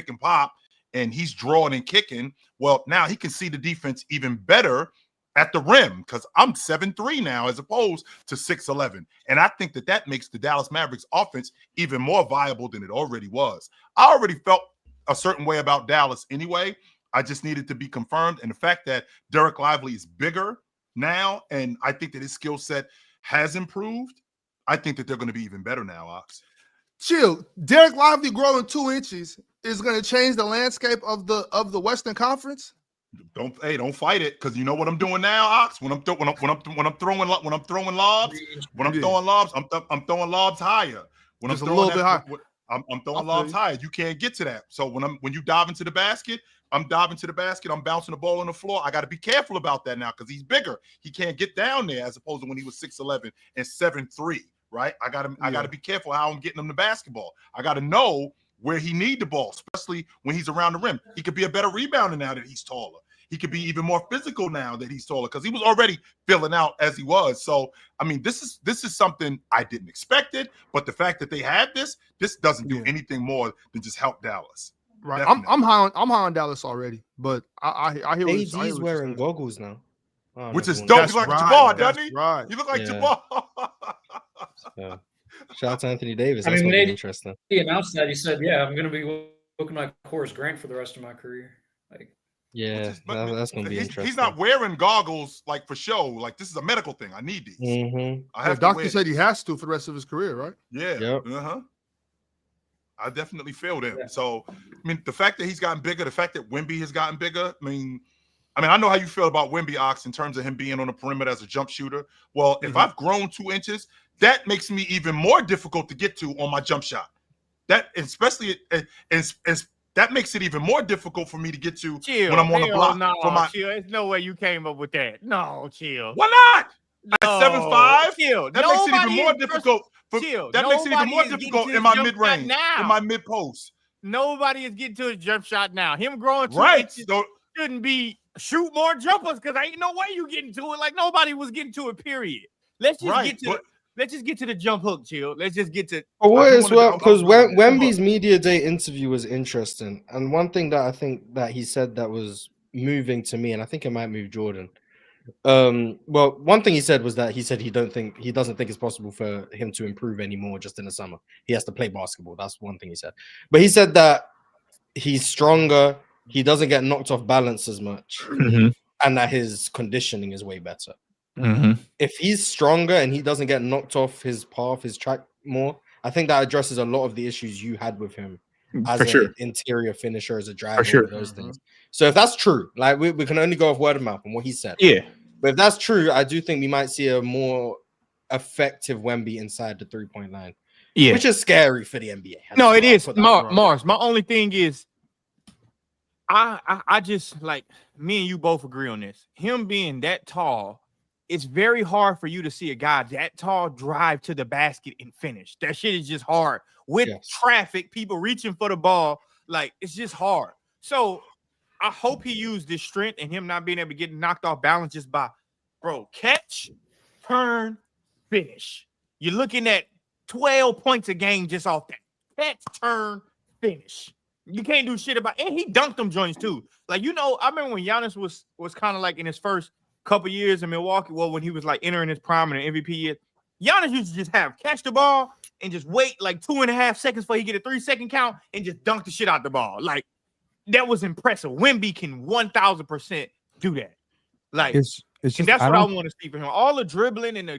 and pop, and he's drawing and kicking, well, now he can see the defense even better at the rim because I'm 7'3" now as opposed to 6'11". And I think that makes the Dallas Mavericks offense even more viable than it already was. I already felt a certain way about Dallas anyway. I just needed to be confirmed. And the fact that Derek Lively is bigger now, and I think that his skill set has improved, I think that they're going to be even better now, Ox. Chill. Derek Lively growing 2 inches is going to change the landscape of the Western Conference. Don't fight it, because you know what I'm doing now, Ox. When I'm throwing lobs, I'm throwing lobs higher. When Just I'm a throwing little bit higher. I'm throwing lobs higher. You can't get to that. So when you dive into the basket, I'm diving to the basket. I'm bouncing the ball on the floor. I got to be careful about that now because he's bigger. He can't get down there as opposed to when he was 6'11" and 7'3". Right? I got to be careful how I'm getting him the basketball. I got to know where he need the ball, especially when he's around the rim. He could be a better rebounder now that he's taller. He could be even more physical now that he's taller because he was already filling out as he was. So, I mean, this is something I didn't expect it, but the fact that they had this doesn't do anything more than just help Dallas. Right. Definitely. I'm high on Dallas already, but I hear what AD's you're wearing saying. goggles now. Oh, Which is never dope. mind. He's like right, Jabbar, that's doesn't he? right. You look like Yeah. Jabbar. Yeah. Shout out to Anthony Davis. I That's mean, gonna be when interesting. he announced that, he said, "Yeah, I'm going to be looking like Horace Grant for the rest of my career." Like, Yeah, that's gonna be interesting. He's not wearing goggles like for show. Like this is a medical thing. I need these. Mm-hmm. I have The doctor said he has to for the rest of his career, right? Yeah. Yep. I definitely feel him. Yeah. So, I mean, the fact that he's gotten bigger, the fact that Wemby has gotten bigger, I mean, I know how you feel about Wemby, Ox, in terms of him being on the perimeter as a jump shooter. Well, if I've grown 2 inches, that makes me even more difficult to get to on my jump shot. That, especially, that makes it even more difficult for me to get to when I'm on the block. Chill. There's no way you came up with that. No, chill. Why not? No, at 7'5", chill. That makes it even more difficult. That makes it even more difficult in my mid range, in my mid post. Nobody is getting to his jump shot now. Him growing 2 inches shouldn't be shoot more jumpers because ain't no way you getting to it. Like nobody was getting to it. Period. Let's just get to the jump hook, chill. Let's just get to. Oh, what is well because Wemby's media day interview was interesting, and one thing that I think that he said that was moving to me, and I think it might move Jordan. Well, one thing he said was that he doesn't think it's possible for him to improve anymore just in the summer. He has to play basketball. That's one thing he said. But he said that he's stronger. He doesn't get knocked off balance as much, and that his conditioning is way better. If he's stronger and he doesn't get knocked off his path, his track more, I think that addresses a lot of the issues you had with him as an interior finisher, as a driver, those things. So if that's true, like we can only go off word of mouth and what he said. Yeah. But if that's true, I do think we might see a more effective Wemby inside the 3-point line. Yeah. Which is scary for the NBA. No, it is. Mars, my only thing is I just like me and you both agree on this. Him being that tall, it's very hard for you to see a guy that tall drive to the basket and finish. That shit is just hard. With traffic, people reaching for the ball, like it's just hard. So I hope he used this strength and him not being able to get knocked off balance just by, catch, turn, finish. You're looking at 12 points a game just off that. Catch, turn, finish. You can't do shit about it. And he dunked them joints too. Like, I remember when Giannis was kind of like in his first couple years in Milwaukee, when he was like entering his prime in the MVP year, Giannis used to just catch the ball and just wait like 2.5 seconds before he get a 3-second count and just dunk the shit out the ball. Like, that was impressive. Wemby can 1,000% do that. Like, it's just, and that's what I want to see from him. All the dribbling and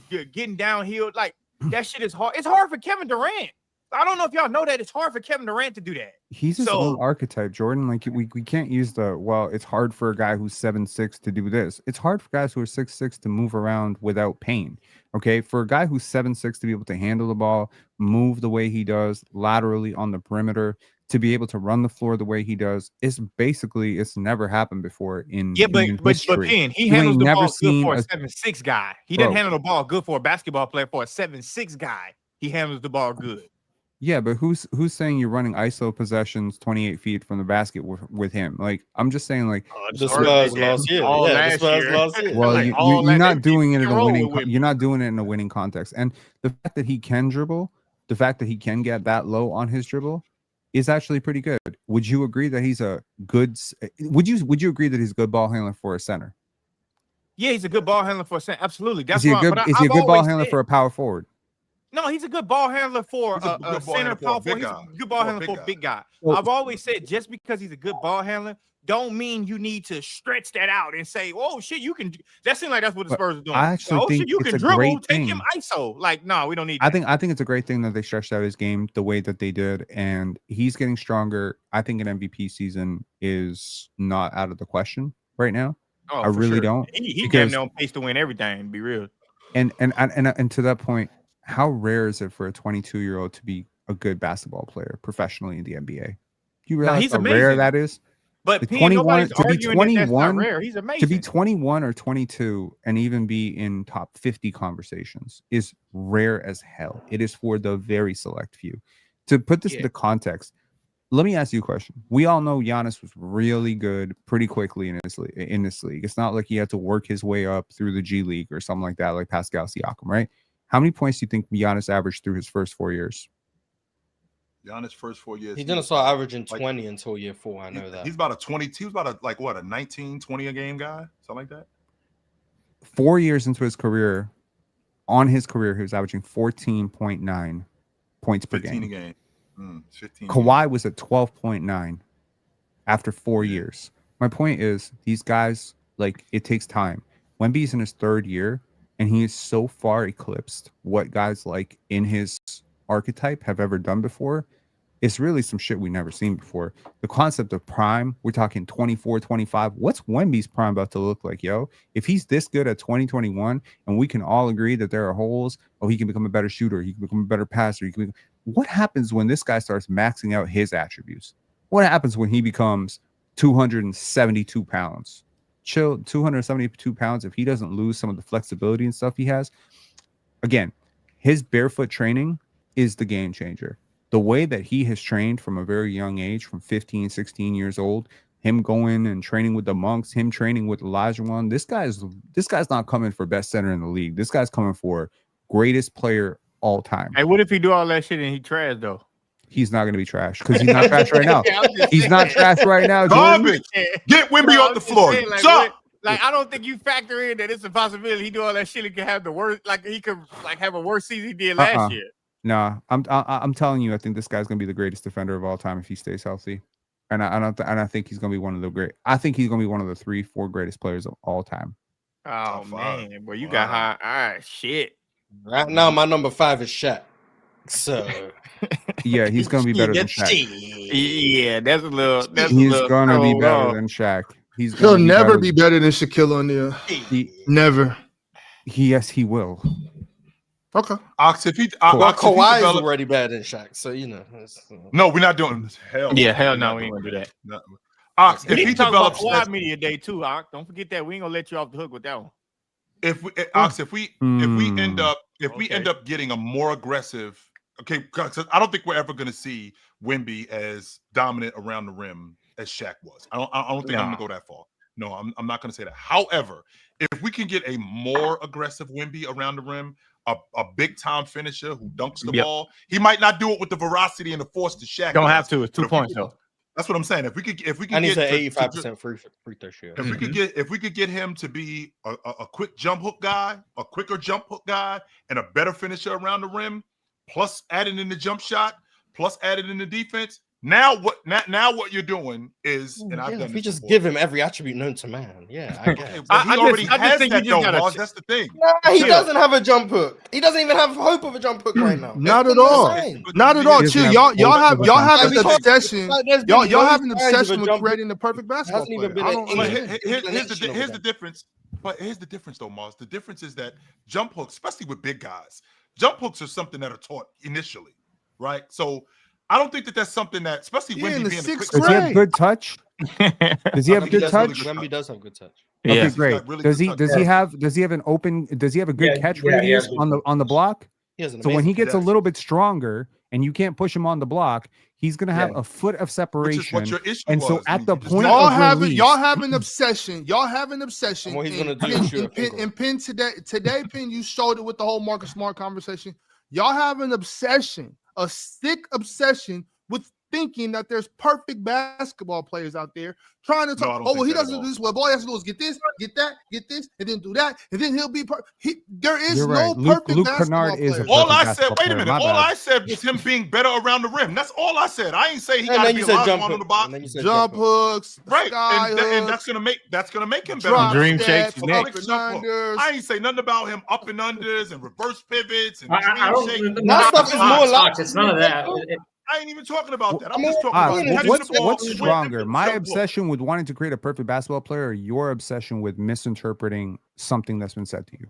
the getting downhill, like that shit is hard. It's hard for Kevin Durant. I don't know if y'all know that it's hard for Kevin Durant to do that. He's his own archetype, Jordan. Like we can't use it's hard for a guy who's 7'6" to do this. It's hard for guys who are 6'6" to move around without pain. Okay. For a guy who's 7'6" to be able to handle the ball, move the way he does laterally on the perimeter, to be able to run the floor the way he does, it's never happened before in history. But Ben, he handles the ball good for a 7'6" guy. He didn't handle the ball good for a basketball player. For a 7'6" guy, he handles the ball good. Yeah, but who's saying you're running ISO possessions 28 feet from the basket with him? Like, I'm just saying, like the Spurs last year. Last year. Well, you're not doing it in a winning. You're not doing it in a winning context. And the fact that he can dribble, the fact that he can get that low on his dribble, is actually pretty good. Would you agree that he's a good? Would you agree that he's a good ball handler for a center? Yeah, he's a good ball handler for a center. Absolutely. That's is he a good ball handler for a power forward? No, he's a good ball handler for a center power forward. He's a good ball handler for a big guy. I've always said just because he's a good ball handler don't mean you need to stretch that out and say, "Oh shit, you can." That seems like that's what the Spurs are doing. I actually think you can dribble, take him ISO. Like, no, we don't need. I think it's a great thing that they stretched out his game the way that they did, and he's getting stronger. I think an MVP season is not out of the question right now. Oh, I really don't. He damn on pace to win everything. To be real. And to that point, how rare is it for a 22-year-old to be a good basketball player professionally in the NBA? Do you realize how rare that is? But 21 to be 21, rare. He's amazing. To be 21 or 22 and even be in top 50 conversations is rare as hell. It is for the very select few. To put this into context, let me ask you a question. We all know Giannis was really good pretty quickly in this league. It's not like he had to work his way up through the G League or something like that, like Pascal Siakam, right? How many points do you think Giannis averaged through his first 4 years? Giannis' first 4 years. He didn't start averaging 20 until year 4. I know that. He's about a 22. He was about a 19, 20 a game guy, something like that. 4 years into his career, he was averaging 14.9 points per game. 15 a game. 15. Kawhi was at 12.9 after 4 years. My point is these guys, like, it takes time. Wemby's in his 3rd year, and he is so far eclipsed what guys like in his archetype have ever done before. It's really some shit we never seen before. The concept of prime, we're talking 24, 25. What's Wemby's prime about to look like, yo? If he's this good at 2021, and we can all agree that there are holes, he can become a better shooter, he can become a better passer. What happens when this guy starts maxing out his attributes? What happens when he becomes 272 pounds? Chill, 272 pounds. If he doesn't lose some of the flexibility and stuff he has, again, his barefoot training is the game changer. The way that he has trained from a very young age, from 15, 16 years old, him going and training with the monks, him training with Olajuwon, this guy's not coming for best center in the league. This guy's coming for greatest player all time. Hey, what if he do all that shit and he trash though? He's not going to be trash because he's not trash right now. He's not trash right now. Garbage. Get Wemby off the floor. Saying, I don't think you factor in that it's a possibility he do all that shit. He could have the worst, like he could like have a worse season he did last year. Nah, I'm telling you, I think this guy's going to be the greatest defender of all time if he stays healthy, and I think he's going to be one of the great. I think he's going to be one of the 3-4 greatest players of all time. Oh man, boy, you got high. All right, shit. Right now, my number 5 is Shaq. So yeah, he's going to be better than Shaq. Yeah, that's a little. He's going to be better than Shaq. He'll never be better than Shaquille O'Neal. Never. Yes, he will. Okay. Ox, if he Kawhi is already better than Shaq, so you know. No, we're not doing this. Hell no, we ain't gonna do that. No. Ox, if he develops Kawhi media day too, Ox, don't forget that we ain't gonna let you off the hook with that one. If we end up getting a more aggressive, okay, because I don't think we're ever gonna see Wemby as dominant around the rim as Shaq was. I don't think I'm gonna go that far. No, I'm not gonna say that. However, if we can get a more aggressive Wemby around the rim, a big time finisher who dunks the ball, he might not do it with the veracity and the force to Shaq. Don't have to. It's 2 points though. That's what I'm saying. If we could and he's at 85% free throw shooter. If we could get him to be a quick jump hook guy, a quicker jump hook guy, and a better finisher around the rim, plus adding in the jump shot, plus adding in the defense. Now what you're doing is, and I've done if we this just before. give him every attribute known to man, yeah, I guess. He already has that though, Mars. That's the thing. Nah, he doesn't have a jump hook. He doesn't even have hope of a jump hook right now. Not at all. Not at all. Chill. Y'all have an obsession. Y'all have an obsession with creating the perfect basketball player. Here's the difference. But here's the difference, though, Mars. The difference is that jump hooks, especially with big guys, jump hooks are something that are taught initially, right? So I don't think that's something that, especially when in the being sixth Does he have good touch? Does he have good touch? Wemby does have good touch. Okay, great. Does he have a good catch radius on the block? So when he gets a little bit stronger and you can't push him on the block, he's gonna have a foot of separation. Which is what your issue and so was. at the point y'all of release, have an obsession. Y'all have an obsession. What he's gonna do And Pin today, Pin, you showed it with the whole Marcus Smart conversation. Y'all have an obsession, a sick obsession with thinking that there's perfect basketball players out there trying to talk. He doesn't do this well. All he has to do is get this, get that, get this, and then do that, and then he'll be perfect. There is no perfect Luke basketball Kennard is player. All I said, wait a minute. All I said was him being better around the rim. That's all I said. I ain't say he got to be a lot on the box. Jump hooks, right? And hooks, that's gonna make him better. Dream shakes, I ain't say nothing about him up and unders and reverse pivots and I dream shakes. That stuff is more like it's none of that. I ain't even talking about that. I'm just talking about what's stronger, my obsession with wanting to create a perfect basketball player, or your obsession with misinterpreting something that's been said to you?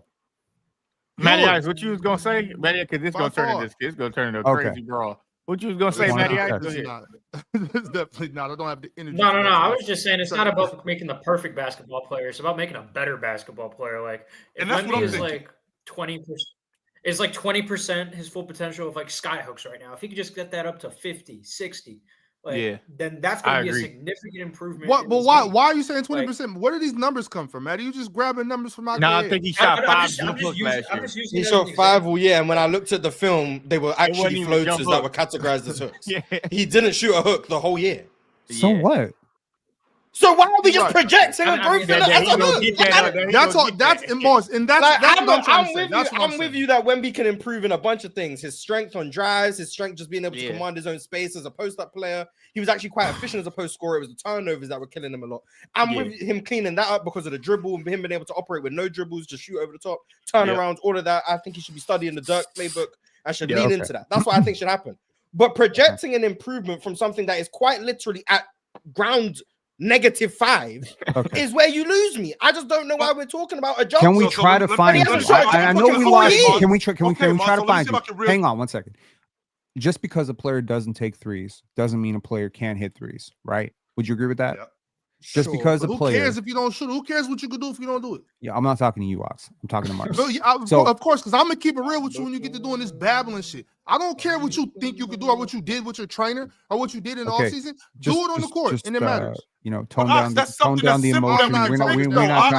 Matty Ice, what you was gonna say, Matty? Because it's gonna turn into a crazy brawl. What you was gonna say, Matty Ice? It's definitely not. I don't have the energy. No. I was just saying it's not about making the perfect basketball player. It's about making a better basketball player. Like if Wemby is like 20%. It's like 20% his full potential of like sky hooks right now. If he could just get that up to 50, 60, then that's going to be a significant improvement. Why are you saying 20%? Where do these numbers come from, Matt? Are you just grabbing numbers from out there? I think he shot 5 jump hooks last year. He shot 5, and when I looked at the film, they were actually floaters that were categorized as hooks. He didn't shoot a hook the whole year. So what? So why are we just Right. projecting I growth mean, in that as he a gonna hook? get Like, that. I don't- That's all. That's and Mars, and that's Like, that's I'm, what I'm trying to I'm say. with That's you. what I'm with you that Wemby can improve in a bunch of things. His strength on drives, his strength just being able to Yeah. command his own space as a post-up player. He was actually quite efficient as a post scorer. It was the turnovers that were killing him a lot. I'm with him cleaning that up because of the dribble and him being able to operate with no dribbles, just shoot over the top, turnarounds, all of that. I think he should be studying the Dirk playbook and should lean into that. That's what I think should happen. But projecting an improvement from something that is quite literally at ground -5 is where you lose me. I just don't know why we're talking about a jump. Can we So try to let me- find? let me- let me- I know let me- we let me- lost. let me- Can we try to Marcel, find let me see you? if I can real- Hang on one second. Just because a player doesn't take threes doesn't mean a player can't hit threes, right? Would you agree with that? Yeah. Just because a Who player. cares if you don't shoot? Who cares what you can do if you don't do it? Yeah, I'm not talking to you, Ox. I'm talking to Mars. Well, yeah, of course, because I'm gonna keep it real with you when you get to doing this babbling shit. I don't care what you think you can do or what you did with your trainer or what you did in the Okay, offseason. Do it on the court, and it matters. You know, tone Ox, down, that's tone something down the that's simple emotion. that We're not, we we're expect. not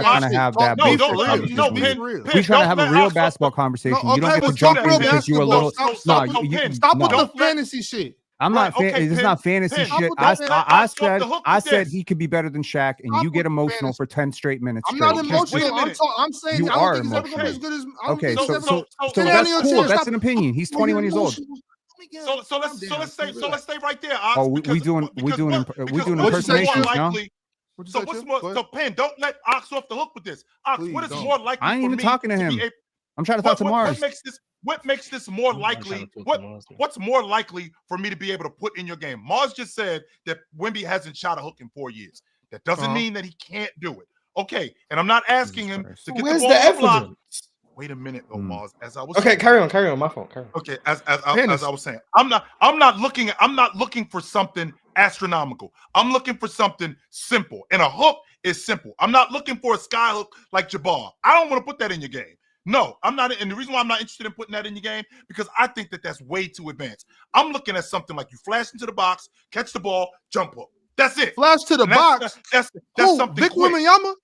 trying to have that No, bullshit don't let conversation. no here. Pin. We're Pin, trying to don't have a let real Ox- basketball conversation. No, You don't okay, get to well, jump stop in real because you're a little. basketball. No, Stop you Stop with don't the let- fantasy shit. I'm Right, not. okay, It's Pin, not fantasy Pin. shit. Stop with that. I Ox off said the hook I with said this. he could be better than Shaq, and Stop you get with emotional fantasy. for 10 straight minutes. I'm straight. not Okay, emotional. wait a minute. I'm saying You I don't are think he's ever gonna be emotional. as good as. I don't Okay, think he's so ever so gonna- so Sit down that's in your cool. chair, That's stop. an opinion. He's Oh, you're 21 years old. emotional. Let me get- So calm let's down, stay for real. let's stay right there, Ox. Oh, we because doing what's impersonations more now. likely? What'd you So say, what's Chill? more? Go So ahead. Penn, don't let Ox off the hook with this. Ox, Please what is don't. more likely? I ain't for even me talking to be him. able- I'm trying to talk to Mars. What makes this more I'm trying to likely? talk to Mars, man. What's more likely for me to be able to put in your game? Mars just said that Wemby hasn't shot a hook in 4 years. That doesn't mean that he can't do it. Okay, and I'm not asking him to get Where's the the ball on the block. evidence? Wait a minute, though, Mars. As I was Okay, saying. carry on. My fault. Carry on. Okay, as I was saying, I'm not looking for something astronomical. I'm looking for something simple, and a hook is simple. I'm not looking for a sky hook like Jabbar. I don't want to put that in your game. No, I'm not. And the reason why I'm not interested in putting that in your game because I think that that's way too advanced. I'm looking at something like you flash into the box, catch the ball, jump hook. That's it. Flash to the And box. That's Who? something Vic quick. Wembanyama?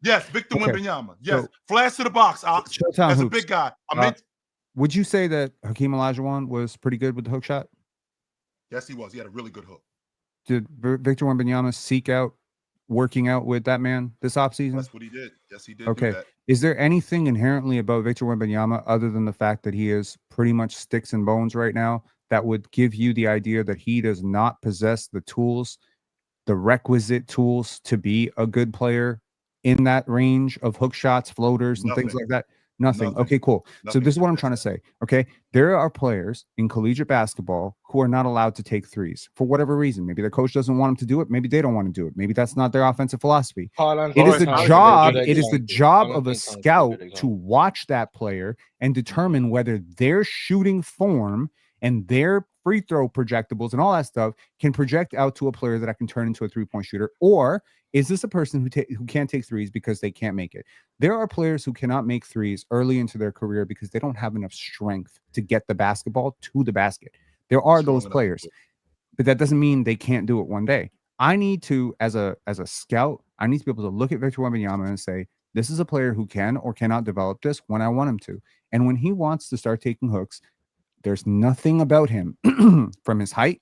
Yes, Victor Okay. Wembanyama. Yes, So- flash to the box, Ox. Showtime As a hoops. big guy, I mean, Would you say that Hakeem Olajuwon was pretty good with the hook shot? yes, he was. He had a really good hook. Did Victor Wembanyama seek out working out with that man this offseason? That's what he did. Yes, he did. Okay. Do that. Is there anything inherently about Victor Wembanyama other than the fact that he is pretty much sticks and bones right now that would give you the idea that he does not possess the tools, the requisite tools to be a good player in that range of hook shots, floaters, and things Nothing. like that? Nothing. Nothing. Okay, cool. So Nothing this is what I'm fits trying to that. say. Okay. There are players in collegiate basketball who are not allowed to take threes for whatever reason. Maybe their coach doesn't want them to do it. Maybe they don't want to do it. Maybe that's not their offensive philosophy. It is the job. It is the job of a scout to watch that player and determine whether their shooting form and their free throw projectables and all that stuff can project out to a player that I can turn into a 3-point shooter, or is this a person who can't take threes because they can't make it? There are players who cannot make threes early into their career because they don't have enough strength to get the basketball to the basket. There are those players, but that doesn't mean they can't do it one day. I need to, as a scout, I need to be able to look at Victor Wembanyama and say, this is a player who can or cannot develop this when I want him to. And when he wants to start taking hooks, there's nothing about him from his height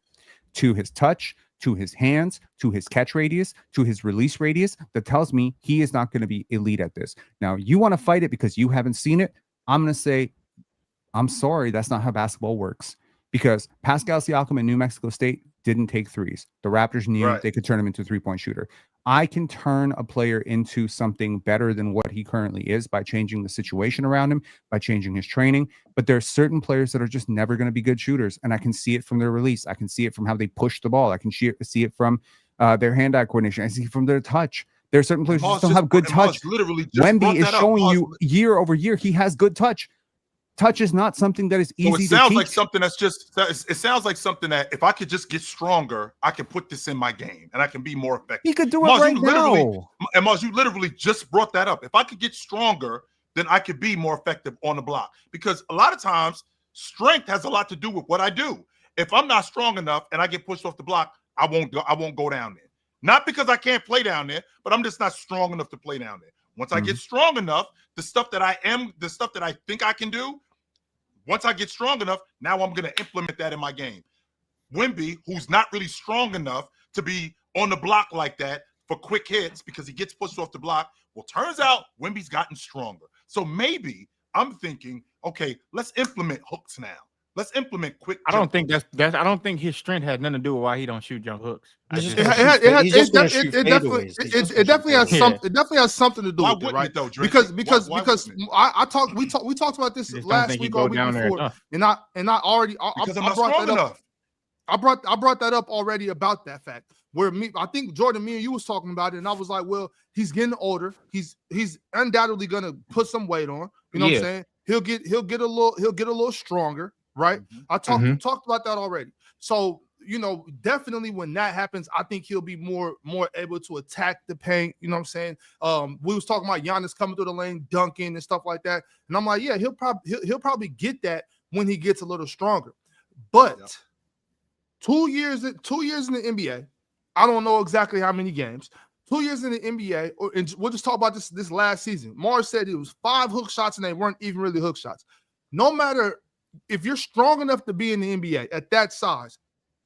to his touch, to his hands, to his catch radius, to his release radius that tells me he is not going to be elite at this. Now, you want to fight it because you haven't seen it. I'm going to say, I'm sorry, that's not how basketball works. Because Pascal Siakam in New Mexico State didn't take threes. The Raptors knew they could turn him into a 3-point shooter. I can turn a player into something better than what he currently is by changing the situation around him, by changing his training. But there are certain players that are just never going to be good shooters. And I can see it from their release. I can see it from how they push the ball. I can see it from their hand-eye coordination. I see it from their touch. There are certain players who just don't have good touch. Wemby is showing you year over year he has good touch. Touch is not something that is easy to teach. So it sounds like something that's just, it sounds like something that if I could just get stronger, I can put this in my game and I can be more effective. He could do it right now. And Mars, you literally just brought that up. If I could get stronger, then I could be more effective on the block. Because a lot of times, strength has a lot to do with what I do. If I'm not strong enough and I get pushed off the block, I won't go down there. Not because I can't play down there, but I'm just not strong enough to play down there. Once I get strong enough, the stuff that I think I can do, once I get strong enough, now I'm going to implement that in my game. Wemby, who's not really strong enough to be on the block like that, for quick hits because he gets pushed off the block. Well, turns out Wemby's gotten stronger. So maybe I'm thinking, okay, let's implement hooks now. Let's implement quick. I don't think that's. I don't think his strength has nothing to do with why he don't shoot jump hooks. He's It definitely has something. It definitely has something to do Why with it, wouldn't right? it though, Dre? Because Why wouldn't it? we talked about this I just don't last think he week or go week down there before, enough. and I already Because I'm I not brought strong that up. enough. I brought that up already about that fact. Where I think Jordan, me and you was talking about it, and I was like, well, he's getting older. He's undoubtedly gonna put some weight on. You know what I'm saying? He'll get a little stronger, right? I talked about that already. So definitely when that happens, I think he'll be more able to attack the paint. You know what I'm saying? We was talking about Giannis coming through the lane, dunking and stuff like that, and I'm like, yeah, he'll probably get that when he gets a little stronger. But 2 years in the NBA, I don't know exactly how many games. 2 years in the NBA, and we'll just talk about this last season. Mars said it was 5 hook shots, and they weren't even really hook shots. No matter if you're strong enough to be in the NBA at that size,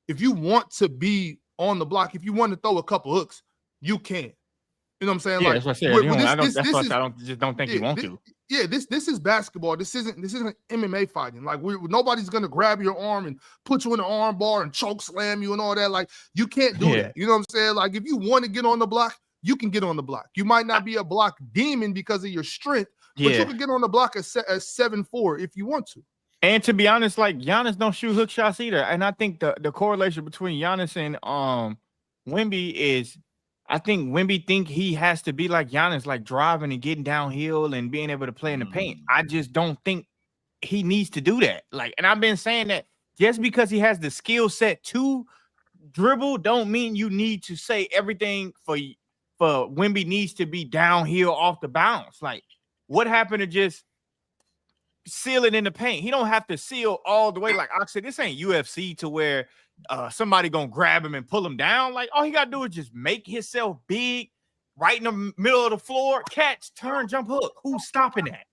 if you want to be on the block, if you want to throw a couple hooks, you can. You know what I'm saying? Yeah, Like, that's what I said. I don't think you want to. Yeah, this is basketball. This isn't MMA fighting. Like nobody's gonna grab your arm and put you in an arm bar and choke slam you and all that. Like you can't do that. You know what I'm saying? Like if you want to get on the block, you can get on the block. You might not be a block demon because of your strength, but you can get on the block at 7'4" if you want to. And to be honest, like Giannis don't shoot hook shots either. And I think the correlation between Giannis and Wemby is, I think Wemby think he has to be like Giannis, like driving and getting downhill and being able to play in the paint. I just don't think he needs to do that. Like, and I've been saying that just because he has the skill set to dribble, don't mean you need to say everything for Wemby needs to be downhill off the bounce. Like, what happened to just seal it in the paint? He don't have to seal all the way. Like I said, this ain't UFC to where somebody gonna grab him and pull him down. Like all he gotta do is just make himself big right in the middle of the floor, catch, turn, jump, hook. Who's stopping that?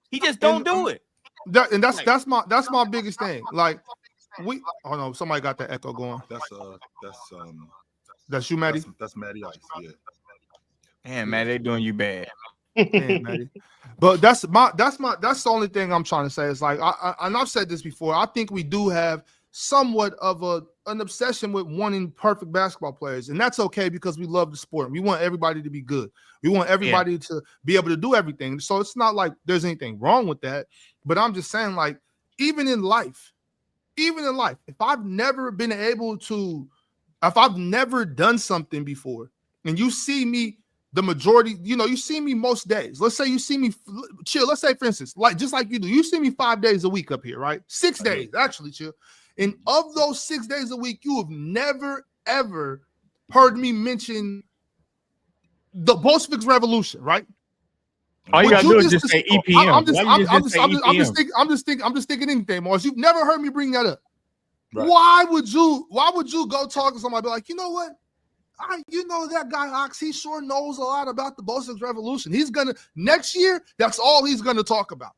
He just don't do it. That's my biggest thing. Like somebody got that echo going. That's you, Maddie. That's Maddie Ice. Yeah. Damn, man, they doing you bad. Damn, Maddie. But that's the only thing I'm trying to say is like and I've said this before. I think we do have somewhat of an obsession with wanting perfect basketball players, and that's okay because we love the sport. We want everybody to be good. We want everybody to be able to do everything. So it's not like there's anything wrong with that. But I'm just saying, like, even in life, if I've never done something before, and you see me the majority, you see me most days. Let's say you see me chill. Let's say, for instance, like just like you do, you see me 5 days a week up here, right? 6 days, actually, chill. And of those 6 days a week, you have never, ever heard me mention the Bolshevik Revolution, right? All you gotta do is just say EPM. I'm just thinking anything, Mars. You've never heard me bring that up. Right. Why would you go talk to somebody like, you know what? That guy Ox, he sure knows a lot about the Bolshevik Revolution. He's gonna next year, that's all he's gonna talk about.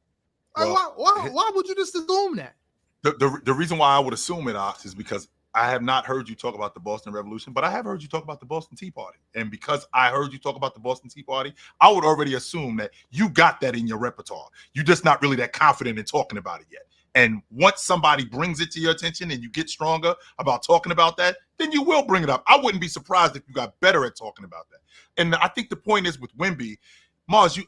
Like, why would you just assume that? The reason why I would assume it, Ox, is because I have not heard you talk about the Boston Revolution, but I have heard you talk about the Boston Tea Party. And because I heard you talk about the Boston Tea Party, I would already assume that you got that in your repertoire. You're just not really that confident in talking about it yet. And once somebody brings it to your attention and you get stronger about talking about that, then you will bring it up. I wouldn't be surprised if you got better at talking about that. And I think the point is with Wemby, Mars, you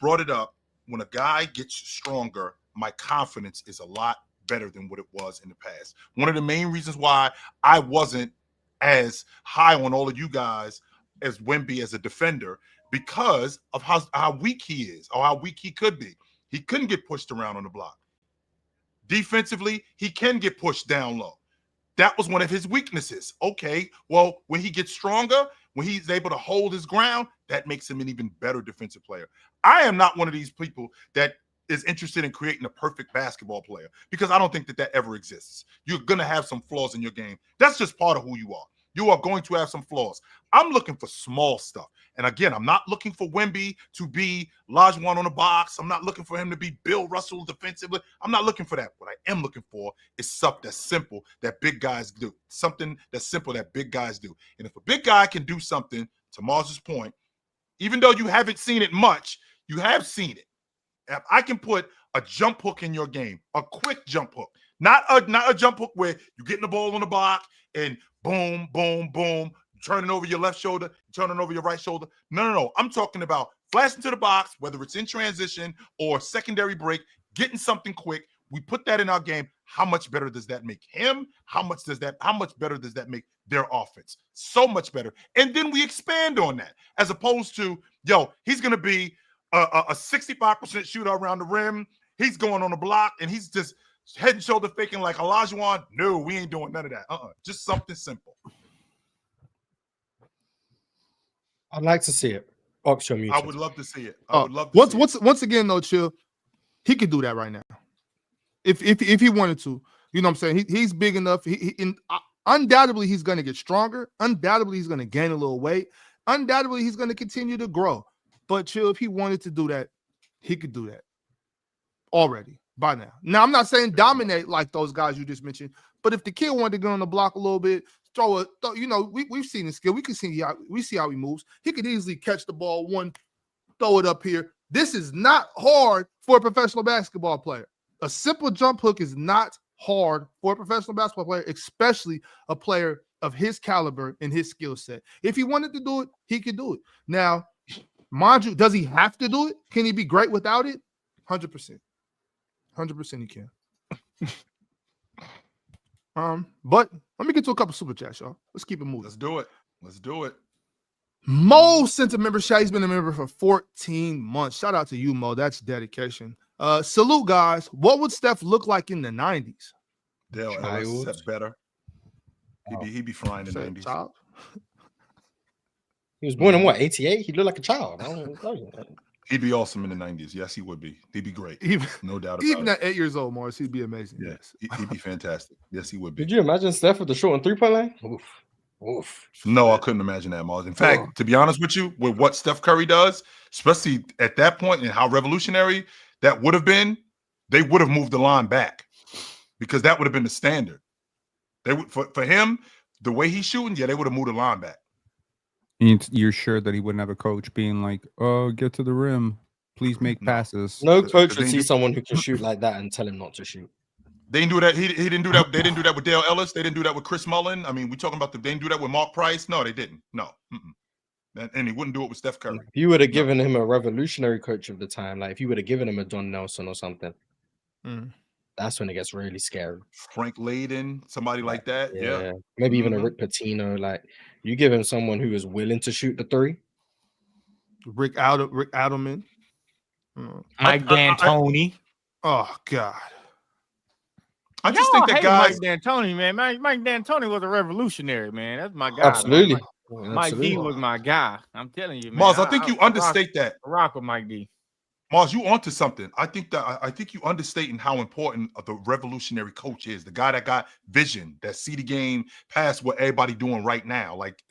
brought it up. When a guy gets stronger, my confidence is a lot better than what it was in the past. One of the main reasons why I wasn't as high on all of you guys as Wemby as a defender, because of how weak he is or how weak he could be. He couldn't get pushed around on the block. Defensively, he can get pushed down low. That was one of his weaknesses. Okay, well, when he gets stronger, when he's able to hold his ground, that makes him an even better defensive player. I am not one of these people that is interested in creating a perfect basketball player because I don't think that ever exists. You're going to have some flaws in your game. That's just part of who you are. You are going to have some flaws. I'm looking for small stuff. And again, I'm not looking for Wemby to be Olajuwon on the box. I'm not looking for him to be Bill Russell defensively. I'm not looking for that. What I am looking for is stuff that's simple that big guys do. Something that's simple that big guys do. And if a big guy can do something to Mars's point, even though you haven't seen it much, you have seen it. If I can put a jump hook in your game, a quick jump hook, not a jump hook where you're getting the ball on the block and boom, boom, boom, turning over your left shoulder, turning over your right shoulder. No. I'm talking about flashing to the box, whether it's in transition or secondary break, getting something quick. We put that in our game. How much better does that make him? How much better does that make their offense? So much better. And then we expand on that, as opposed to, he's going to be a 65% shooter around the rim. He's going on the block, and he's just head and shoulder faking like Olajuwon. No, we ain't doing none of that. Just something simple. I'd like to see it. Oxford muted. I would love to see it. I would love to see it. Once again, though, Chill, he could do that right now. If he wanted to. You know what I'm saying? He's big enough. Undoubtedly, he's going to get stronger. Undoubtedly, he's going to gain a little weight. Undoubtedly, he's going to continue to grow. But Chill, if he wanted to do that, he could do that already by now. Now, I'm not saying dominate like those guys you just mentioned, but if the kid wanted to get on the block a little bit, we've seen his skill. We see how he moves. He could easily catch the ball, throw it up here. This is not hard for a professional basketball player. A simple jump hook is not hard for a professional basketball player, especially a player of his caliber and his skill set. If he wanted to do it, he could do it. Now, mind you, does he have to do it? Can he be great without it? 100%. 100% he can. But let me get to a couple super chats, y'all. Let's keep it moving. Let's do it. Mo sent a membership. He's been a member for 14 months. Shout out to you, Mo. That's dedication. Salute, guys. What would Steph look like in the 90s? Dale Ellis set better. He'd be flying in the 90s. Child. He was born in what, 88? He looked like a child. I don't know. He'd be awesome in the 90s. Yes, he would be. He'd be great. No doubt about it. Even at 8 years old, Morris, he'd be amazing. Yes, he'd be fantastic. Yes, he would be. Could you imagine Steph with the short and three-point line? Oof. No, I couldn't imagine that, Mars. In fact, to be honest with you, with what Steph Curry does, especially at that point and how revolutionary that would have been, they would have moved the line back because that would have been the standard. They would for him, the way he's shooting, they would have moved the line back. You're sure that he wouldn't have a coach being like, "Oh, get to the rim, please make passes." No coach would see someone who can shoot like that and tell him not to shoot. They didn't do that. He didn't do that. They didn't do that with Dale Ellis. They didn't do that with Chris Mullin. I mean, we talking about they didn't do that with Mark Price. No, they didn't. No, and he wouldn't do it with Steph Curry. If you would have given him a revolutionary coach of the time, like if you would have given him a Don Nelson or something, that's when it gets really scary. Frank Layden, somebody like that. Yeah. Maybe even a Rick Pitino. Like you give him someone who is willing to shoot the three. Rick Adelman. Mike D'Antoni. Oh, God. I just think that guys. Mike D'Antoni, man. Mike D'Antoni was a revolutionary, man. That's my guy. Absolutely. Mike D was my guy. I'm telling you, man. Mars, I think you understate that. Rock with Mike D. Mars, you onto something. I think you understating how important the revolutionary coach is. The guy that got vision, that see the game past what everybody doing right now. Like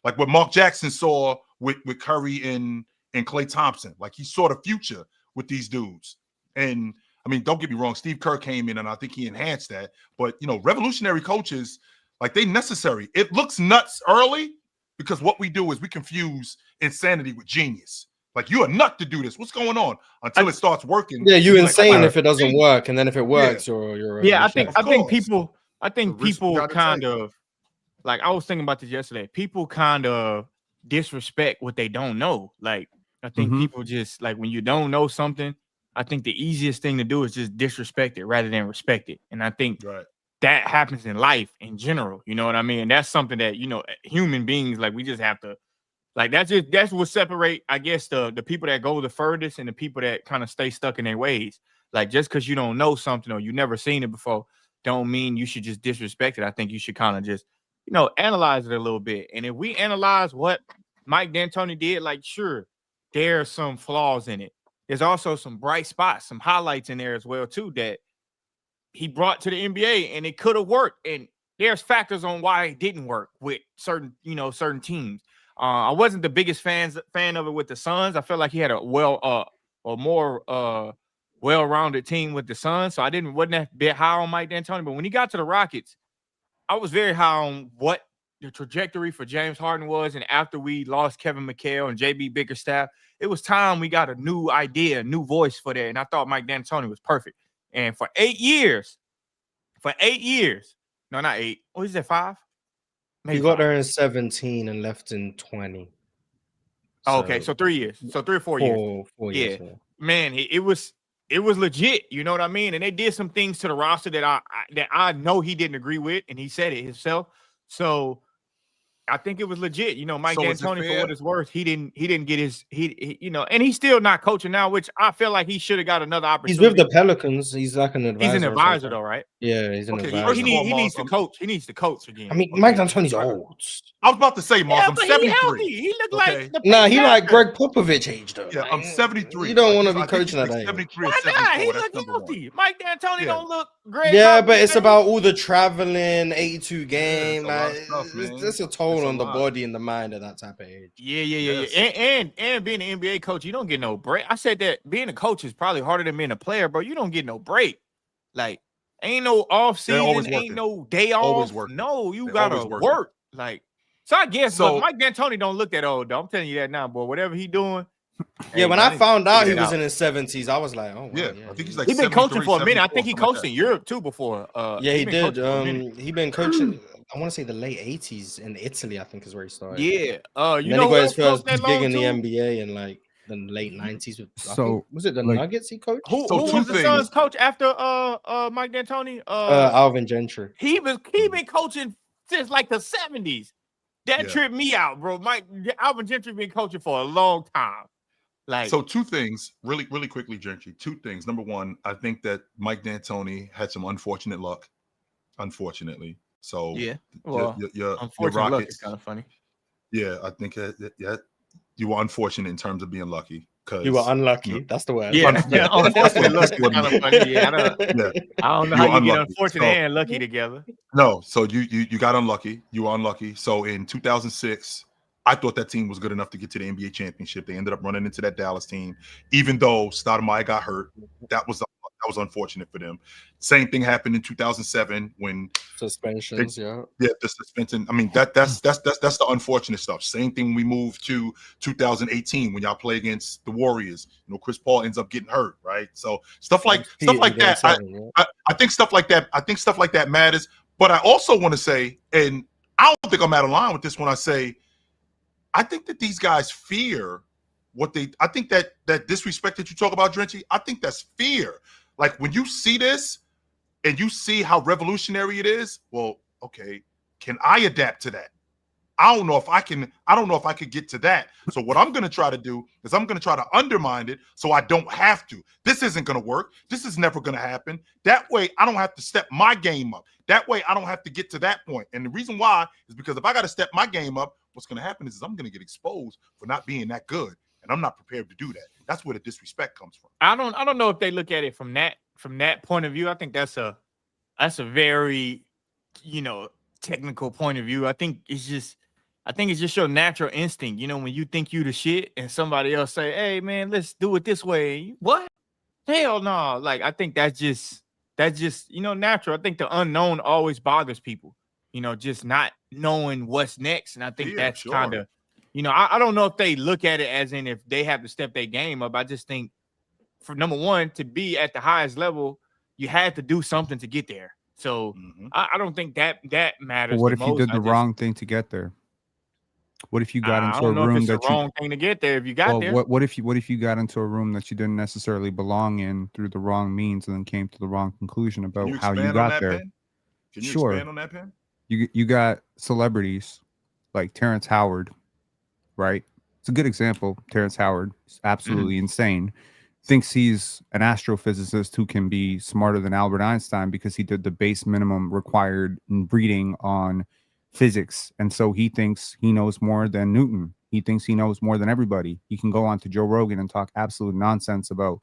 what Mark Jackson saw with Curry and Klay Thompson. Like he saw the future with these dudes. And I mean, don't get me wrong, Steve Kerr came in and I think he enhanced that. But revolutionary coaches, like they necessary. It looks nuts early because what we do is we confuse insanity with genius. Like you a nut to do this. What's going on? Until it starts working. Yeah, you're insane if it doesn't work, and then if it works, you're I think people kind of like I was thinking about this yesterday. People kind of disrespect what they don't know. Like I think people just like when you don't know something, I think the easiest thing to do is just disrespect it rather than respect it. And I think that happens in life in general. You know what I mean? And that's something that human beings like we just have to. Like that's what separate, I guess, the people that go the furthest and the people that kind of stay stuck in their ways. Like just because you don't know something or you never seen it before, don't mean you should just disrespect it. I think you should kind of just, analyze it a little bit. And if we analyze what Mike D'Antoni did, like sure, there's some flaws in it. There's also some bright spots, some highlights in there as well too that he brought to the NBA and it could have worked. And there's factors on why it didn't work with certain teams. I wasn't the biggest fan of it with the Suns. I felt like he had a more well-rounded team with the Suns, so I wasn't that bit high on Mike D'Antoni. But when he got to the Rockets, I was very high on what the trajectory for James Harden was, and after we lost Kevin McHale and JB Bickerstaff, it was time we got a new idea, a new voice for that. And I thought Mike D'Antoni was perfect. And for 8 years, no, not 8. What is that, 5? Maybe He got 5. there in 17 and left in 20. Oh, okay, so 3 years. So 3 or 4 years. 4 years. Yeah. Man, it was legit. You know what I mean? And they did some things to the roster that I know he didn't agree with, and he said it himself. So I think it was legit. You know, Mike D'Antoni, for what it's worth, he didn't get his and he's still not coaching now, which I feel like he should have got another opportunity. He's with the Pelicans. He's like an advisor. He's an advisor though, right? Yeah, he's an advisor. Or he needs to coach. He needs to coach again. I mean, Mike D'Antoni's old. I was about to say, Mars, I'm but 73. he healthy. He looked like the Nah, he like Greg Popovich age though. Yeah, I'm 73. You don't want to I be think coaching at he's that age. 73 or Why 74. not? He That's look number healthy. one. Mike D'Antoni don't look great. Yeah, but it's about all the traveling, 82 game. it's a lot Like, of stuff, man. it's a toll It's a on the lot. body and the mind at that type of age. Yeah. Yes. And being an NBA coach, you don't get no break. I said that being a coach is probably harder than being a player, bro. You don't get no break. Like, ain't no off They're always season, ain't working. no day Always off. working. No, you They're gotta always working. work. Like, so I guess So- look, Mike D'Antoni don't look that old, though. I'm telling you that now, boy. Whatever he doing. Yeah, when man, I found out he figure it was out. in his 70s, I was like, oh, wow, Yeah, I think he's like He been coaching 73, for a minute. I 74, think he something like coached that. in Europe too before. yeah, he been did. coaching for a minute. He been coaching. I want to say the late 80s in Italy. I think is where he started. Yeah. And You then know he got who his else coached first that gig long in the too? NBA in like the late 90s. So, Was it the like- Nuggets he coached? Who So two was the things. Suns coach after Mike D'Antoni? Alvin Gentry. He been coaching since like the 70s. That Yeah. tripped me out, bro. Alvin Gentry been coaching for a long time. Like, So two things, really quickly, Gentry. Two things. Number one, I think that Mike D'Antoni had some unfortunate luck, unfortunately. So yeah. Well, your unfortunately, luck Rockets, is kind of funny. yeah, I think you were unfortunate in terms of being lucky. You were unlucky. That's the word. Yeah, unfortunately, luck is That's kind of funny. Yeah, I don't know You how were you get unlucky. unfortunate and lucky together. No, so you got unlucky. You were unlucky. So in 2006, I thought that team was good enough to get to the NBA championship. They ended up running into that Dallas team, even though Stoudemire got hurt. That was unfortunate for them. Same thing happened in 2007 when Suspensions. the suspension. I mean that's the unfortunate stuff. Same thing we moved to 2018 when y'all play against the Warriors. You know, Chris Paul ends up getting hurt, right? So stuff like that. I think stuff like that. I think stuff like that matters. But I also want to say, and I don't think I'm out of line with this when I say, I think that these guys fear what they. I think that disrespect that you talk about, Drenchy, I think that's fear. Like when you see this and you see how revolutionary it is, well, okay, can I adapt to that? I don't know if I can. I don't know if I could get to that. So what I'm going to try to do is I'm going to try to undermine it so I don't have to. This isn't going to work. This is never going to happen. That way I don't have to step my game up. That way I don't have to get to that point. And the reason why is because if I got to step my game up, what's going to happen is I'm going to get exposed for not being that good. And I'm not prepared to do that. That's where the disrespect comes from. I don't know if they look at it from that point of view. I think that's a very, technical point of view. I think it's just your natural instinct. You know, when you think you the shit and somebody else say, "Hey man, let's do it this way." What? Hell no. Like, I think that's just natural. I think the unknown always bothers people. Just not knowing what's next. And I think that's kind of, I don't know if they look at it as in if they have to step their game up. I just think for number one, to be at the highest level, you had to do something to get there. So I don't think that matters. But what if you did the wrong thing to get there? What if you got into a room that the wrong thing to get there? If you got there, what if you got into a room that you didn't necessarily belong in through the wrong means and then came to the wrong conclusion about how you got there? Can you expand on that, Pen? You got celebrities like Terrence Howard, right? It's a good example. Terrence Howard is absolutely insane. Thinks he's an astrophysicist who can be smarter than Albert Einstein because he did the base minimum required in breeding on physics. And so he thinks he knows more than Newton. He thinks he knows more than everybody. He can go on to Joe Rogan and talk absolute nonsense about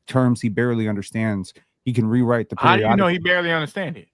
terms he barely understands. He can rewrite the periodic. How do you know he barely understands it?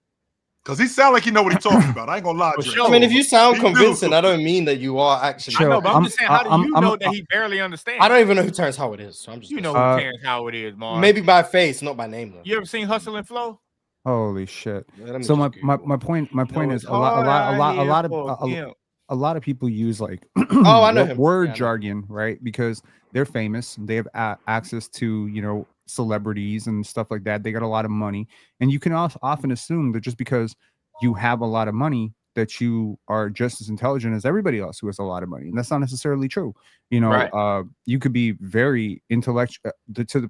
Because he sound like he know what he's talking about. I ain't gonna lie to you. I mean, if you sound convincing, I don't mean that you are actually. I know, but I'm just saying, how do you know that he barely understands? I don't even know who Terrence Howard is. So I'm just. You know who Terrence Howard is, Mark. Maybe by face, not by name. Though. You ever seen Hustle and Flow? Holy shit! Let me So just Google. my point is it's hard out here for a lot of people use like Oh, I know him. word Yeah, I know. jargon, right? Because they're famous, they have access to, you know, celebrities and stuff like that. They got a lot of money, and you can also often assume that just because you have a lot of money that you are just as intelligent as everybody else who has a lot of money, and that's not necessarily true. You know, Right. you could be very intellectual.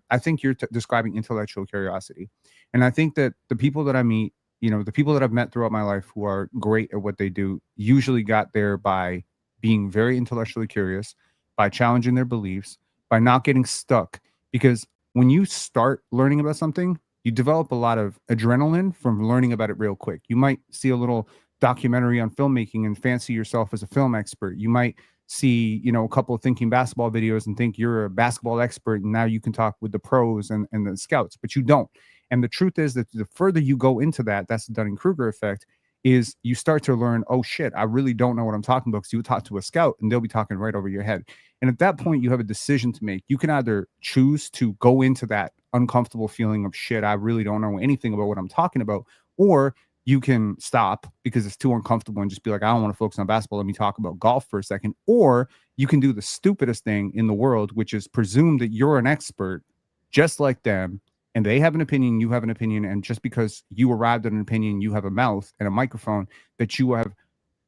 I think you're describing intellectual curiosity, and I think that the people that I meet, you know, the people that I've met throughout my life who are great at what they do usually got there by being very intellectually curious, by challenging their beliefs, by not getting stuck. Because when you start learning about something, you develop a lot of adrenaline from learning about it real quick. You might see a little documentary on filmmaking and fancy yourself as a film expert. You might see, you know, a couple of thinking basketball videos and think you're a basketball expert, and now you can talk with the pros and the scouts, but you don't. And the truth is that the further you go into that, that's the Dunning-Kruger effect, is you start to learn, oh shit, I really don't know what I'm talking about, because you would talk to a scout and they'll be talking right over your head. And at that point, you have a decision to make. You can either choose to go into that uncomfortable feeling of shit, I really don't know anything about what I'm talking about, or you can stop because it's too uncomfortable and just be like, I don't want to focus on basketball. Let me talk about golf for a second. Or you can do the stupidest thing in the world, which is presume that you're an expert just like them, and they have an opinion, you have an opinion, and just because you arrived at an opinion, you have a mouth and a microphone, that you have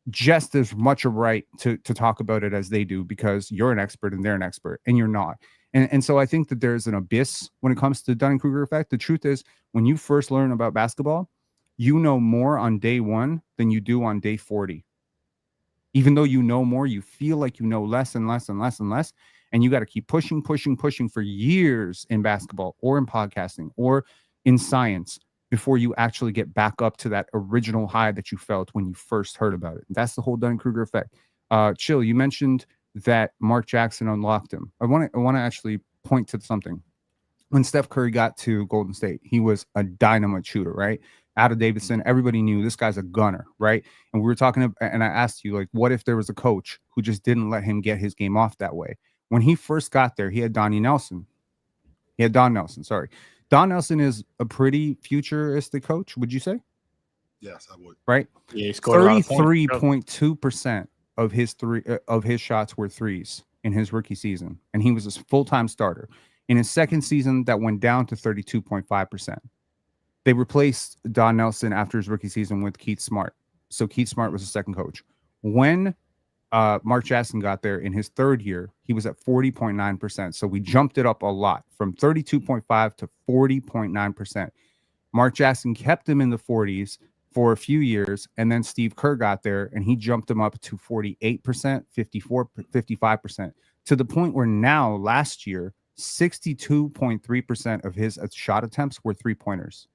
just as much a right to talk about it as they do, because you're an expert and they're an expert, and you're not. And so I think that there's an abyss when it comes to the Dunning-Kruger effect. The truth is, when you first learn about basketball, you know more on day 1 than you do on day 40. Even though you know more, you feel like you know less and less and less and less. And you got to keep pushing for years in basketball or in podcasting or in science before you actually get back up to that original high that you felt when you first heard about it. That's the whole Dunning-Kruger effect. Chill, you mentioned that Mark Jackson unlocked him. I want to actually point to something. When Steph Curry got to Golden State, he was a dynamite shooter, right? Out of Davidson, everybody knew this guy's a gunner, right? And we were talking, and I asked you, like, what if there was a coach who just didn't let him get his game off that way? When he first got there, he had Don Nelson. Sorry. Don Nelson is a pretty futuristic coach, would you say? Yes, I would. Right? Yeah, he scored a lot of points. 33.2% of his shots were threes in his rookie season, and he was a full-time starter. In his second season, that went down to 32.5%. They replaced Don Nelson after his rookie season with Keith Smart. So Keith Smart was the second coach. When Mark Jackson got there in his third year, he was at 40.9%. So we jumped it up a lot from 32.5 to 40.9%. Mark Jackson kept him in the 40s for a few years, and then Steve Kerr got there and he jumped him up to 48%, 54, 55%, to the point where now last year 62.3% of his shot attempts were 3-pointers.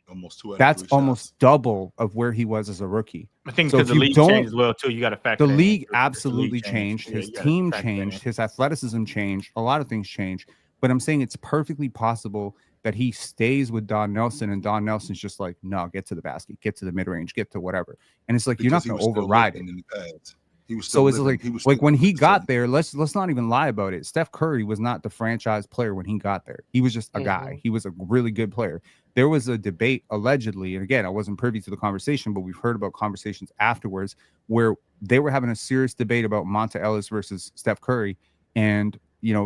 Almost 2. That's almost double of where he was as a rookie. I think So because if the you league don't- changed as well too. You got to factor The that league in. absolutely The league changed. Yeah, His you gotta team factor that in. changed. His athleticism changed. A lot of things changed. But I'm saying it's perfectly possible that he stays with Don Nelson, and Don Nelson's just like, no, get to the basket, get to the mid-range, get to whatever. And it's like, you're not going to override it. In the pads. He was So still it's living. like when he got there, let's not even lie about it. Steph Curry was not the franchise player when he got there. He was just a guy. He was a really good player. There was a debate allegedly, and again, I wasn't privy to the conversation, but we've heard about conversations afterwards where they were having a serious debate about Monta Ellis versus Steph Curry, and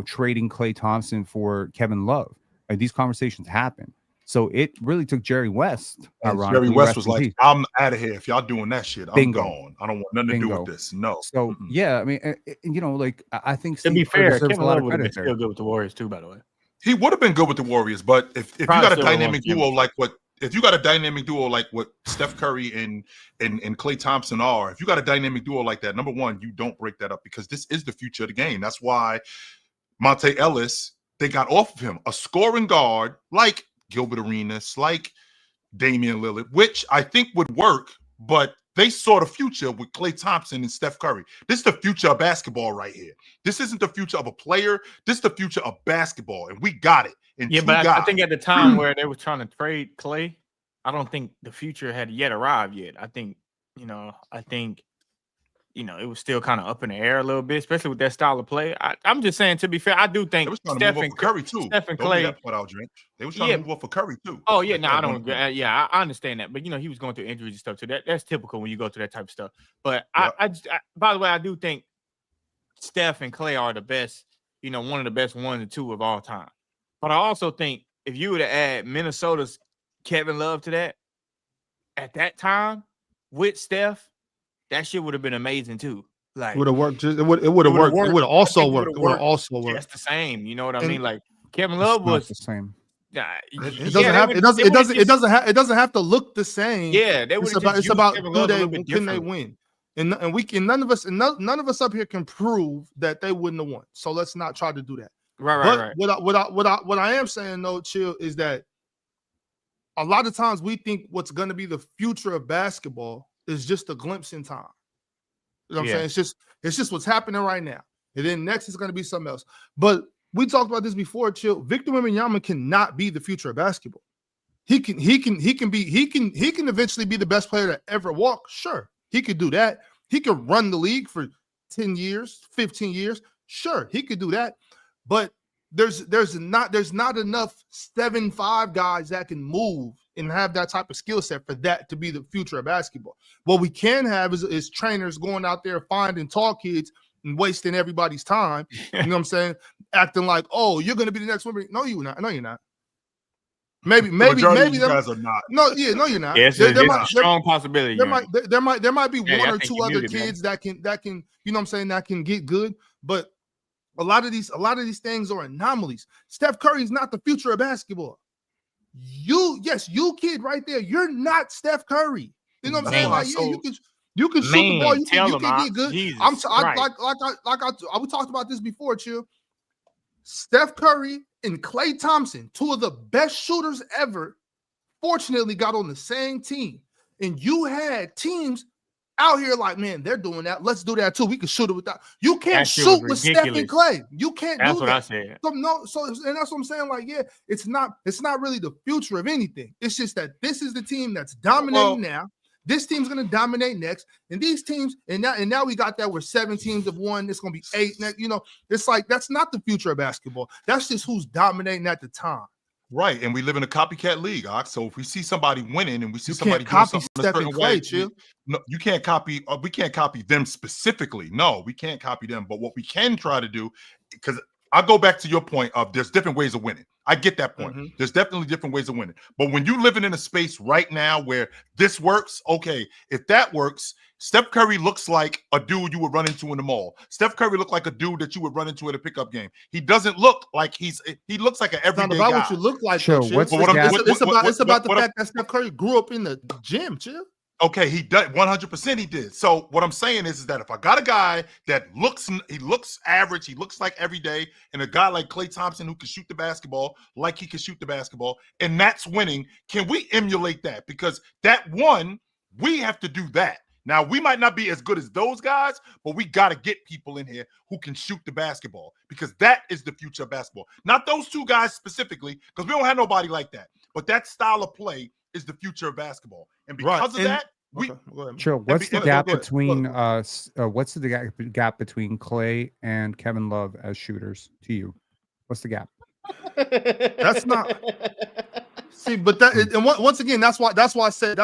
trading Klay Thompson for Kevin Love. Like, these conversations happen. So it really took Jerry West. And Jerry West was like, I'm out of here. If y'all doing that shit, I'm gone. I don't want nothing to do with this. No. So, yeah, I mean, I think to be fair, Kevin Love would have been still good with the Warriors too, by the way. He would have been good with the Warriors, but if you got a dynamic duo like what Steph Curry and Klay Thompson are, if you got a dynamic duo like that, number one, you don't break that up, because this is the future of the game. That's why Monta Ellis, they got off of him, a scoring guard like Gilbert Arenas, like Damian Lillard, which I think would work, but they saw the future with Klay Thompson and Steph Curry. This is the future of basketball right here. This isn't the future of a player. This is the future of basketball, and we got it. But I think at the time where they were trying to trade Klay, I don't think the future had yet arrived yet. I think you know, it was still kind of up in the air a little bit, especially with that style of play. I'm just saying, to be fair, I do They think was trying to Steph move and up for Curry too. Steph and Don't Clay. get that part out, Drench. They was trying to move up for Curry too. Oh yeah, Like no, that I at one don't. point. Yeah, I understand that, but you know, he was going through injuries and stuff too. That's typical when you go through that type of stuff. But Yep. by the way, I do think Steph and Clay are the best. You know, one of the best 1 and 2 of all time. But I also think if you were to add Minnesota's Kevin Love to that at that time with Steph, that shit would have been amazing too. Like Would have worked. It would have worked. It would have also worked. It would have also worked. just the same. You know what I And- mean? Like Kevin It's Love not was. the same. It doesn't have to look the same. Yeah, they would. It's about can they win? And none of us up here can prove that they wouldn't have won. So let's not try to do that. Right. What I am saying though, Chill, is that a lot of times we think what's going to be the future of basketball is just a glimpse in time. You know what I'm saying? It's just what's happening right now. And then next is going to be something else. But we talked about this before, Chill. Victor Wembanyama cannot be the future of basketball. He can eventually be the best player to ever walk. Sure, he could do that. He could run the league for 10 years, 15 years. Sure, he could do that. But there's not enough 7'5" guys that can move and have that type of skill set for that to be the future of basketball. What we can have is trainers going out there finding tall kids and wasting everybody's time. You know what I'm saying? Acting like, oh, you're going to be the next one. No, you're not. No, you're not. Maybe you guys are not. No, you're not. Yeah, there might, strong possibility. There might be one I or think two you other muted, kids that can, you know what I'm saying, that can get good. But a lot of these things are anomalies. Steph Curry is not the future of basketball. You kid right there, you're not Steph Curry. You know what I'm saying? Like, yeah, you can shoot the ball, you can get good. We talked about this before, Chill. Steph Curry and Klay Thompson, two of the best shooters ever, fortunately got on the same team. And you had teams out here like, man, they're doing that. Let's do that too. We can shoot it without. You can't shoot with Steph and Klay. You can't do that. That's what I said. And that's what I'm saying. Like, yeah, it's not really the future of anything. It's just that this is the team that's dominating now. This team's gonna dominate next, and these teams, and now we got that where 7 teams have won. It's gonna be 8 next. You know, it's like that's not the future of basketball. That's just who's dominating at the time. Right, and we live in a copycat league, Ox. So if we see somebody winning and we see You somebody can't doing copy something a Steph and certain way, Klay, Chill. no, you can't copy. We can't copy them specifically. No, we can't copy them. But what we can try to do, because I'll go back to your point of there's different ways of winning. I get that point. Mm-hmm. There's definitely different ways of winning. But when you're living in a space right now where this works, okay, if that works, Steph Curry looks like a dude you would run into in the mall. Steph Curry looked like a dude that you would run into at a pickup game. He doesn't look like he looks like an everyday It's not about guy. what you look like. Sure, Though, what's Chill. the gap? It's about the fact that Steph Curry grew up in the gym, Chill. Okay, he does 100%. He did. So what I'm saying is that if I got a guy that looks average, he looks like every day, and a guy like Klay Thompson who can shoot the basketball like he can shoot the basketball, and that's winning, can we emulate that? Because that one, we have to do that. Now we might not be as good as those guys, but we got to get people in here who can shoot the basketball because that is the future of basketball. Not those two guys specifically, because we don't have nobody like that. But that style of play is the future of basketball, and because of that. Sure. What's the gap between what's the gap between Klay and Kevin Love as shooters to you? What's the gap? That's not. See, but that and once again, that's why I said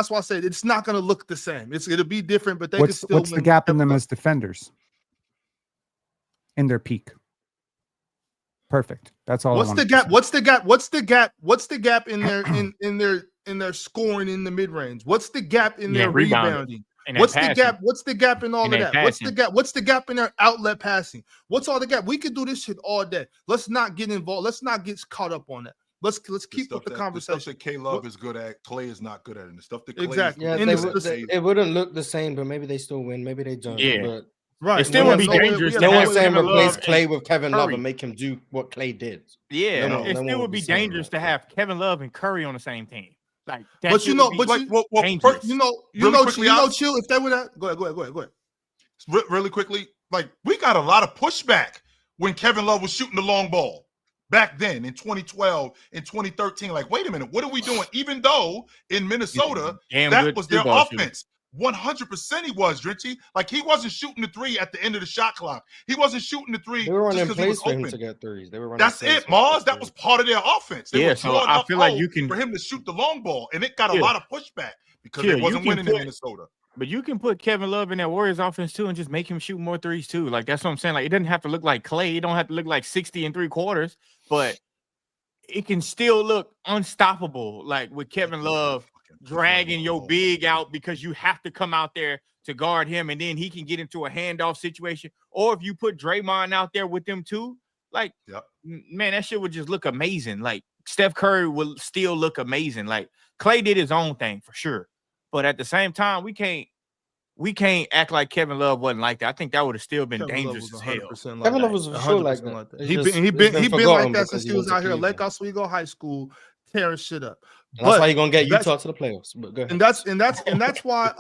it's not going to look the same. It'll be different, but what's the gap in them as defenders? In their peak. Perfect. That's all. What's the gap? What's the gap in their scoring in the mid range? What's the gap in their rebounding? What's the gap? What's the gap in all of that? What's the gap? What's the gap in their outlet passing? What's all the gap? We could do this shit all day. Let's not get involved. Let's not get caught up on that. Let's keep with the conversation. The stuff that K-Love is good at, Klay is not good at, and the stuff that Klay exactly. It wouldn't look the same, but maybe they still win. Maybe they don't. Yeah. But right. It still would be dangerous. No one's saying replace Klay with Kevin Love and make him do what Klay did. Yeah, it still would be dangerous to have Kevin Love and Curry on the same team. Like, but you know, Chill. If they would have, go ahead. Really quickly, like we got a lot of pushback when Kevin Love was shooting the long ball back then in 2012 and 2013. Like, wait a minute, what are we doing? Even though in Minnesota that was their offense. 100% he was, Dritchy. Like, he wasn't shooting the three at the end of the shot clock. He wasn't shooting the three They were running just because he was plays for him open. to get threes. They were running. That's plays it, for him to Mars. get That was threes. part of their offense. They Yeah, were so drawing I up feel like holes you can- for him to shoot the long ball, and it got a Yeah. lot of pushback because Yeah, they you wasn't can winning in put- Minnesota. But you can put Kevin Love in that Warriors offense too, and just make him shoot more threes too. Like, that's what I'm saying. Like, it doesn't have to look like Clay. It don't have to look like 60 3/4, but it can still look unstoppable. Like with Kevin Love dragging your big out because you have to come out there to guard him, and then he can get into a handoff situation. Or if you put Draymond out there with them too, like, man, that shit would just look amazing. Like, Steph Curry will still look amazing. Like, Clay did his own thing for sure. But at the same time, we can't act like Kevin Love wasn't like that. I think that would have still been Kevin Love dangerous was as hell. 100% like Kevin Love that. was for sure like 100% that. that. It's He just- been it's been like forgotten that because since he he was went to out here at Cleveland. Lake Oswego High School, tearing shit up. And that's But why you're gonna get that's- Utah to the playoffs. But go ahead. And that's why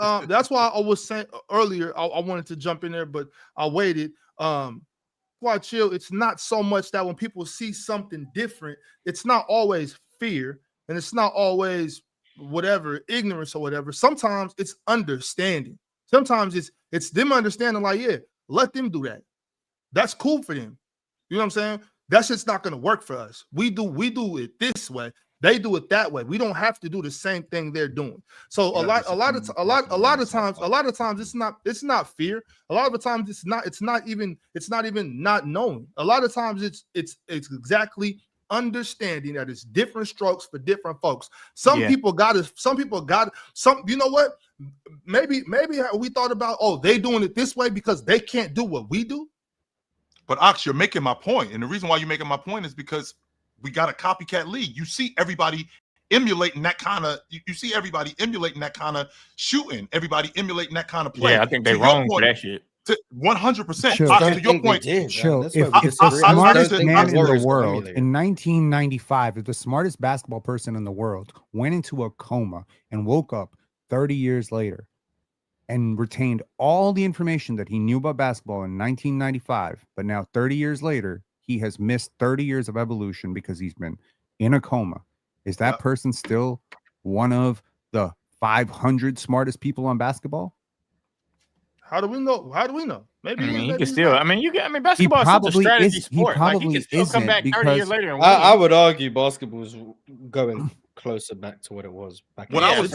I was saying earlier. I wanted to jump in there, but I waited. Quite chill. It's not so much that when people see something different, it's not always fear, and it's not always whatever ignorance or whatever. Sometimes it's understanding. Sometimes it's them understanding. Like, yeah, let them do that. That's cool for them. You know what I'm saying? That's just not going to work for us. We do it this way. They do it that way. We don't have to do the same thing they're doing. So a lot of times it's not fear. A lot of the times it's not even not knowing. A lot of times it's exactly understanding that it's different strokes for different folks. Some people got it. You know what? Maybe we thought about, they doing it this way because they can't do what we do. But Ox, you're making my point, and the reason why you're making my point is because we got a copycat league. You see everybody emulating that kind of. You see everybody emulating that kind of shooting. Everybody emulating that kind of play. Yeah, I think they're wrong for that shit. 100%. Chill. To your point, Chill. That's If why we the disagree. I smartest don't think man the in the Warriors will world emulate it. in 1995, if the smartest basketball person in the world went into a coma and woke up 30 years later and retained all the information that he knew about basketball in 1995, but now 30 years later, he has missed 30 years of evolution because he's been in a coma. Is that person still one of the 500 smartest people on basketball? How do we know? Maybe he can still. Basketball is such a strategy sport. Like, he can still come back 30 years later and win. I would argue basketball is going closer back to what it was back. That's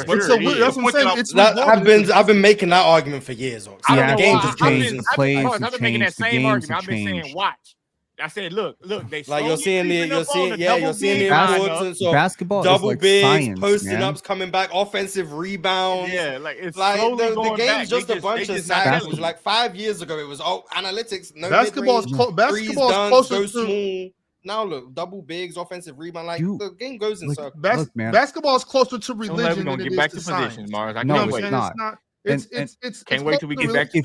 what I'm saying. I've been making that argument for years. I've been making that same argument. I've been saying, watch. I said, look, they like you're seeing the importance of basketball double is like bigs, science, posting man. ups, coming back, offensive rebounds. Yeah, like it's like slowly the going game's back. just They a bunch of just not science. telling you. Like 5 years ago, it was analytics. No Basketball is closer go to small. Now look, double bigs, offensive rebound. Like the game goes in circles. Basketball is closer to religion. We're gonna get back to positions, Mars. I know can't what wait. I'm saying? It's can't wait till we get back to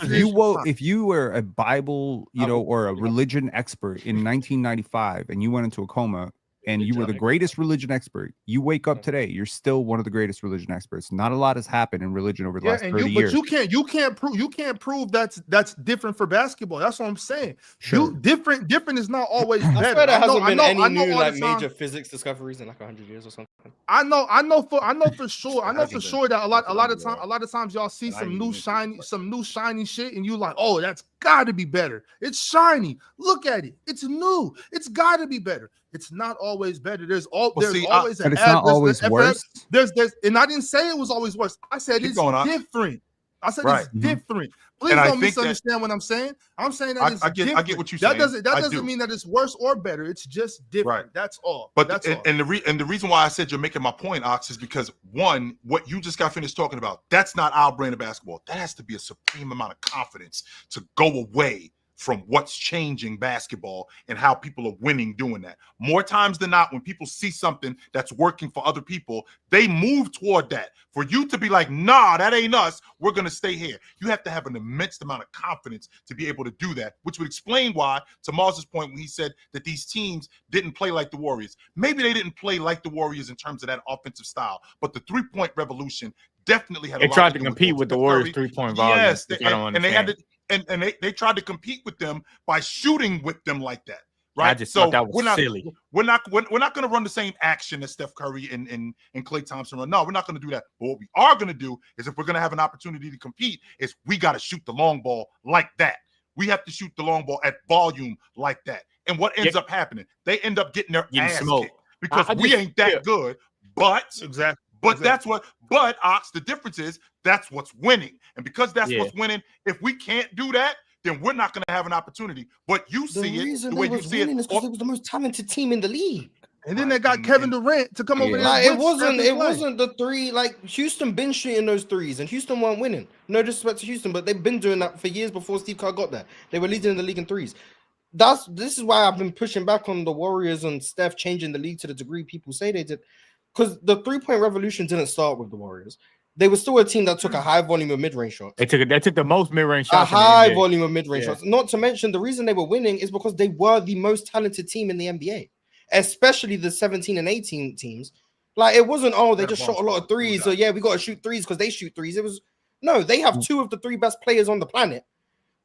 if you were a Bible, or a religion expert in 1995 and you went into a coma and you were the greatest religion expert, you wake up today, you're still one of the greatest religion experts. Not a lot has happened in religion over the last 30 years. But you can't prove that's different for basketball. That's what I'm saying. Sure. Different is not always better. I swear there hasn't been any new like major physics discoveries in like 100 years or something. I know for sure that a lot of times y'all see some new shiny shit and you like, oh, that's gotta be better. It's shiny. Look at it. It's new. It's gotta be better. It's not always better. There's always but it's not always worse. There's and I didn't say it was always worse. I said it's different. I said it's different. Please don't misunderstand what I'm saying. I'm saying that it's different. I get what you're saying. That doesn't mean that it's worse or better. It's just different. Right. That's all. But that's all. And the reason why I said you're making my point, Ox, is because one, what you just got finished talking about, that's not our brand of basketball. That has to be a supreme amount of confidence to go away from what's changing basketball and how people are winning doing that. More times than not, when people see something that's working for other people, they move toward that. For you to be like, nah, that ain't us, we're going to stay here. You have to have an immense amount of confidence to be able to do that, which would explain why, to Mars's point, when he said that these teams didn't play like the Warriors. Maybe they didn't play like the Warriors in terms of that offensive style, but the three-point revolution definitely had a lot tried to do compete with the Warriors' three-point volume. Yes, and they had to. And they tried to compete with them by shooting with them like that. right? I just thought that was we're not silly. we're not going to run the same action that Steph Curry and Klay Thompson run. No, we're not going to do that. But what we are going to do is, if we're going to have an opportunity to compete, is we got to shoot the long ball like that. We have to shoot the long ball at volume like that. And what ends up happening? They end up getting their ass kicked because we ain't that good. But Exactly. But that's what. But Ox, the difference is that's what's winning, and because that's what's winning. If we can't do that, then we're not going to have an opportunity. But you see it the way you see it. Is because it was the most talented team in the league. And then they got Kevin Durant to come over there. Like, it wasn't the three. Like, Houston been shooting those threes, and Houston weren't winning. No disrespect to Houston, but they've been doing that for years before Steve Kerr got there. They were leading the league in threes. This is why I've been pushing back on the Warriors and Steph changing the league to the degree people say they did, because the 3-point revolution didn't start with the Warriors. They were still a team that took a high volume of mid-range shots. They took the most mid-range shots. A high volume of mid-range shots. Not to mention, the reason they were winning is because they were the most talented team in the NBA, especially the 17 and 18 teams. Like, it wasn't, they just shot a lot of threes, so yeah, we got to shoot threes because they shoot threes. It was, no, they have 2 of the 3 best players on the planet.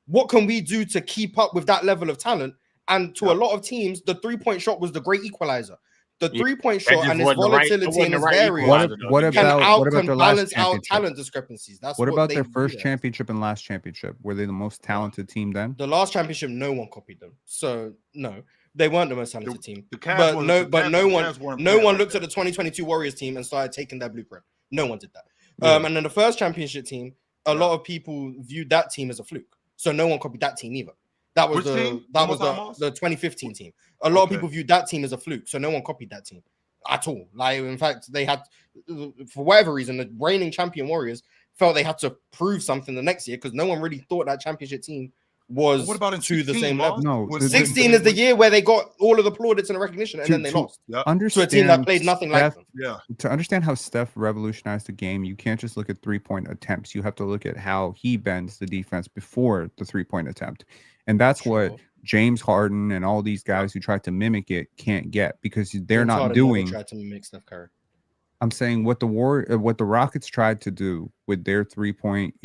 What can we do to keep up with that level of talent? And to a lot of teams, the 3-point shot was the great equalizer. The 3-point shot and its volatility and its variance can balance out talent discrepancies. That's what about their first championship and last championship? Were they the most talented team then? The last championship, no one copied them. So no, they weren't the most talented team. No one looked at the 2022 Warriors team and started taking their blueprint. No one did that. And then the first championship team, a lot of people viewed that team as a fluke. So no one copied that team either. That was the 2015 team. A lot of people viewed that team as a fluke, so no one copied that team at all. Like, in fact, they had, for whatever reason, the reigning champion Warriors felt they had to prove something the next year because no one really thought that championship team was to the same level. No, 16 is the year where they got all of the plaudits and the recognition, and then they lost to a team that played nothing like them. Yeah. To understand how Steph revolutionized the game, you can't just look at 3-point attempts. You have to look at how he bends the defense before the 3-point attempt. And that's what James Harden and all these guys who tried to mimic it can't get, because they're not doing. Tried to mimic Steph Curry. I'm saying what the Rockets tried to do with their 3-point,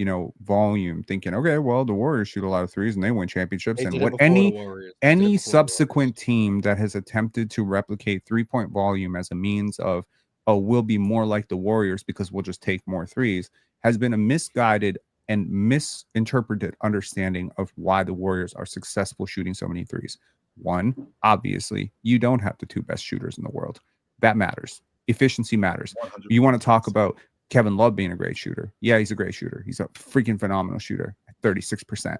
volume, thinking, okay, well, the Warriors shoot a lot of threes and they win championships. And what any subsequent team that has attempted to replicate 3-point volume as a means of, we'll be more like the Warriors because we'll just take more threes, has been a misguided and misinterpreted understanding of why the Warriors are successful shooting so many threes. One, obviously, you don't have the 2 best shooters in the world. That matters. Efficiency matters. 100%. You want to talk about Kevin Love being a great shooter. Yeah, he's a great shooter. He's a freaking phenomenal shooter at 36%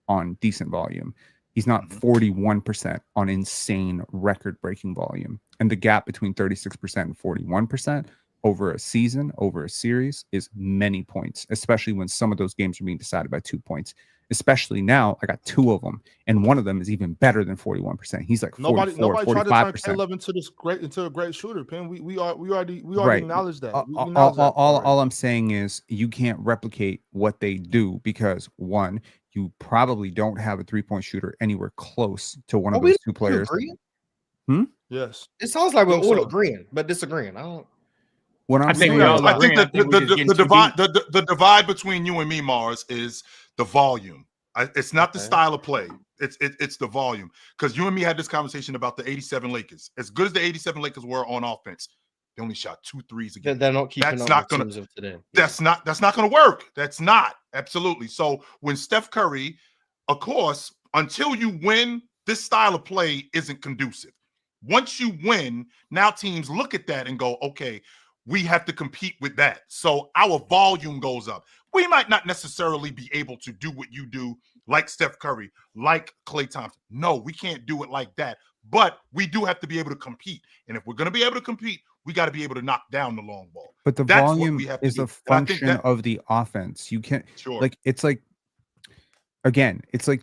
on decent volume. He's not 41% on insane record-breaking volume. And the gap between 36% and 41% over a season, over a series, is many points, especially when some of those games are being decided by 2 points. Especially now, I got 2 of them, and one of them is even better than 41%. He's like 44, nobody 45%. tried to turn Love into a great shooter, Pin. We already acknowledged that. All I'm saying is you can't replicate what they do because, one, you probably don't have a 3-point shooter anywhere close to one of those 2 players. Yes. It sounds like we're all agreeing, but disagreeing. I think the divide between you and me, Mars, is the volume. It's not the style of play. It's the volume. Because you and me had this conversation about the 87 Lakers. As good as the 87 Lakers were on offense, they only shot 2 threes again. They're not keeping up with teams of today. That's not going to work. That's not. Absolutely. So when Steph Curry, of course, until you win, this style of play isn't conducive. Once you win, now teams look at that and go, okay, we have to compete with that. So our volume goes up. We might not necessarily be able to do what you do, like Steph Curry, like Klay Thompson. No, we can't do it like that. But we do have to be able to compete. And if we're going to be able to compete, we got to be able to knock down the long ball. But the volume is a function of the offense. You can't, it's like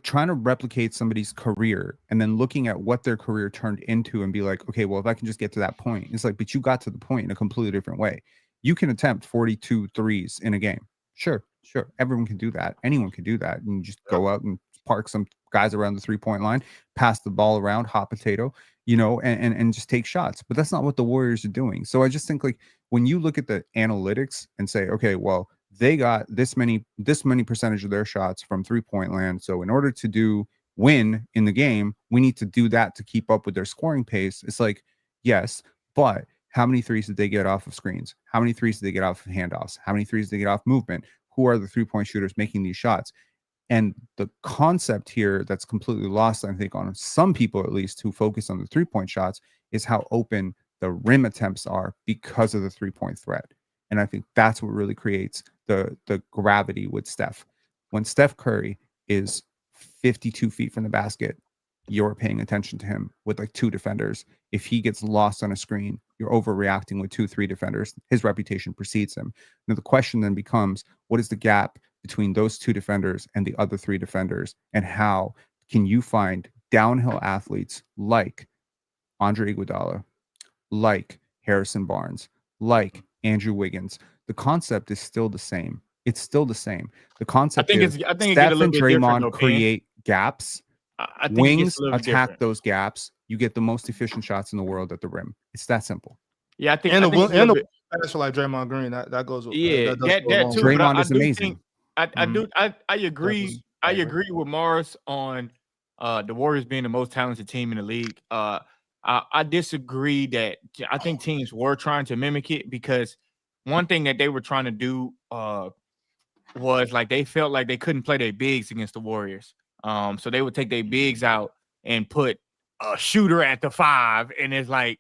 trying to replicate somebody's career and then looking at what their career turned into and be like, okay, well, if I can just get to that point, it's like, but you got to the point in a completely different way. You can attempt 42 threes in a game. Sure. Everyone can do that. Anyone can do that. And just go out and park some guys around the 3-point line, pass the ball around, hot potato, and just take shots. But that's not what the Warriors are doing. So I just think, like, when you look at the analytics and say, okay, well, they got this many percentage of their shots from 3-point land. So in order to do win in the game, we need to do that to keep up with their scoring pace. It's like, yes, but how many threes did they get off of screens? How many threes did they get off of handoffs? How many threes did they get off movement? Who are the 3-point shooters making these shots? And the concept here that's completely lost, I think, on some people at least who focus on the 3-point shots is how open the rim attempts are because of the 3-point threat. And I think that's what really creates the gravity with Steph. When Steph Curry is 52 feet from the basket, you're paying attention to him with like 2 defenders. If he gets lost on a screen, you're overreacting with 2-3 defenders. His reputation precedes him. Now the question then becomes, what is the gap between those 2 defenders and the other 3 defenders? And how can you find downhill athletes like Andre Iguodala, like Harrison Barnes, like Andrew Wiggins? The concept is still the same. It's still the same. The concept is Steph and Draymond create gaps. I think Wings attack those gaps. You get the most efficient shots in the world at the rim. It's that simple. Yeah, I think the pass like Draymond Green that goes. Yeah, that too. Draymond is amazing. I agree. I agree with Morris on the Warriors being the most talented team in the league. I disagree that I think teams were trying to mimic it, because one thing that they were trying to do was like they felt like they couldn't play their bigs against the Warriors. So they would take their bigs out and put a shooter at the 5, and it's like,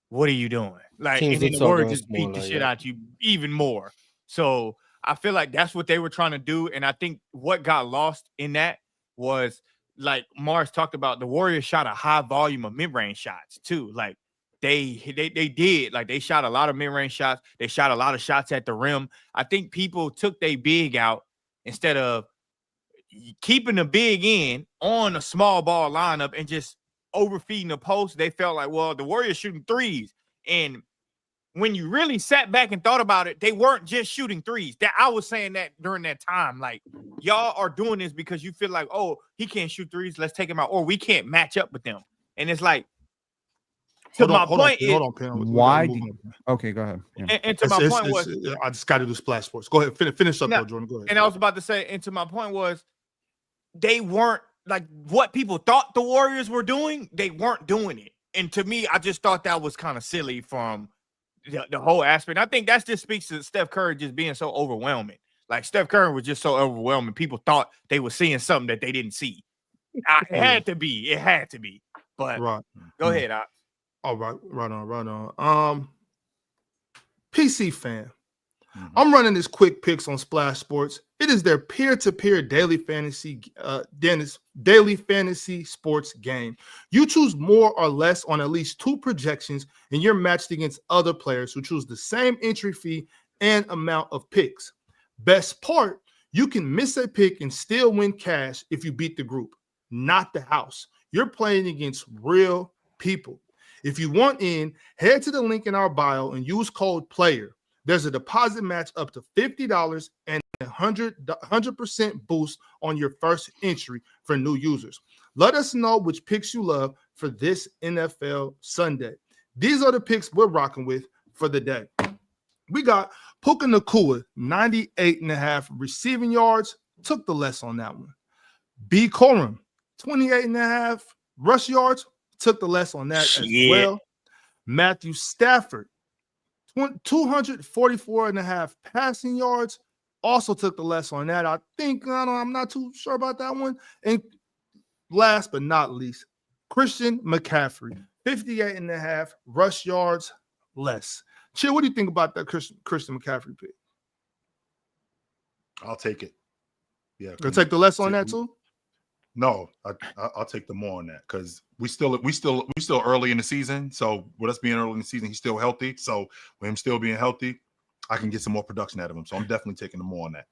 what are you doing? Like, and then the Warriors just beat the shit out you even more. So I feel like that's what they were trying to do, and I think what got lost in that was, like Mars talked about, the Warriors shot a high volume of mid-range shots too. Like they did, like they shot a lot of mid-range shots. They shot a lot of shots at the rim. I think people took their big out instead of keeping the big in on a small ball lineup and just overfeeding the post. They felt like, well, the Warriors shooting threes. And when you really sat back and thought about it, they weren't just shooting threes. That I was saying that during that time, like, y'all are doing this because you feel like, oh, he can't shoot threes, let's take him out, or we can't match up with them. And it's like, why? Okay, go ahead. Yeah. And to my point was, I just got to do Splash Sports. Go ahead, finish up, though, Jordan. Go ahead. And I was about to say, and to my point was, they weren't like what people thought the Warriors were doing. They weren't doing it, and to me, I just thought that was kind of silly from the whole aspect. I think that just speaks to Steph Curry just being so overwhelming. Like Steph Curry was just so overwhelming. People thought they were seeing something that they didn't see. It had to be. It had to be. But right. Go ahead. All right. Right on. PC fan. I'm running this quick picks on Splash Sports. It is their peer-to-peer daily fantasy sports game. You choose more or less on at least 2 projections, and you're matched against other players who choose the same entry fee and amount of picks. Best part, you can miss a pick and still win cash if you beat the group, not the house. You're playing against real people. If you want in, head to the link in our bio and use code PLAYER. There's a deposit match up to $50 and 100% boost on your first entry for new users. Let us know which picks you love for this NFL Sunday. These are the picks we're rocking with for the day. We got Puka Nacua, 98.5 receiving yards. Took the less on that one. B. Corum, 28.5 rush yards. Took the less on that as well. Matthew Stafford, 244.5 passing yards. Also took the less on that. I'm not too sure about that one. And last but not least, Christian McCaffrey, 58.5 rush yards less. Chill, what do you think about that Christian McCaffrey pick? I'll take it. Yeah. You'll take the less on that too? No, I'll take the more on that because we still early in the season. So with us being early in the season, he's still healthy. So with him still being healthy, I can get some more production out of him. So I'm definitely taking the more on that.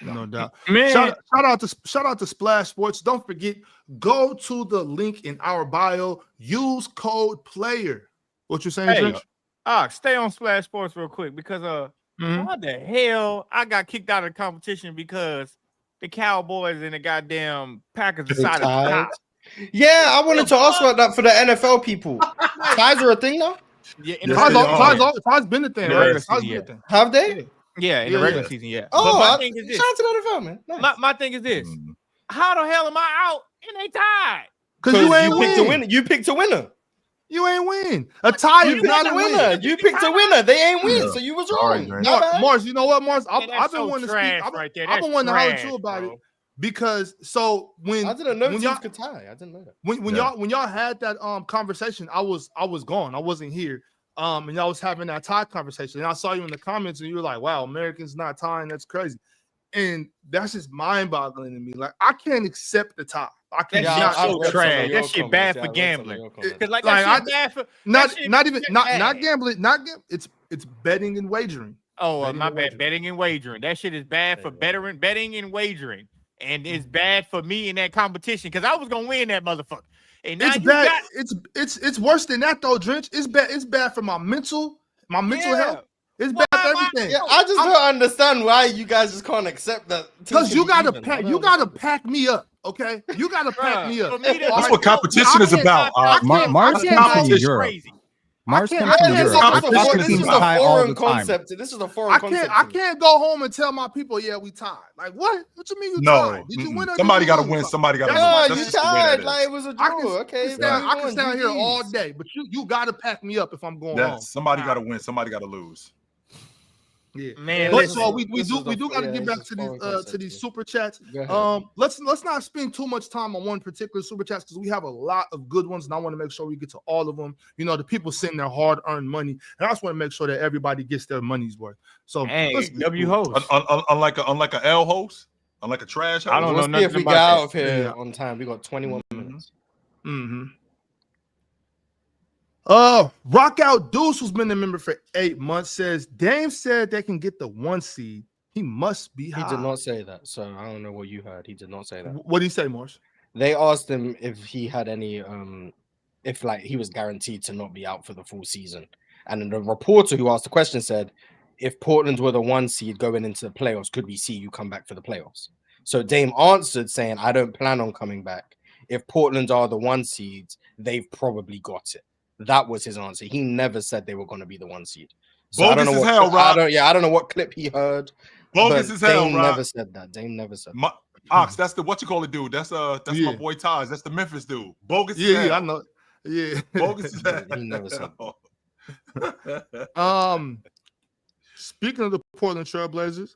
No doubt. Man. Shout out to Splash Sports. Don't forget, go to the link in our bio. Use code PLAYER. What you saying, Josh? Stay on Splash Sports real quick because what the hell? I got kicked out of the competition because the Cowboys and the goddamn Packers decided to tie. Yeah, I wanted to ask about that for the NFL people. Ties are a thing now? Yeah, ties been a thing. Have they? Yeah, in the regular season, yeah. Oh, shout out to the NFL, man. Nice. My thing is this. How the hell am I out and they tied? Because you ain't picked a win. winner. You picked a winner. You ain't win. A tie is not a winner. win. You picked a winner. They ain't win, Yeah. so you was Sorry, wrong. Dre. Mars, you know what, Mars? Man, I've been wanting to speak. I've been wanting to holler at you about it because when I didn't know when teams y'all could tie. I didn't know that. when y'all had that conversation, I was gone. I wasn't here. And y'all was having that tie conversation, and I saw you in the comments, and you were like, "Wow, Americans not tying. That's crazy." And that's just mind-boggling to me. Like, I can't accept the tie. I can't. That not shit so trash. That shit bad for gambling. Because like that shit bad for not gambling. It's betting and wagering. Oh, my bad. Betting and wagering. That shit is bad for betting and wagering, and it's bad for me in that competition because I was gonna win that motherfucker. And now It's bad. It's worse than that though, Drench. It's bad. It's bad for my mental health. It's bad for everything. Yeah, I just don't understand why you guys just can't accept that. Because you gotta pack me up, okay? You gotta pack me up. That's what competition is about. Mars comes from Europe. Mars comes from Europe. This is a foreign concept. This is a foreign concept. I can't go home and tell my people, yeah, we tied. Like what? What you mean you tied? Did you win? Somebody got to win. Somebody got to win. You tied. Like it was a draw. Okay, I can stand here all day, but you got to pack me up if I'm going home. Somebody got to win. Somebody got to lose. Yeah, man. But so we do got to get back to these super chats. Let's not spend too much time on one particular super chats because we have a lot of good ones, and I want to make sure we get to all of them. You know, the people send their hard-earned money, and I just want to make sure that everybody gets their money's worth. So, W host, unlike a L host, unlike a trash host. I don't know nothing if we get out of here on time. We got 21 minutes. Rock Out Deuce, who's been a member for 8 months, says Dame said they can get the 1 seed. He must be high. He did not say that, so I don't know what you heard. He did not say that. What did he say, Morris? They asked him if he had any, if like he was guaranteed to not be out for the full season. And the reporter who asked the question said, if Portland were the 1 seed going into the playoffs, could we see you come back for the playoffs? So Dame answered saying, I don't plan on coming back. If Portland are the 1 seeds, they've probably got it. That was his answer. He never said they were going to be the 1 seed. So bogus I don't know as what hell, Rob. I don't know what clip he heard. Bogus as hell, Dame Rob. never said that. Dame never said that. Ox, that's the what you call it, dude. That's my boy Taj. That's the Memphis dude. Bogus. Yeah, I know. Yeah, bogus as hell. He never said that. Speaking of the Portland Trailblazers,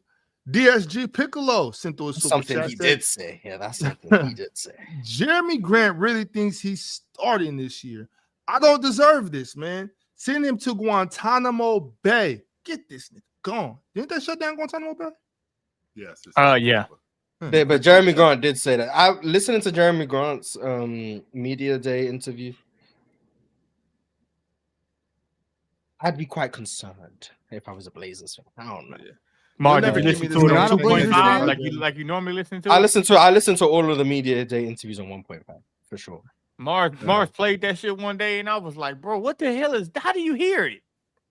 DSG Piccolo sent through a super something chat. He did say. Yeah, that's something he did say. Jeremy Grant really thinks he's starting this year. I don't deserve this, man. Send him to Guantanamo Bay. Get this nigga gone. Didn't they shut down Guantanamo Bay? Yes. Yeah. But Jeremy Grant did say that. I listening to Jeremy Grant's media day interview. I'd be quite concerned if I was a Blazers fan. I don't know. Mark, did you listen to it on Not a Blazers 2.5 fan? like you normally listen to? I listen to all of the media day interviews on 1.5 for sure. Mars played that shit one day, and I was like, bro, what the hell is? How do you hear it?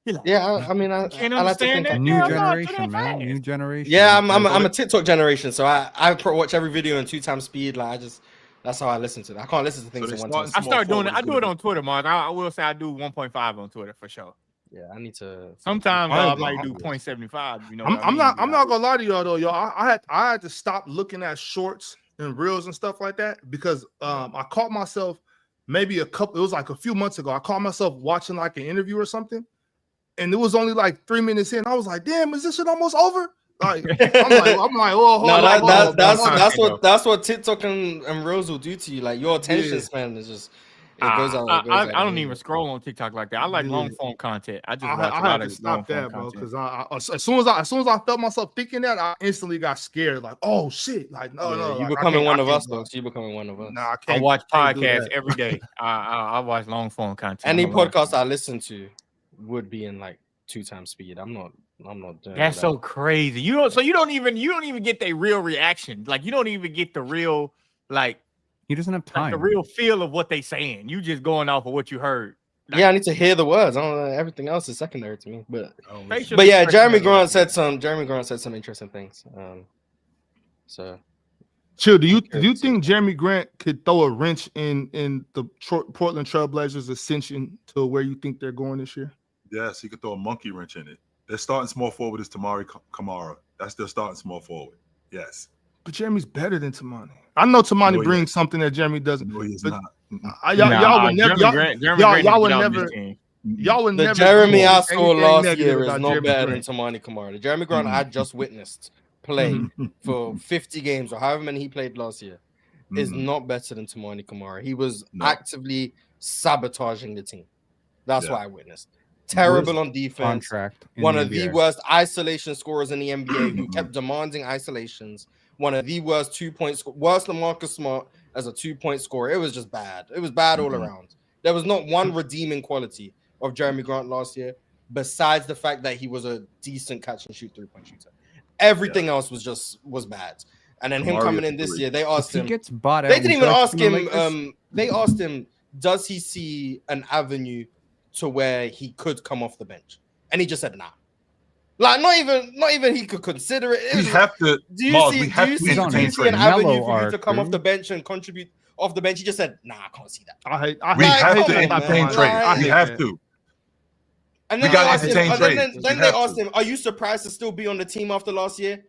Like, yeah, I mean, I like to think new generation, man. New generation. Yeah, I'm a TikTok generation, so I watch every video in 2 times speed. Like that's how I listen to it. I can't listen to things in 1 time. I start doing it. I do it on Twitter, Mars. I will say I do 1.5 on Twitter for sure. Yeah, I need to. Sometimes I might do 0.75. You know, I'm not gonna lie to y'all though, y'all. I had to stop looking at shorts and reels and stuff like that because I caught myself maybe it was like a few months ago. I caught myself watching like an interview or something, and it was only like 3 minutes in. I was like, damn, is this shit almost over? Like I'm like, oh, no, that's what TikTok and reels will do to you. Like your attention span is just. I don't even scroll on TikTok like that. I like long form content. I just watch a lot of stop that, bro. Because as soon as I felt myself thinking that, I instantly got scared. Like, oh shit! Like, no, you becoming one of us, though. You becoming one of us. Nah, I can't. I watch podcasts every day. I watch long form content. Any podcast I listen to would be in like 2 times speed. I'm not doing That's so crazy. You don't even get the real reaction. Like you don't even get the real like. He doesn't have time. Like the real feel of what they saying. You just going off of what you heard. Like, yeah, I need to hear the words. I don't know. Everything else is secondary to me. But yeah, Jeremy Grant said some interesting things. So Chill, do you think Jeremy Grant could throw a wrench in the Portland Trailblazers' ascension to where you think they're going this year? Yes, he could throw a monkey wrench in it. Their starting small forward is Tamari Kamara. That's their starting small forward. Yes. But Jeremy's better than Tamani. I know Tamani No, he brings something that Jeremy doesn't. No, he's but not. y'all would never. Y'all would get on never. this team. Y'all would The never. Jeremy do I saw anything last negative year is about not Jeremy better Grant. than Tamani Kamara. The Jeremy Grant I just witnessed play for 50 games or however many he played last year is not better than Tamani Kamara. He was actively sabotaging the team. That's what I witnessed. Terrible on defense. Contract in One the of the NBA. worst isolation scorers in the NBA who kept demanding isolations. One of the worst 2-point scorers, worse than Marcus Smart as a 2-point scorer. It was just bad. It was bad all around. There was not one redeeming quality of Jeremy Grant last year, besides the fact that he was a decent catch and shoot 3-point shooter. Everything else was bad. And then him coming in this year, they asked him. He gets bought out. They didn't even ask him. Lakers, They asked him, does he see an avenue to where he could come off the bench? And he just said, nah. Like not even he could consider it. We have to. Do you Mars, see? we Do have you to see, entertain do you see an trade. avenue Mellow for you to arc, come off dude. the bench and contribute off the bench? He just said, nah, I can't see that. We have come to on, entertain man. trade. Like- We have to. And We then gotta they asked him, entertain and trades. then We they have asked to. him, are you surprised to still be on the team after last year?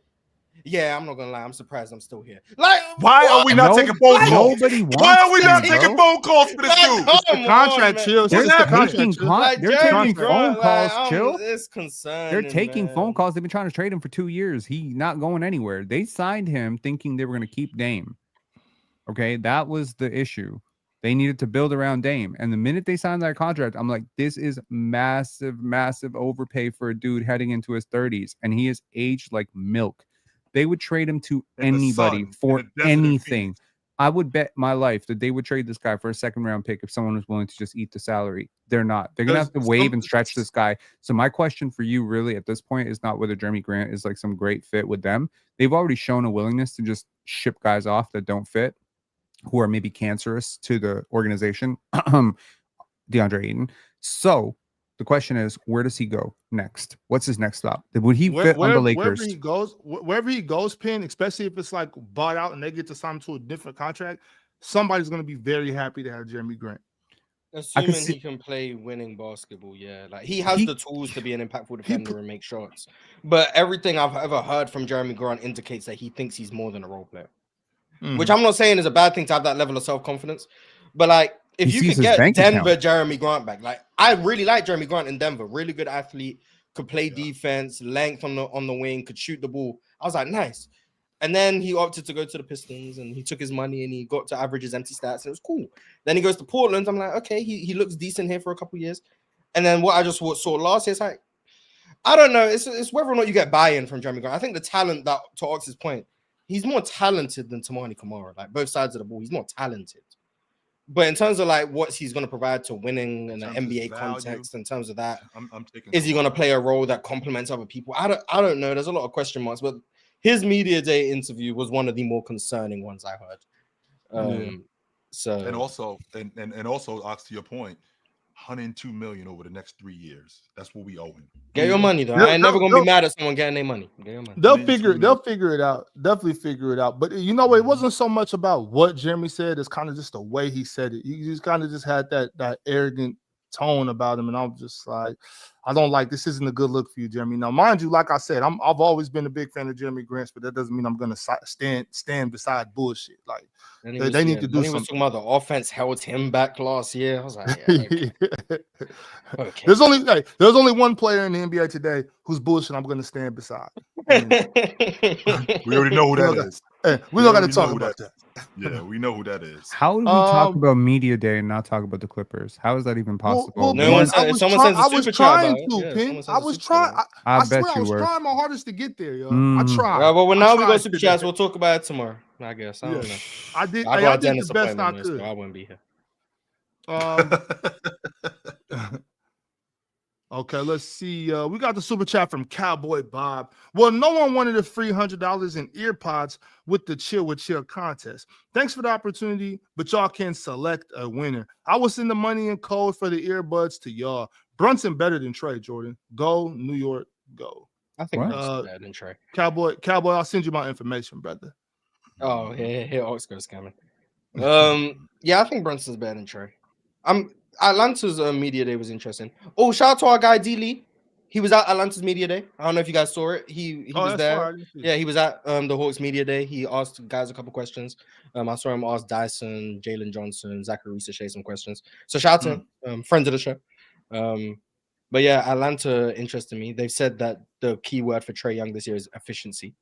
Yeah, I'm not gonna lie, I'm surprised I'm still here. Like, Why are we not No- taking phone calls? Nobody wants Why are we not him, taking bro. phone calls for this dude? Come The contract on, chills. They're It's the taking contract chills. they're Jeremy taking phone Grant, calls, chill. It's concerning. They're taking phone man. calls. They've been trying to trade him for 2 years. He not going anywhere. They signed him thinking they were going to keep Dame. Okay, that was the issue. They needed to build around Dame. And the minute they signed that contract, I'm like, this is massive, massive overpay for a dude heading into his 30s. And he is aged like milk. They would trade him to In the anybody sun, for in the desert in anything. Phoenix. I would bet my life that they would trade this guy for a 2nd-round pick if someone was willing to just eat the salary. They're not. They're going to have to waive and stretch this guy. So my question for you really at this point is not whether Jeremy Grant is like some great fit with them. They've already shown a willingness to just ship guys off that don't fit, who are maybe cancerous to the organization. DeAndre Ayton. So the question is, where does he go next? What's his next stop? Would he fit on the Lakers? Wherever he goes, Pin, especially if it's like bought out and they get to sign him to a different contract, somebody's going to be very happy to have Jeremy Grant. Assuming he can play winning basketball, yeah. Like he has the tools to be an impactful defender and make shots. But everything I've ever heard from Jeremy Grant indicates that he thinks he's more than a role player. Which I'm not saying is a bad thing to have that level of self-confidence. But like if you could get Denver Jeremy Grant back, like I really like Jeremy Grant in Denver, really good athlete, could play defense, length on the wing, could shoot the ball. I was like, nice. And then he opted to go to the Pistons and he took his money and he got to average his empty stats and it was cool. Then he goes to Portland. I'm like, okay, he looks decent here for a couple years. And then what I just saw last year, it's like, I don't know. It's whether or not you get buy-in from Jeremy Grant. I think the talent, that to Ox's point, he's more talented than Tamani Kamara. Like both sides of the ball, he's more talented. But in terms of like what he's going to provide to winning in an NBA context, in terms of that, is he going to play a role that complements other people? I don't know. There's a lot of question marks, but his media day interview was one of the more concerning ones I heard. So and also Ox, to your point, $102 million over the next 3 years. That's what we owe him. Get your money though. I ain't never gonna be mad at someone getting their money. Get your money. They'll figure it out. Definitely figure it out. But you know, it wasn't so much about what Jeremy said. It's kind of just the way he said it. He just kind of just had that arrogant tone about him, and I'm just like, I don't like this. Isn't a good look for you, Jeremy. Now, mind you, like I said, I've always been a big fan of Jeremy Grant, but that doesn't mean I'm gonna stand beside bullshit. Like they need to do something. Talking about the offense held him back last year. I was like, yeah, okay. There's only one player in the NBA today whose bullshit I'm gonna stand beside. We already know who that is. We don't got to talk about that. Yeah, we know who that is. How do we talk about media day and not talk about the Clippers? How is that even possible? I was trying to, I was trying. I swear I was trying my hardest to get there, yo. I tried. Well, now we go super chats. We'll talk about it tomorrow. I guess. I don't know. I did the best I could. I wouldn't be here. Okay, let's see. We got the super chat from Cowboy Bob. Well, no one wanted a free $100 in ear pods with the Chill with Chill contest. Thanks for the opportunity, but y'all can select a winner. I will send the money and code for the earbuds to y'all. Brunson better than Trey, Jordan. Go, New York, go. I think Brunson's better than Trey. Cowboy, I'll send you my information, brother. Oh, here Oxgo's coming. Yeah, I think Brunson's better than Trey. Atlanta's media day was interesting. Oh, shout out to our guy D Lee. He was at Atlanta's media day. I don't know if you guys saw it. He was that's there. far. I didn't see it. Yeah, he was at the Hawks media day. He asked guys a couple questions. I saw him ask Dyson, Jalen Johnson, Zachary Shea some questions. So shout out to him, friends of the show. But yeah, Atlanta interested me. They've said that the key word for Trae Young this year is efficiency.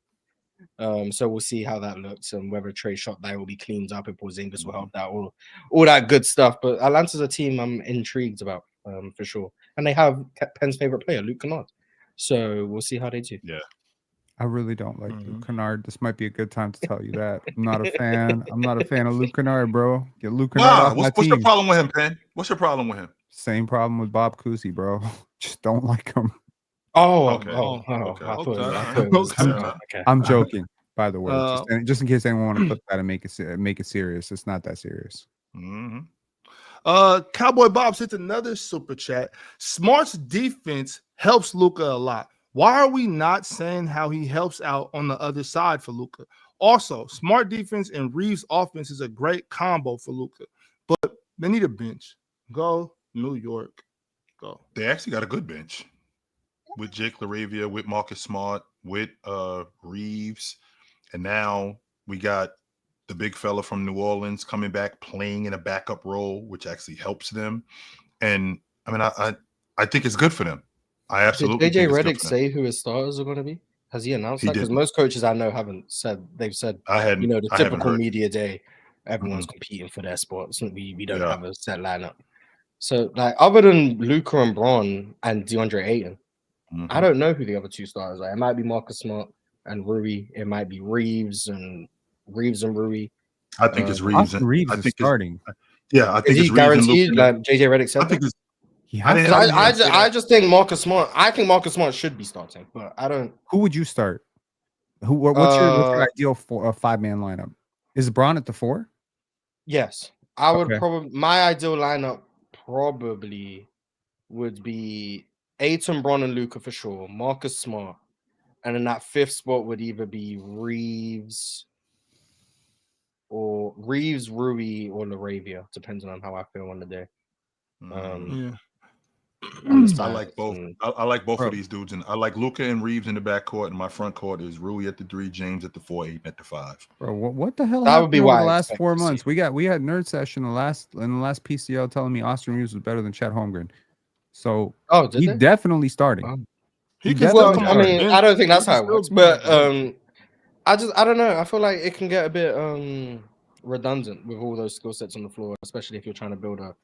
So we'll see how that looks and whether Trae's shot that will be cleaned up and Porzingis will help that, all that good stuff. But Atlanta's a team I'm intrigued about for sure. And they have Penn's favorite player, Luke Kennard. So we'll see how they do. Yeah. I really don't like Luke Kennard. This might be a good time to tell you that. I'm not a fan. I'm not a fan of Luke Kennard, bro. Get Luke Kennard off my what's your team. problem with him, Penn? What's your problem with him? Same problem with Bob Cousy, bro. Just don't like him. Okay. I'm joking, by the way. Just in case anyone want to put that and make it serious. It's not that serious. Cowboy Bob sent another super chat. Smart's defense helps Luka a lot. Why are we not saying how he helps out on the other side for Luka? Also, Smart defense and Reeves offense is a great combo for Luka, but they need a bench. Go New York. Go. They actually got a good bench with Jake LaRavia, with Marcus Smart, with Reeves, and now we got the big fella from New Orleans coming back, playing in a backup role, which actually helps them. And I mean, I think it's good for them. I absolutely. Did JJ Redick say who his starters are going to be? Has he announced that? Because most coaches I know haven't said. They've said, the typical media day, everyone's competing for their spots. We don't have a set lineup. So, like, other than Luka and Bron and DeAndre Ayton, I don't know who the other two starters are. It might be Marcus Smart and Rui. It might be Reeves and Rui. I think it's Reeves. Reeves is starting. I think it's guaranteed. Like JJ Redick said. I think it's. I just think Marcus Smart. I think Marcus Smart should be starting, but I don't. Who would you start? What's your ideal five-man lineup? Is Bron at the 4? Yes, I would probably. My ideal lineup probably would be Ayton, Bron, and Luka for sure. Marcus Smart, and then that 5th spot would either be Reeves, Rui, or LaRavia, depending on how I feel on the day. I like both. I like both of these dudes, and I like Luka and Reeves in the backcourt, and my front court is Rui at the 3, James at the 4, Ayton at the 5. Bro, what the hell? That would be why the last 4 months. We had Nerd Session in the last PCL telling me Austin Reeves was better than Chet Holmgren. So he's definitely starting. I don't think that's how it works, but I don't know. I feel like it can get a bit redundant with all those skill sets on the floor, especially if you're trying to build a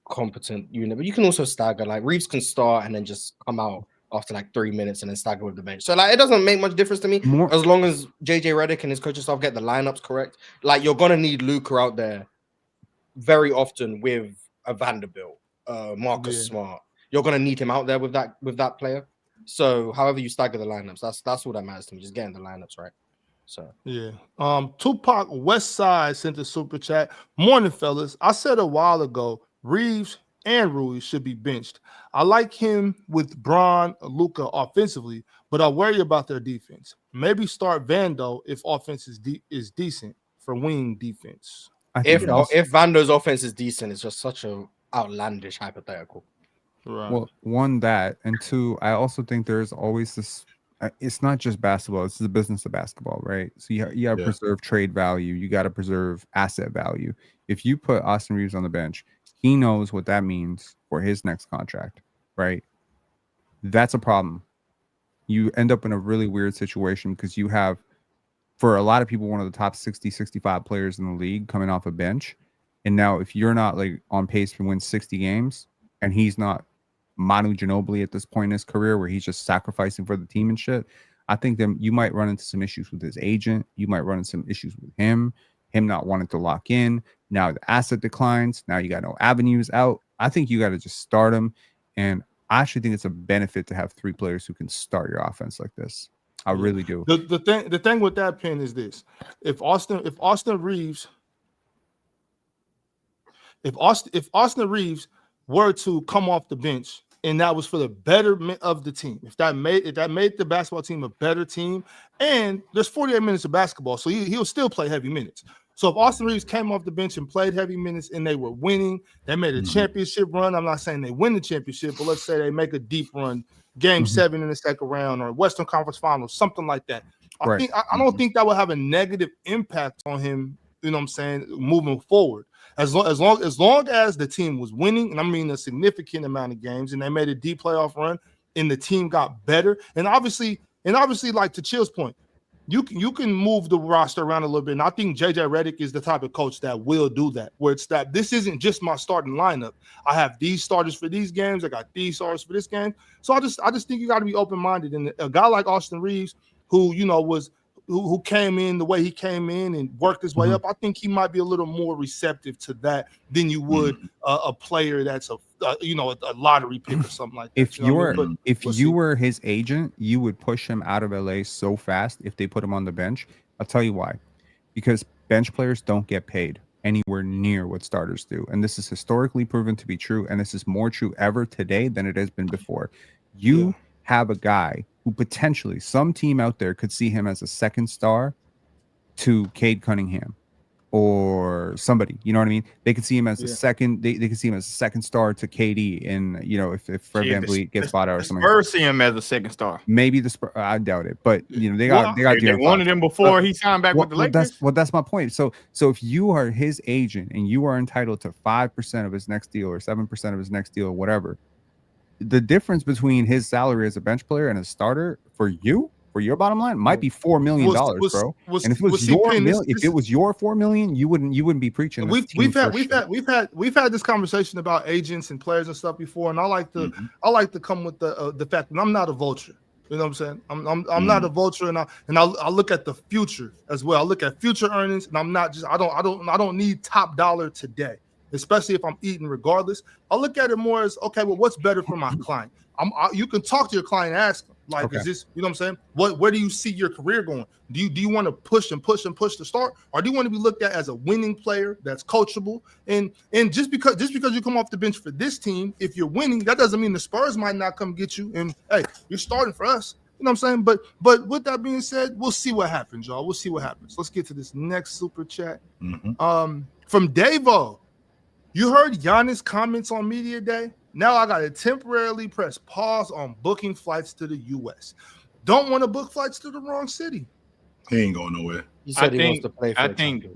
competent unit. But you can also stagger. Like Reeves can start and then just come out after like 3 minutes and then stagger with the bench. So like it doesn't make much difference to me as long as JJ Redick and his coaching staff get the lineups correct. Like you're gonna need Luka out there very often with a Vanderbilt, Marcus Smart. You're gonna need him out there with that player. So however you stagger the lineups, that's all that matters to me. Just getting the lineups right. So Tupac Westside sent a super chat. Morning, fellas. I said a while ago Reeves and Rui should be benched. I like him with Bron, Luka offensively, but I worry about their defense. Maybe start Vando if offense is decent for wing defense. If Vando's offense is decent, it's just such a outlandish hypothetical. Right. Well, 1, that, and 2, I also think there's always this. It's not just basketball; it's the business of basketball, right? So you got to preserve trade value. You got to preserve asset value. If you put Austin Reeves on the bench, he knows what that means for his next contract, right? That's a problem. You end up in a really weird situation because you have, for a lot of people, one of the top 60, 65 players in the league coming off a bench. And now if you're not like on pace to win 60 games and he's not Manu Ginobili at this point in his career where he's just sacrificing for the team and shit, I think that you might run into some issues with his agent. You might run into some issues with him not wanting to lock in. Now the asset declines. Now you got no avenues out. I think you got to just start him. And I actually think it's a benefit to have 3 players who can start your offense like this. I really do. The thing with that pin is this: if Austin Reeves were to come off the bench and that was for the betterment of the team, if that made the basketball team a better team, and there's 48 minutes of basketball, so he'll still play heavy minutes. So if Austin Reeves came off the bench and played heavy minutes and they were winning, they made a championship run. I'm not saying they win the championship, but let's say they make a deep run, game 7 in the second round or Western Conference Finals, something like that. I don't think that will have a negative impact on him, you know what I'm saying, moving forward. As long as the team was winning, and I mean a significant amount of games, and they made a deep playoff run, and the team got better, and obviously, like to Chill's point, you can move the roster around a little bit. And I think JJ Redick is the type of coach that will do that, where it's that this isn't just my starting lineup. I have these starters for these games. I got these starters for this game. So I just think you got to be open-minded. And a guy like Austin Reeves, who who came in the way he came in and worked his way up, I think he might be a little more receptive to that than you would a player that's a lottery pick or something like that. If you were his agent, you would push him out of LA so fast if they put him on the bench. I'll tell you why. Because bench players don't get paid anywhere near what starters do. And this is historically proven to be true. And this is more true ever today than it has been before. You have a guy who potentially some team out there could see him as a second star to Cade Cunningham or somebody, you know what I mean? They could see him as a second. They could see him as a second star to KD, and if Fred VanVleet gets bought out or something. Spurs see him as a second star. Maybe the Spurs. I doubt it, but they got they wanted him before he signed back with the Lakers. That's my point. So if you are his agent and you are entitled to 5% of his next deal or 7% of his next deal or whatever, the difference between his salary as a bench player and a starter for your bottom line might be $4 million, bro. And if it was your $4 million, you wouldn't be preaching. We've had this conversation about agents and players and stuff before, and I like to come with the fact that I'm not a vulture. You know what I'm saying? I'm not a vulture, and I look at the future as well. I look at future earnings, and I don't need top dollar today, especially if I'm eating regardless. I look at it more as, okay, well, what's better for my client? You can talk to your client, ask them, like, is this, you know what I'm saying? Where do you see your career going? Do you want to push to start, or do you want to be looked at as a winning player that's coachable? And just because you come off the bench for this team, if you're winning, that doesn't mean the Spurs might not come get you. And hey, you're starting for us. You know what I'm saying? But with that being said, we'll see what happens, y'all. We'll see what happens. Let's get to this next super chat. From Davo. You heard Giannis' comments on Media Day? Now I got to temporarily press pause on booking flights to the U.S. Don't want to book flights to the wrong city. He ain't going nowhere. He said he wants to play for I think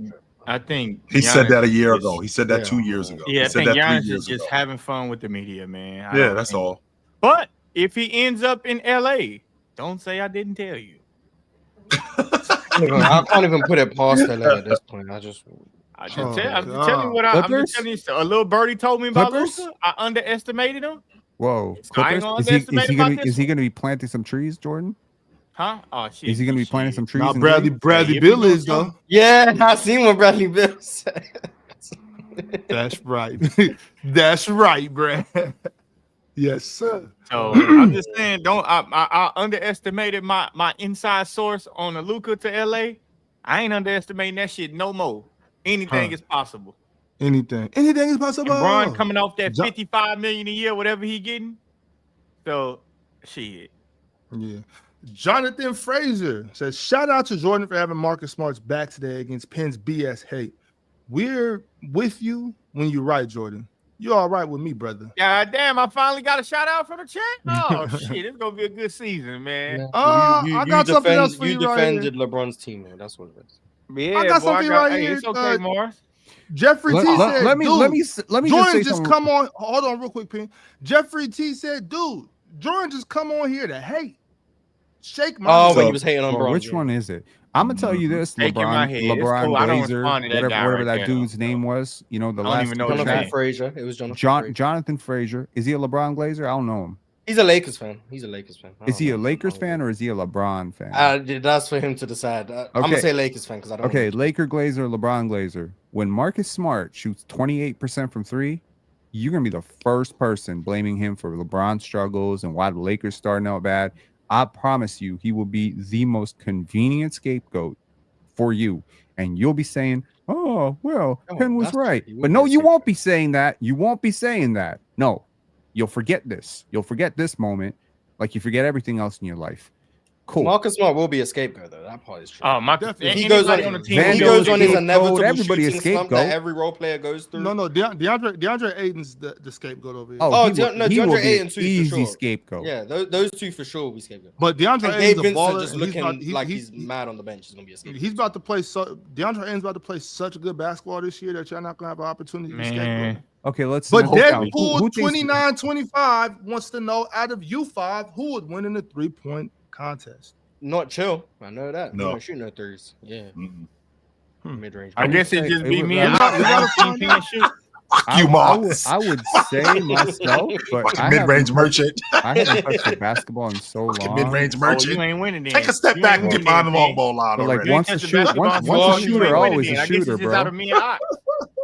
he said that a year ago. He said that 2 years ago. Yeah, I think Giannis is just having fun with the media, man. That's all. But if he ends up in L.A., don't say I didn't tell you. I can't even put it past LA at this point. I'm just telling you what I'm telling you. A little birdie told me about Luka. I underestimated him. Whoa. Is he gonna be planting some trees, Jordan? Huh? Oh shit. Is he gonna be planting some trees? Now Bradley Bill is though. Yeah, I seen what Bradley Bill said. That's right. That's right, Brad. Yes, sir. So I'm just saying, I underestimated my inside source on the Luka to LA. I ain't underestimating that shit no more. Anything is possible. Anything is possible. And Bron coming off that $55 million a year, whatever he getting. So shit. Yeah. Jonathan Fraser says, shout out to Jordan for having Marcus Smart's back today against Penn's BS hate. We're with you when you're right, Jordan. You're all right with me, brother. God damn, I finally got a shout out from the chat. Oh shit, it's gonna be a good season, man. I got something else for you. You defended LeBron's team, man. That's what it is. Yeah, I got something right here. It's okay, Morris. Jeffrey T said, let me Jordan just come on. Hold on, real quick, Pin. Jeffrey T said, dude, Jordan just come on here to hate. Shake my head. When he was hating on Bron. Which one is it? I'm gonna tell you this, LeBron cool. Glazer, whatever that dude's name was. You know, the last Jonathan Frazier. It was Jonathan Frazier. Is he a LeBron Glazer? I don't know him. He's a Lakers fan. Is he a Lakers fan or is he a LeBron fan? That's for him to decide. I'm gonna say Lakers fan because I don't. Okay, Laker Glazer, LeBron Glazer. When Marcus Smart shoots 28% from three, you're gonna be the first person blaming him for LeBron's struggles and why the Lakers starting out bad. I promise you, he will be the most convenient scapegoat for you. And you'll be saying, oh, well, Penn was right. But no, you won't be saying that. You won't be saying that. No, you'll forget this. You'll forget this moment like you forget everything else in your life. Cool. Marcus Smart will be a scapegoat though. That part is true. Oh, Marcus, Definitely. If he goes on, anybody the if team, he Vando goes is on his scapegoat, inevitable everybody is shooting slump that scapegoat. every role player goes through. No, DeAndre Ayton's the scapegoat over here. Oh, he will DeAndre be Ayton too, for easy sure. scapegoat. Yeah, those two for sure will be scapegoat. But DeAndre And Gabe Ayton's a Vincent baller. just and looking like he's mad on the bench is gonna be a scapegoat. He's about to play DeAndre Ayton's about to play such good basketball this year that y'all not gonna have an opportunity to scapegoat. Man. Okay, let's. But now, who Deadpool thinks- 2925 wants to know out of you five who would win in the 3-point contest. Not chill. I know that. No. You don't shoot no threes. Yeah. Mid range. I guess it say- just it be would- me and we gotta I find can't shoot. Fuck you, Marcus. I would say myself, but Fucking I mid-range haven't, merchant. I haven't touched the basketball in so Fucking long. mid-range Oh, merchant. you ain't winning then. Take a step You back ain't and get winning behind the then, long ball line But like already. once You a ain't touch the shooter, basketball, once a you shooter, ain't always winning a then. I guess shooter, it's just out of bro. me and I.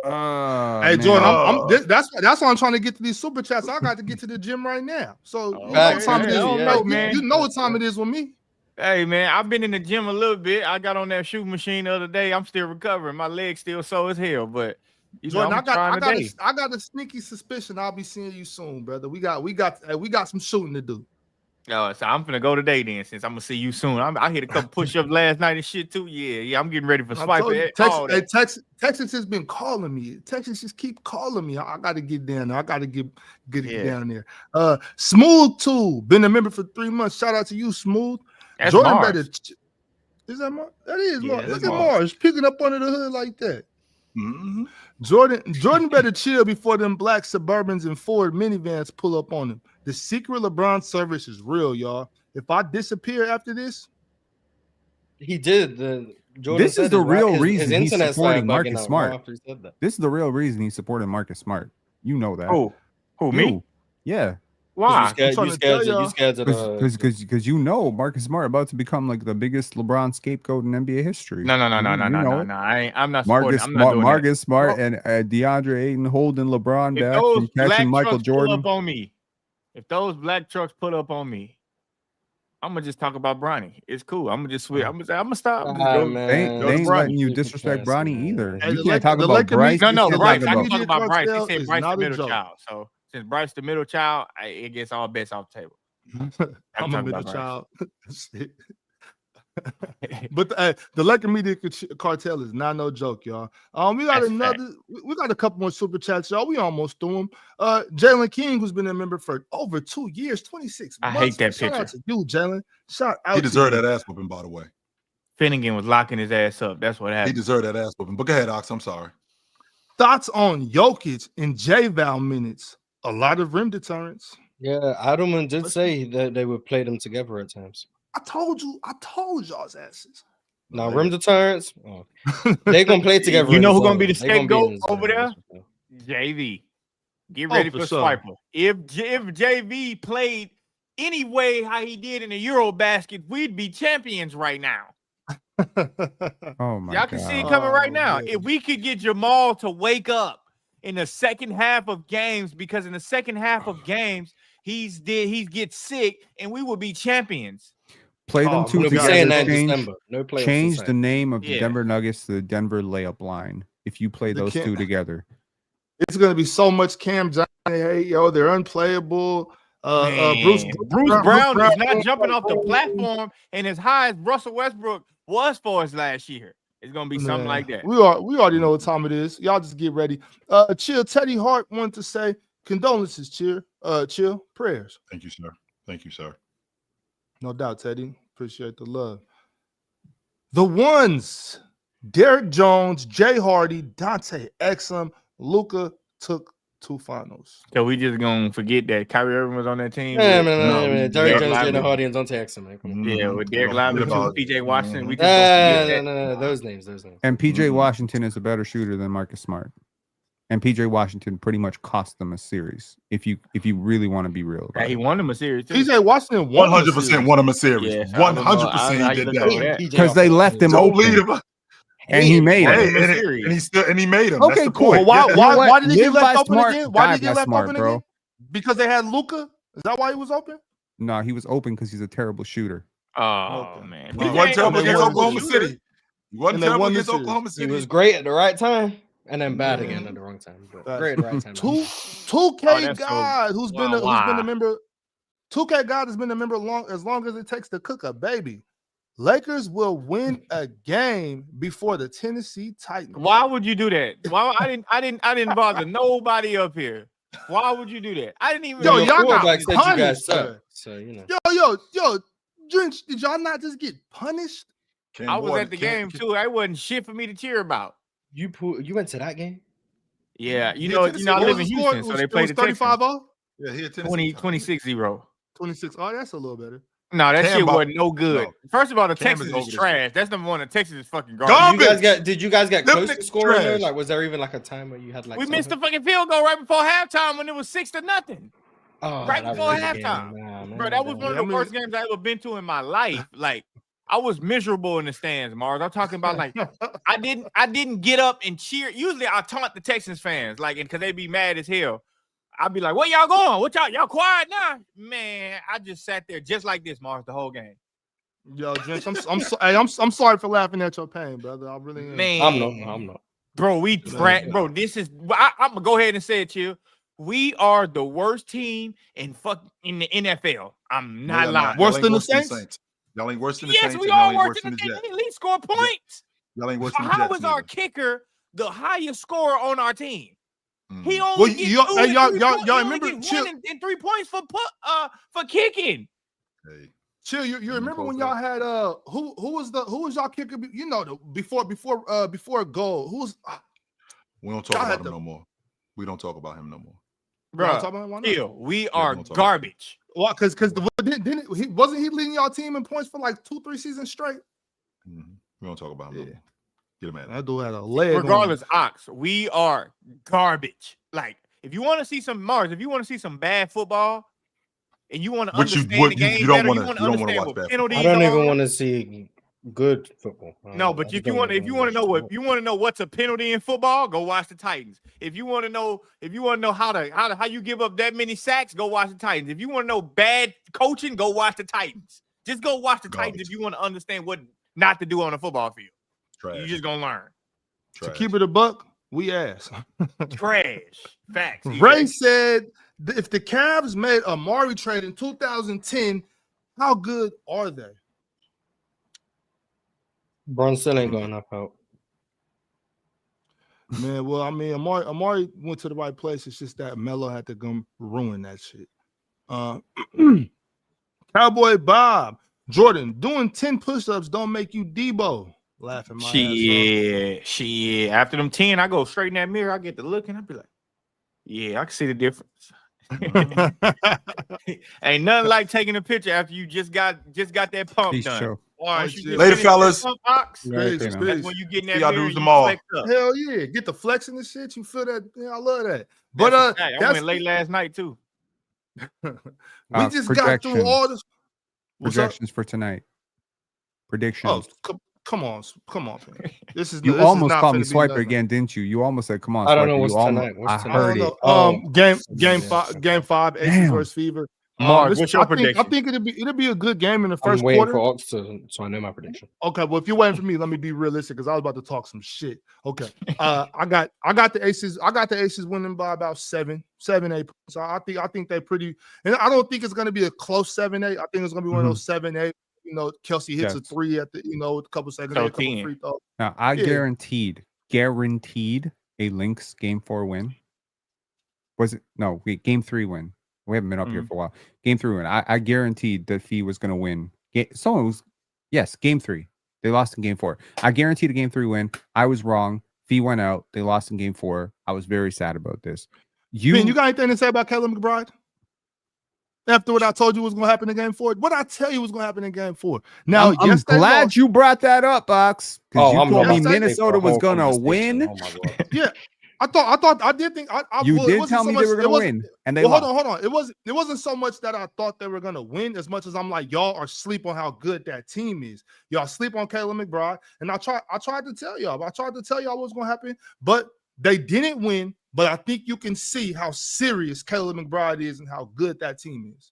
Hey, Man. Jordan, that's why I'm trying to get to these super chats. I got to get to the gym right now. So you know what Facts, time it yeah, is. yeah, Like, man. you know what time it is with me. Hey man, I've been in the gym a little bit. I got on that shooting machine the other day. I'm still recovering. My legs still sore as hell, but you know, Jordan, I'm trying today. I got a sneaky suspicion I'll be seeing you soon, brother. We got some shooting to do. Oh, so I'm finna go today then, since I'm gonna see you soon. I hit a couple push-ups last night and shit too. Yeah, I'm getting ready for I told you, swiping. Texas has been calling me. Texas just keep calling me. I got to get down there. I got to get down there. Smooth too. Been a member for 3 months. Shout out to you, Smooth. That's Jordan Mars. better. Is that Mars? That is Yeah, Mars. that's Look at Mars. Mars picking up under the hood like that. Mhm. Jordan better chill before them black Suburbans and Ford minivans pull up on him. The secret LeBron service is real, y'all. If I disappear after this, He did. Jordan This is said the it, right? real His reason he's internet started supporting bugging Marcus out Smart. right after he said that. This is the real reason he's supporting Marcus Smart. You know that. Who me? You. Yeah. Why? You trying to tell y'all. scared of the Because you know Marcus Smart about to become like the biggest LeBron scapegoat in NBA history. No. You know it. I'm not supporting. Marcus I'm not Smart, doing Marcus Smart, and DeAndre Ayton holding LeBron that. If back those from black catching Michael trucks pull Jordan. up on me, if those black trucks pull up on me, I'm gonna just talk about Bronny. It's cool. I'm gonna just switch. I'm gonna stop. Just go- They ain't Bronny. letting you disrespect Bronny either. Hey, You the can't talk the about Lakers Bryce. meet- No, you can't Bryce. talk I about- can talk about Bryce. cartel They said is Bryce not the a middle joke. child. So since Bryce the middle child, it gets all bets off the table. I'm a talking middle about child. But the Laker media cartel is not no joke, y'all. We got That's we got a couple more super chats, y'all. We almost through them. Jalen King, who's been a member for over 2 years, 26 I months. hate that Shout out picture. to you, Jalen. Shout out He to deserved you. that ass whooping, by the way. Finnegan was locking his ass up. That's what He happened. deserved that ass whooping. But go ahead, Ox. I'm sorry. Thoughts on Jokic and J-Val minutes? A lot of rim deterrence. Yeah, Adelman did say that they would play them together at times. I told y'all's asses. Now, rim deterrence, they're gonna play together. You in know the who's gonna be the zone. They gonna be in scapegoat the over zone, there? that's for sure. JV. Get ready for for sure. Swiper. If JV played any way how he did in the Eurobasket, we'd be champions right now. Oh my Y'all can see it God. coming right Oh, now. man. If we could get Jamal to wake up in the second half of games, because in the second half of games he gets sick, and we will be champions. Play them Oh, two We'll be together. saying that in Change, December. No playoffs. change this the time. name of the Yeah. Denver Nuggets to the Denver layup line. If you play They those can't- two together, It's gonna be so much Cam Johnson. Hey, yo, they're unplayable. Bruce Brown is not jumping off the platform and as high as Russell Westbrook was for us last year. It's gonna be something like that. We already know what time it is. Y'all just get ready. Chill. Teddy Hart wanted to say condolences. Chill. Prayers. Thank you, sir. Thank you, sir. No doubt, Teddy. Appreciate the love. The ones: Derek Jones, Jay Hardy, Dante Exum, Luka took 2 finals. So we just gonna forget that Kyrie Irving was on that team. Yeah, with- man. Derrick Derek Jones Lively. getting a Hardy and Dante Exum, man. Come on. Yeah, with Derek Mhm. Lively, Mhm. PJ Washington. We just gonna forget that. No. Those names. and PJ Mhm. Washington is a better shooter than Marcus Smart, and PJ Washington pretty much cost them a series. If you really want to be real, about Hey, he it. won him a series too. PJ Washington won 100% won him a series. Yeah, 100% I he did look that. over that. because they left him Don't open, lead him. and he made Hey, it. And he made him. Okay, That's the cool. point. Well, You know what? why did he get Live by left open smart, again? Why die did he by get left smart, open bro. again? Because they had Luka? Is that why he was open? No, he was open because he's a terrible shooter. Oh Okay. man, He Well, won ain't terrible no against terrible Oklahoma shooter. City. He won And they terrible won against this series. Oklahoma He City. was great at the right time and then bad Yeah. again at the wrong time. But Facts. great at the right time. 2K Oh, that's so- guy who's been Wow, a member. 2K God has been a member as long as it takes to cook a baby. Lakers will win a game before the Tennessee Titans. Why would you do that? Why I didn't bother nobody up here. Why would you do that? I didn't even. Yo, Your y'all got quarterback said you guys punished. suck. So you know. Yo, Drench, did y'all not just get punished? I was at the game too. I wasn't shit for me to cheer about. You went to that game? Yeah, you Yeah, know, Tennessee, I what live was in the score? Houston, so they played the 35-0? Yeah, he had Tennessee. 26-0. 26. Oh, that's a little better. No, that Cam shit Ball- wasn't no good. no. First of all, the Cam Texans is is over this trash. shit. That's number one. The Texans is fucking Garbage. garbage. Did you guys get Them close to niggas scoring though? trash. Like, was there even like a time where you had like We missed the something? fucking field goal right before halftime when it was 6-0. Oh, Right that before ruined the game. halftime. Nah, man, Bro, that was damn. one of Yeah, the worst games I ever been to in my life. Like, I was miserable in the stands, Mars. I'm talking about like I didn't get up and cheer. Usually I taunt the Texans fans, like, and because they be mad as hell. I'd be like, where y'all going? What y'all quiet now? Man, I just sat there just like this, Mars, the whole game. Yo, Drench, I'm sorry for laughing at your pain, brother. I really am. Man, I'm not. bro, bro, this is I'm gonna go ahead and say it to you. We are the worst team in the NFL. I'm not lying. Worse than the Saints? Y'all ain't worse than the Yes, Saints. we and y'all are ain't worse than than the the Jets. They at least score points. Y'all ain't worse than the How Jets. is our neither. kicker the highest scorer on our team? Mhm. He only Well, gets y'all- two hey, and y'all- three y'all- points. y'all He only remember- get chill. 1 and 3 points for kicking. Hey, Chill, you remember when y'all had who was y'all kicker? You know, before a goal. Who was we don't talk Y'all had about him the- no more. We don't talk about him no more. Bro, Bro, talking about why not? still, we are don't talk about garbage. Well, because wasn't he leading y'all team in points for like 2-3 seasons straight? Mhm. We don't talk about him no Yeah. more. Get him out of That dude had a leg. Regardless, Ox, we are garbage. Like, if you want to see some bad football, and you want to understand the game you don't better, wanna- you want you to don't wanna understand watch what bad penalties I don't are. even want to see good football. No, but if you want to know what's a penalty in football, go watch the Titans. If you want to know how you give up that many sacks, go watch the Titans. If you want to know bad coaching, go watch the Titans. Just go watch the Titans if you want to understand what not to do on a football field. Trash. You're just gonna learn. To keep it a buck, we ass. Trash. Facts. Ray said if the Cavs made a Amari trade in 2010, how good are they? Brunson ain't got enough help. Man, well, I mean, Amari went to the right place. It's just that Melo had to come ruin that shit. Cowboy Bob Jordan doing 10 push-ups don't make you Debo. Laughing my ass off. Shit. After them 10, I go straight in that mirror. I get to look and I be like, yeah, I can see the difference. Ain't nothing like taking a picture after you just got that pump Peace, done. Joe. Once you get Later, finished with that fellas. pump box, Right, Peace, man. that's peace. when you get in that See y'all mirror, dudes you tomorrow. flex up. Hell yeah, get the flexing and shit. You feel that? Yeah, I love that. But That's a fact. I that's went late last night too. we just got through all this. What's up? Projections for tonight. Predictions. Oh, come on, man. This is You this is almost not called me finna be Swiper nothing. again, didn't you? You almost said, "Come on, I don't Swiper." know what's You almost, tonight. What's I tonight? heard I it. don't know. Oh, Game five, Aces Damn. versus Fever. Mars, what's your I prediction? think it'll be a good game in the I'm first waiting quarter. for Ox to, so I know my prediction. Okay, well, if you're waiting for me, let me be realistic because I was about to talk some shit. Okay, I got the Aces. I got the Aces winning by about 7, 8 points. So I think they're pretty, and I don't think it's going to be a close 7-8. I think it's going to be one of those 7-8. You know, Kelsey hits a Yes. 3 at the with a couple seconds, So a couple 10. free throws. Now, I Yeah. guaranteed a Lynx game 4 win. Was it? No, wait, game 3 win. We haven't been up here for a while. Game 3 win. I guaranteed that Fee was going to win. Game 3. They lost in game 4. I guaranteed a game 3 win. I was wrong. Fee went out. They lost in game 4. I was very sad about this. You got anything to say about Caleb McBride? After what I told you was going to happen in game 4, what I tell you was going to happen in game 4. Now, I'm yes, they glad lost. you brought that up, Box. Because you told me yes, they- Minnesota was going to win. Oh my god. Yeah, I did think You well, it did wasn't tell so me much- they were it going to wasn't- win, and they Well, lost. hold on. It wasn't so much that I thought they were gonna win as much as I'm like, y'all are sleep on how good that team is. Y'all sleep on Caleb McBride, and I tried to tell y'all. I tried to tell y'all what's gonna happen, but they didn't win. But I think you can see how serious Caleb McBride is and how good that team is.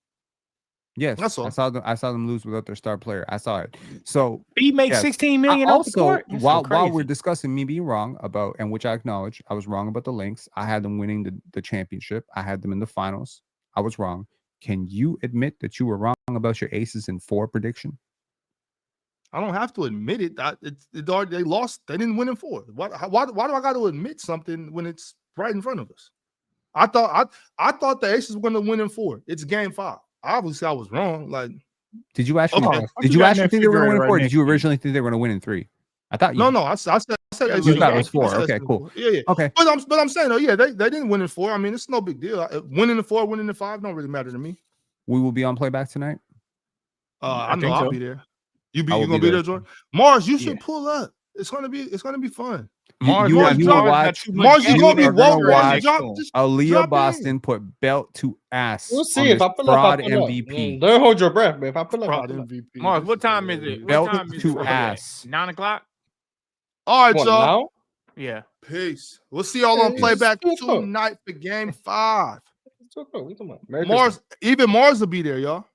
Yes, That's all. I saw them lose without their star player. I saw it. So He makes yes. 16 million I off the also, court. That's so while we're crazy. discussing me being wrong about, and which I acknowledge, I was wrong about the Lynx. I had them winning the championship. I had them in the finals. I was wrong. Can you admit that you were wrong about your Aces in 4 prediction? I don't have to admit it. They lost. They didn't win in 4. Why do I got to admit something when it's right in front of us? I thought the Aces were going to win in 4. It's game 5. Obviously, I was wrong. Like, did you actually Okay. think they were going to win in 4? Or did you originally think they were going to win in 3? I thought you. No. I said You thought it was 4. Okay, cool. Yeah. Okay. But I'm saying, they didn't win in 4. I mean, it's no big deal. Winning in 4, winning in 5 don't really matter to me. We will be on playback tonight. I know I'll be there. You gonna be there, Jordan? Mars, you should pull up. It's gonna be fun. Mars, you Mars, will watch. Mars, you gonna be woke. Watch Just Aaliyah drop Boston put belt to ass. We'll see if I pull up. Fraud I pull up. MVP. Don't hold your breath, but if I pull up, I Fraud pull up. MVP. Mars, what time is it? Belt What time is to it? ass. 9 o'clock? All right, What, y'all. now? Yeah. Peace. We'll see y'all on Peace. playback Peace. tonight for game 5. It's okay. We talking about America's Mars will be there, y'all.